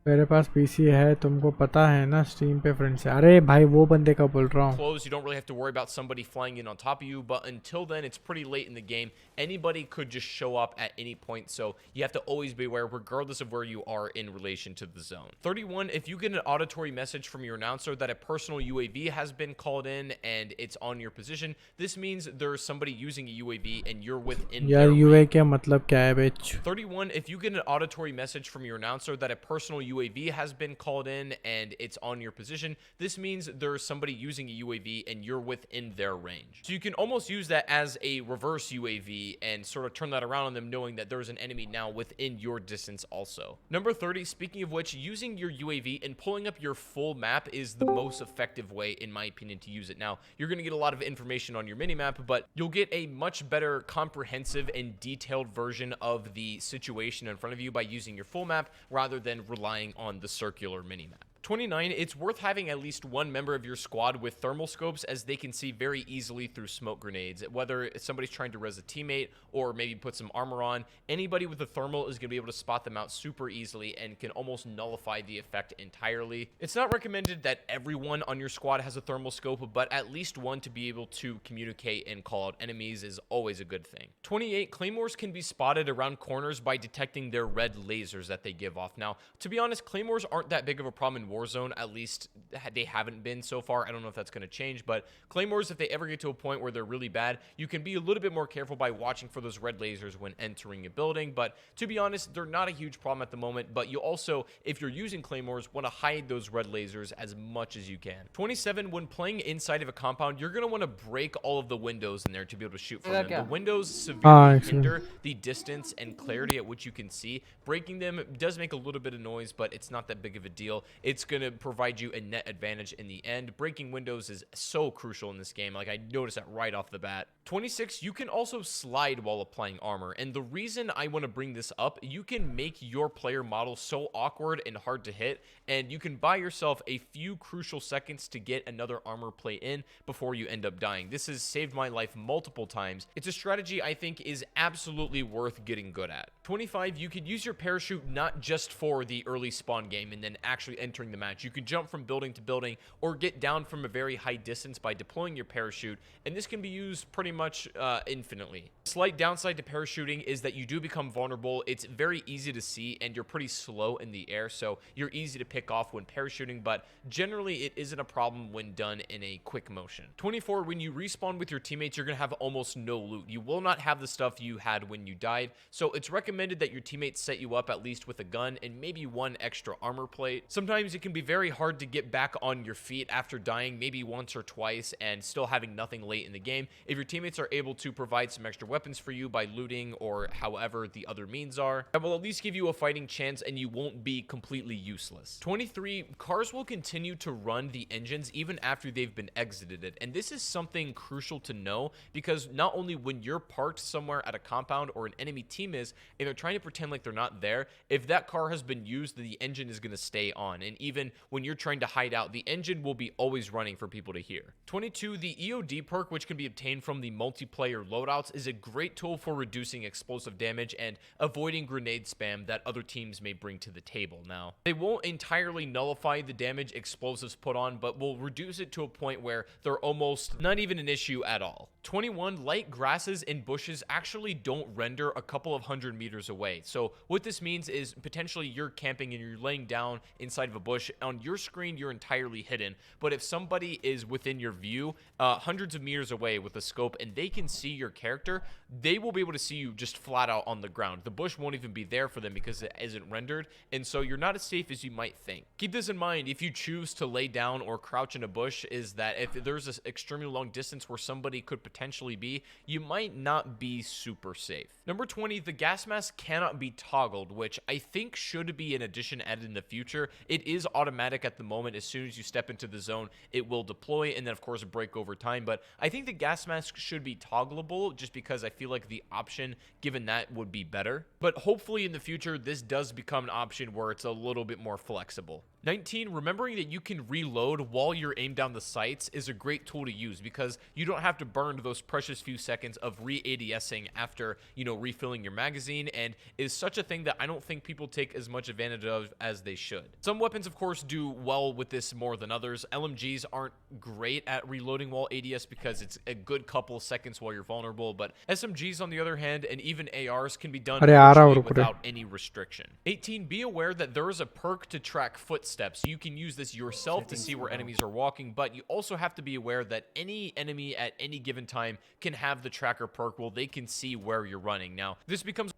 S2: मेरे पास पीसी है, तुमको पता है ना, स्ट्रीम पे फ्रेंड से। अरे भाई वो बंदे का बोल रहा हूँ।
S9: close, you don't really have to worry about somebody flying in on top of you, but until then, it's pretty late in the game. Anybody could just show up at any point, so you have to always be aware regardless of where you are in relation to the zone. 31, if you get an auditory message from your announcer that a personal UAV has been called in and it's on your position, this means there's somebody using a UAV and you're within
S2: यार
S9: their
S2: UA
S9: range.
S2: क्या मतलब क्या है बेच?
S9: 31, if you get an auditory message from your announcer that a personal UAV has been called in and it's on your position, this means there's somebody using a UAV and you're within their range. So you can almost use that as a reverse UAV and sort of turn that around on them, knowing that there's an enemy now within your distance also. Number 30, speaking of which, using your UAV and pulling up your full map is the most effective way, in my opinion, to use it. Now, you're going to get a lot of information on your minimap, but you'll get a much better comprehensive and detailed version of the situation in front of you by using your full map rather than relying on the circular minimap. 29, it's worth having at least one member of your squad with thermal scopes, as they can see very easily through smoke grenades. Whether somebody's trying to res a teammate or maybe put some armor on, anybody with a thermal is going to be able to spot them out super easily and can almost nullify the effect entirely. It's not recommended that everyone on your squad has a thermal scope, but at least one to be able to communicate and call out enemies is always a good thing. 28, claymores can be spotted around corners by detecting their red lasers that they give off. Now, to be honest, claymores aren't that big of a problem in Warzone, at least they haven't been so far. I don't know if that's going to change, but claymores, if they ever get to a point where they're really bad, you can be a little bit more careful by watching for those red lasers when entering a building. But to be honest, they're not a huge problem at the moment, but you also, if you're using claymores, want to hide those red lasers as much as you can. 27, when playing inside of a compound, you're going to want to break all of the windows in there to be able to shoot from them. The windows severely hinder the distance and clarity at which you can see. Breaking them does make a little bit of noise, but it's not that big of a deal. It's going to provide you a net advantage in the end. Breaking windows is so crucial in this game. Like, I noticed that right off the bat. 26, you can also slide while applying armor. And the reason I want to bring this up, you can make your player model so awkward and hard to hit, and you can buy yourself a few crucial seconds to get another armor play in before you end up dying. This has saved my life multiple times. It's a strategy I think is absolutely worth getting good at. 25, you could use your parachute not just for the early spawn game and then actually entering the match. You can jump from building to building or get down from a very high distance by deploying your parachute, and this can be used pretty much infinitely. Slight downside to parachuting is that you do become vulnerable. It's very easy to see and you're pretty slow in the air, so you're easy to pick off when parachuting, but generally it isn't a problem when done in a quick motion. 24, when you respawn with your teammates, you're going to have almost no loot. You will not have the stuff you had when you died, so it's recommended that your teammates set you up at least with a gun and maybe one extra armor plate. Sometimes it can be very hard to get back on your feet after dying maybe once or twice and still having nothing late in the game. If your teammates are able to provide some extra weapons for you by looting or however the other means are, that will at least give you a fighting chance and you won't be completely useless. 23, cars will continue to run the engines even after they've been exited, and this is something crucial to know, because not only when you're parked somewhere at a compound or an enemy team is, and they're trying to pretend like they're not there, if that car has been used, the engine is going to stay on, and even when you're trying to hide out, the engine will be always running for people to hear. 22, the EOD perk, which can be obtained from the multiplayer loadouts, is a great tool for reducing explosive damage and avoiding grenade spam that other teams may bring to the table. Now, they won't entirely nullify the damage explosives put on, but will reduce it to a point where they're almost not even an issue at all. 21, light grasses and bushes actually don't render a couple of 100 meters away. So what this means is potentially you're camping and you're laying down inside of a bush. On your screen, you're entirely hidden. But if somebody is within your view, hundreds of meters away with a scope, and they can see your character, they will be able to see you just flat out on the ground. The bush won't even be there for them because it isn't rendered, and so you're not as safe as you might think. Keep this in mind if you choose to lay down or crouch in a bush, is that if there's an extremely long distance where somebody could potentially be, you might not be super safe. Number 20, the gas mask cannot be toggled, which I think should be an addition added in the future. It is automatic at the moment. As soon as you step into the zone, it will deploy and then of course break over time, but I think the gas mask should be toggleable just because I feel like the option given that would be better. But hopefully in the future this does become an option where it's a little bit more flexible. 19, remembering that you can reload while you're aimed down the sights is a great tool to use because you don't have to burn those precious few seconds of re-ADSing after, refilling your magazine, and is such a thing that I don't think people take as much advantage of as they should. Some weapons, of course, do well with this more than others. LMGs aren't great at reloading while ADS because it's a good couple seconds while you're vulnerable, but SMGs, on the other hand, and even ARs can be done virtually without any restriction. 18, be aware that there is a perk to track footsteps. You can use this yourself to see where enemies are walking, but you also have to be aware that any enemy at any given time can have the tracker perk where they can see where you're running. Now, this becomes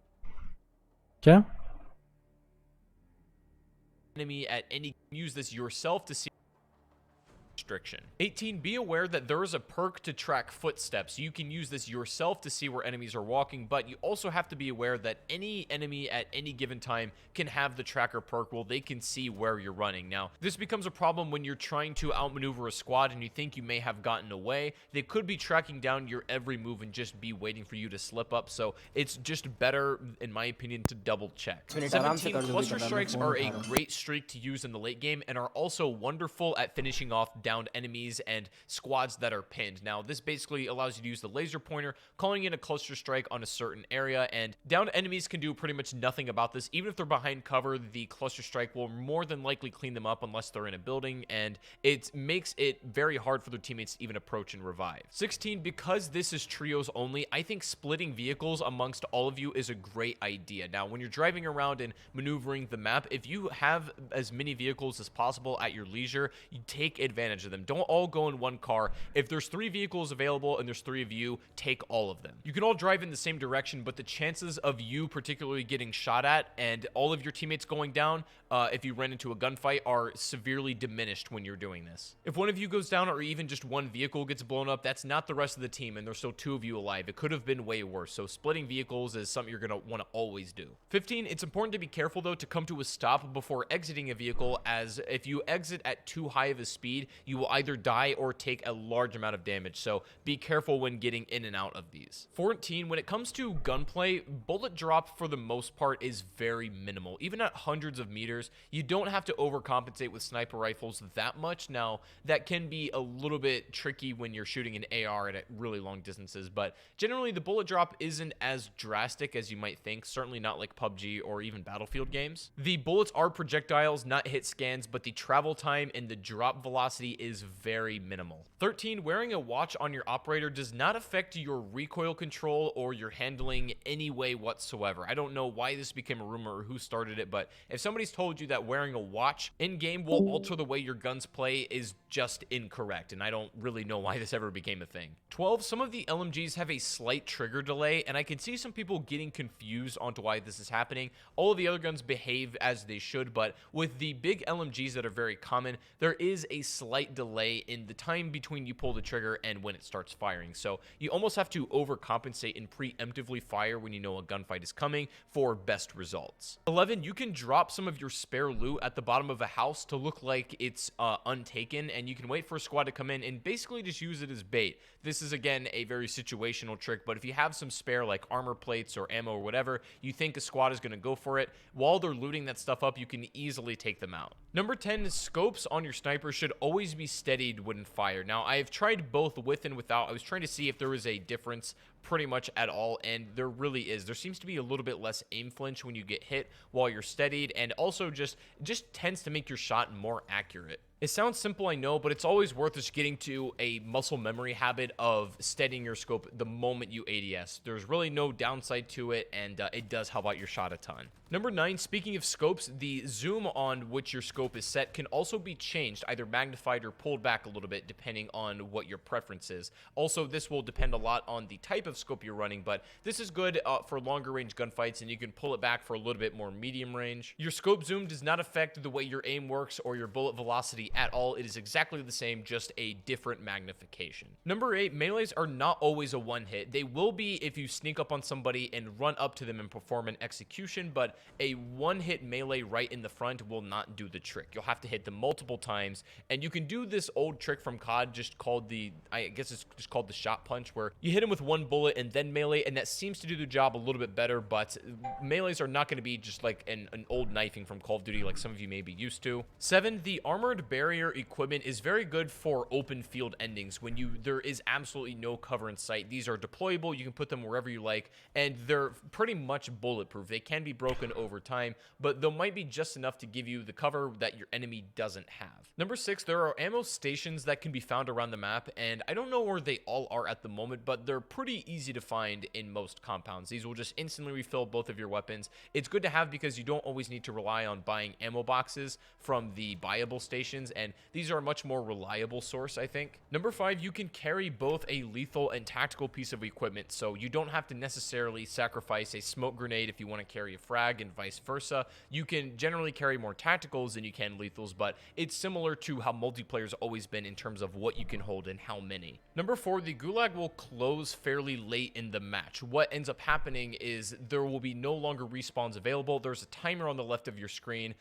S9: enemy at any use this yourself to see restriction. 18, be aware that there is a perk to track footsteps. You can use this yourself to see where enemies are walking, but you also have to be aware that any enemy at any given time can have the tracker perk where they can see where you're running. Now, this becomes a problem when you're trying to outmaneuver a squad and you think you may have gotten away. They could be tracking down your every move and just be waiting for you to slip up, so it's just better, in my opinion, to double check. 17, cluster strikes are a great streak to use in the late game and are also wonderful at finishing off downed enemies and squads that are pinned. Now, this basically allows you to use the laser pointer, calling in a cluster strike on a certain area, and downed enemies can do pretty much nothing about this. Even if they're behind cover, the cluster strike will more than likely clean them up unless they're in a building, and it makes it very hard for their teammates to even approach and revive. 16, because this is trios only, I think splitting vehicles amongst all of you is a great idea. Now, when you're driving around and maneuvering the map, if you have as many vehicles as possible at your leisure, you take advantage of them. Don't all go in one car. If there's 3 vehicles available and there's 3 of you, take all of them. You can all drive in the same direction, but the chances of you particularly getting shot at and all of your teammates going down if you run into a gunfight are severely diminished when you're doing this. If one of you goes down or even just one vehicle gets blown up, that's not the rest of the team and there's still 2 of you alive. It could have been way worse, so splitting vehicles is something you're going to want to always do. 15, it's important to be careful though to come to a stop before exiting a vehicle, as if you exit at too high of a speed, you will either die or take a large amount of damage, so be careful when getting in and out of these. 14, when it comes to gunplay, bullet drop for the most part is very minimal. Even at hundreds of meters, you don't have to overcompensate with sniper rifles that much. Now, that can be a little bit tricky when you're shooting an AR at really long distances, but generally the bullet drop isn't as drastic as you might think, certainly not like PUBG or even Battlefield games. The bullets are projectiles, not hit scans, but the travel time and the drop velocity velocity is very minimal. 13, wearing a watch on your operator does not affect your recoil control or your handling any way whatsoever. I don't know why this became a rumor or who started it, but if somebody's told you that wearing a watch in-game will alter the way your guns play is just incorrect, and I don't really know why this ever became a thing. 12, some of the LMGs have a slight trigger delay, and I can see some people getting confused onto why this is happening. All of the other guns behave as they should, but with the big LMGs that are very common, there is a slight delay in the time between you pull the trigger and when it starts firing. So you almost have to overcompensate and preemptively fire when you know a gunfight is coming for best results. 11, you can drop some of your spare loot at the bottom of a house to look like it's untaken, and you can wait for a squad to come in and basically just use it as bait. This is, again, a very situational trick, but if you have some spare like armor plates or ammo or whatever, you think a squad is going to go for it, while they're looting that stuff up, you can easily take them out. Number 10, scopes on your sniper should always be steadied when fired. Now, I have tried both with and without. I was trying to see if there was a difference pretty much at all, and there really is. There seems to be a little bit less aim flinch when you get hit while you're steadied, and also just tends to make your shot more accurate. It sounds simple, I know, but it's always worth just getting to a muscle memory habit of steadying your scope the moment you ADS. There's really no downside to it, and it does help out your shot a ton. Number 9, speaking of scopes, the zoom on which your scope is set can also be changed, either magnified or pulled back a little bit, depending on what your preference is. Also, this will depend a lot on the type of scope you're running, but this is good for longer range gunfights, and you can pull it back for a little bit more medium range. Your scope zoom does not affect the way your aim works or your bullet velocity at all. It is exactly the same, just a different magnification. Number 8, melees are not always a one hit. They will be if you sneak up on somebody and run up to them and perform an execution, but a one hit melee right in the front will not do the trick. You'll have to hit them multiple times, and you can do this old trick from COD just called I guess it's just called the shot punch, where you hit them with one bullet and then melee, and that seems to do the job a little bit better, but melees are not going to be just like an old knifing from Call of Duty like some of you may be used to. 7, the armored barrier equipment is very good for open field endings when there is absolutely no cover in sight. These are deployable, you can put them wherever you like, and they're pretty much bulletproof. They can be broken over time, but they might be just enough to give you the cover that your enemy doesn't have. Number 6, there are ammo stations that can be found around the map, and I don't know where they all are at the moment, but they're pretty easy to find in most compounds. These will just instantly refill both of your weapons. It's good to have because you don't always need to rely on buying ammo boxes from the buyable stations, and these are a much more reliable source, I think. Number 5, you can carry both a lethal and tactical piece of equipment, so you don't have to necessarily sacrifice a smoke grenade if you want to carry a frag and vice versa. You can generally carry more tacticals than you can lethals, but it's similar to how multiplayer's always been in terms of what you can hold and how many. Number 4, the gulag will close fairly late in the match. What ends up happening is there will be no longer respawns available. There's a timer on the left of your screen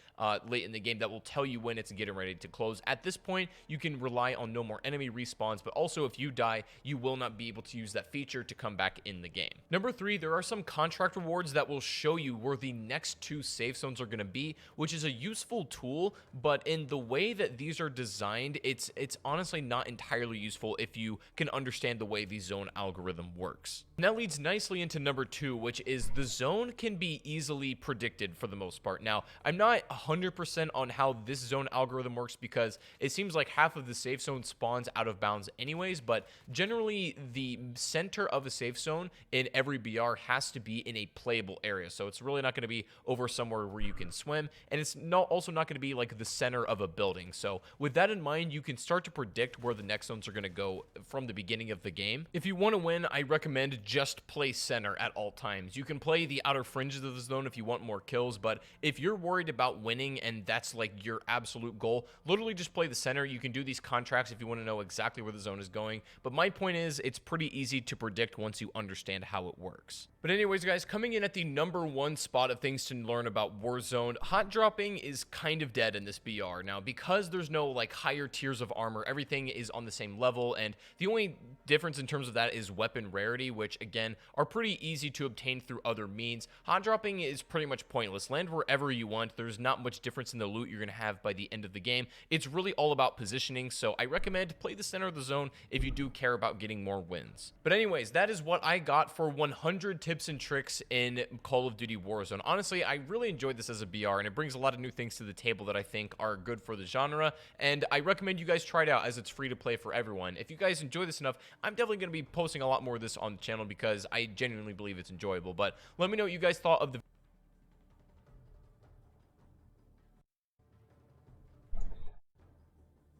S9: late in the game that will tell you when it's getting ready to close. At this point, you can rely on no more enemy respawns, but also if you die, you will not be able to use that feature to come back in the game. Number 3, there are some contract rewards that will show you where the next 2 safe zones are going to be, which is a useful tool, but in the way that these are designed, it's honestly not entirely useful if you can understand the way the zone algorithm works. And that leads nicely into number 2, which is the zone can be easily predicted for the most part. Now, I'm not 100% on how this zone algorithm works because it seems like half of the safe zone spawns out of bounds anyways, but generally the center of a safe zone in every BR has to be in a playable area. So it's really not going to be over somewhere where you can swim, and it's also not going to be like the center of a building. So with that in mind, you can start to predict where the next zones are going to go from the beginning of the game. If you want to win, I recommend just play center at all times. You can play the outer fringes of the zone if you want more kills, but if you're worried about winning and that's like your absolute goal, literally just play the center. You can do these contracts if you want to know exactly where the zone is going, but my point is it's pretty easy to predict once you understand how it works. But anyways, guys, coming in at the number 1 spot of things to learn about Warzone, hot dropping is kind of dead in this BR. Now, because there's no like higher tiers of armor, everything is on the same level, and the only difference in terms of that is weapon rarity, which again are pretty easy to obtain through other means. Hot dropping is pretty much pointless. Land wherever you want. There's not much difference in the loot you're going to have by the end of the game, It's really all about positioning, so I recommend play the center of the zone if you do care about getting more wins. But anyways, that is what I got for 100 tips and tricks in Call of Duty Warzone. Honestly, I really enjoyed this as a BR, and it brings a lot of new things to the table that I think are good for the genre, and I recommend you guys try it out as it's free to play for everyone. If you guys enjoy this enough, I'm definitely going to be posting a lot more of this on the channel because I genuinely believe it's enjoyable. But let me know what you guys thought of the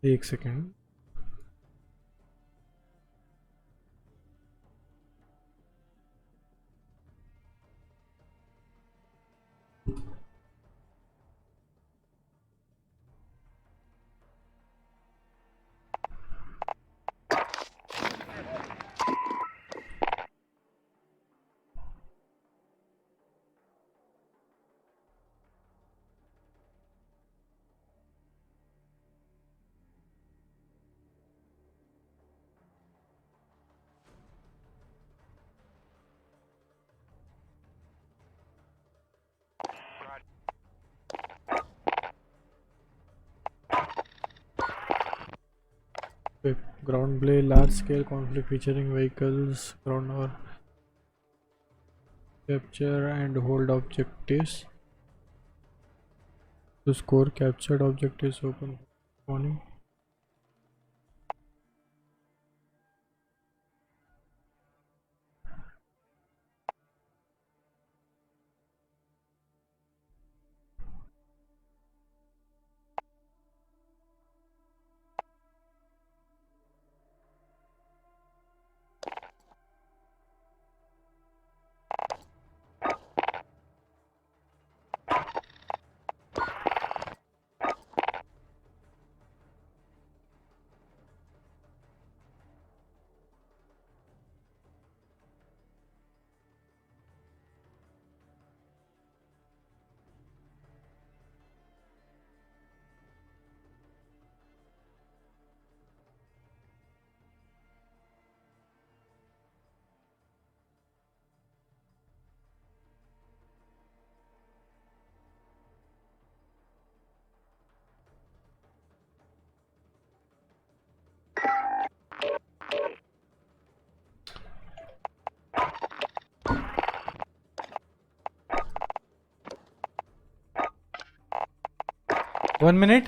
S2: एक second. Ground play, large scale conflict featuring vehicles, ground or capture and hold objectives. To score captured objectives, open warning. One minute.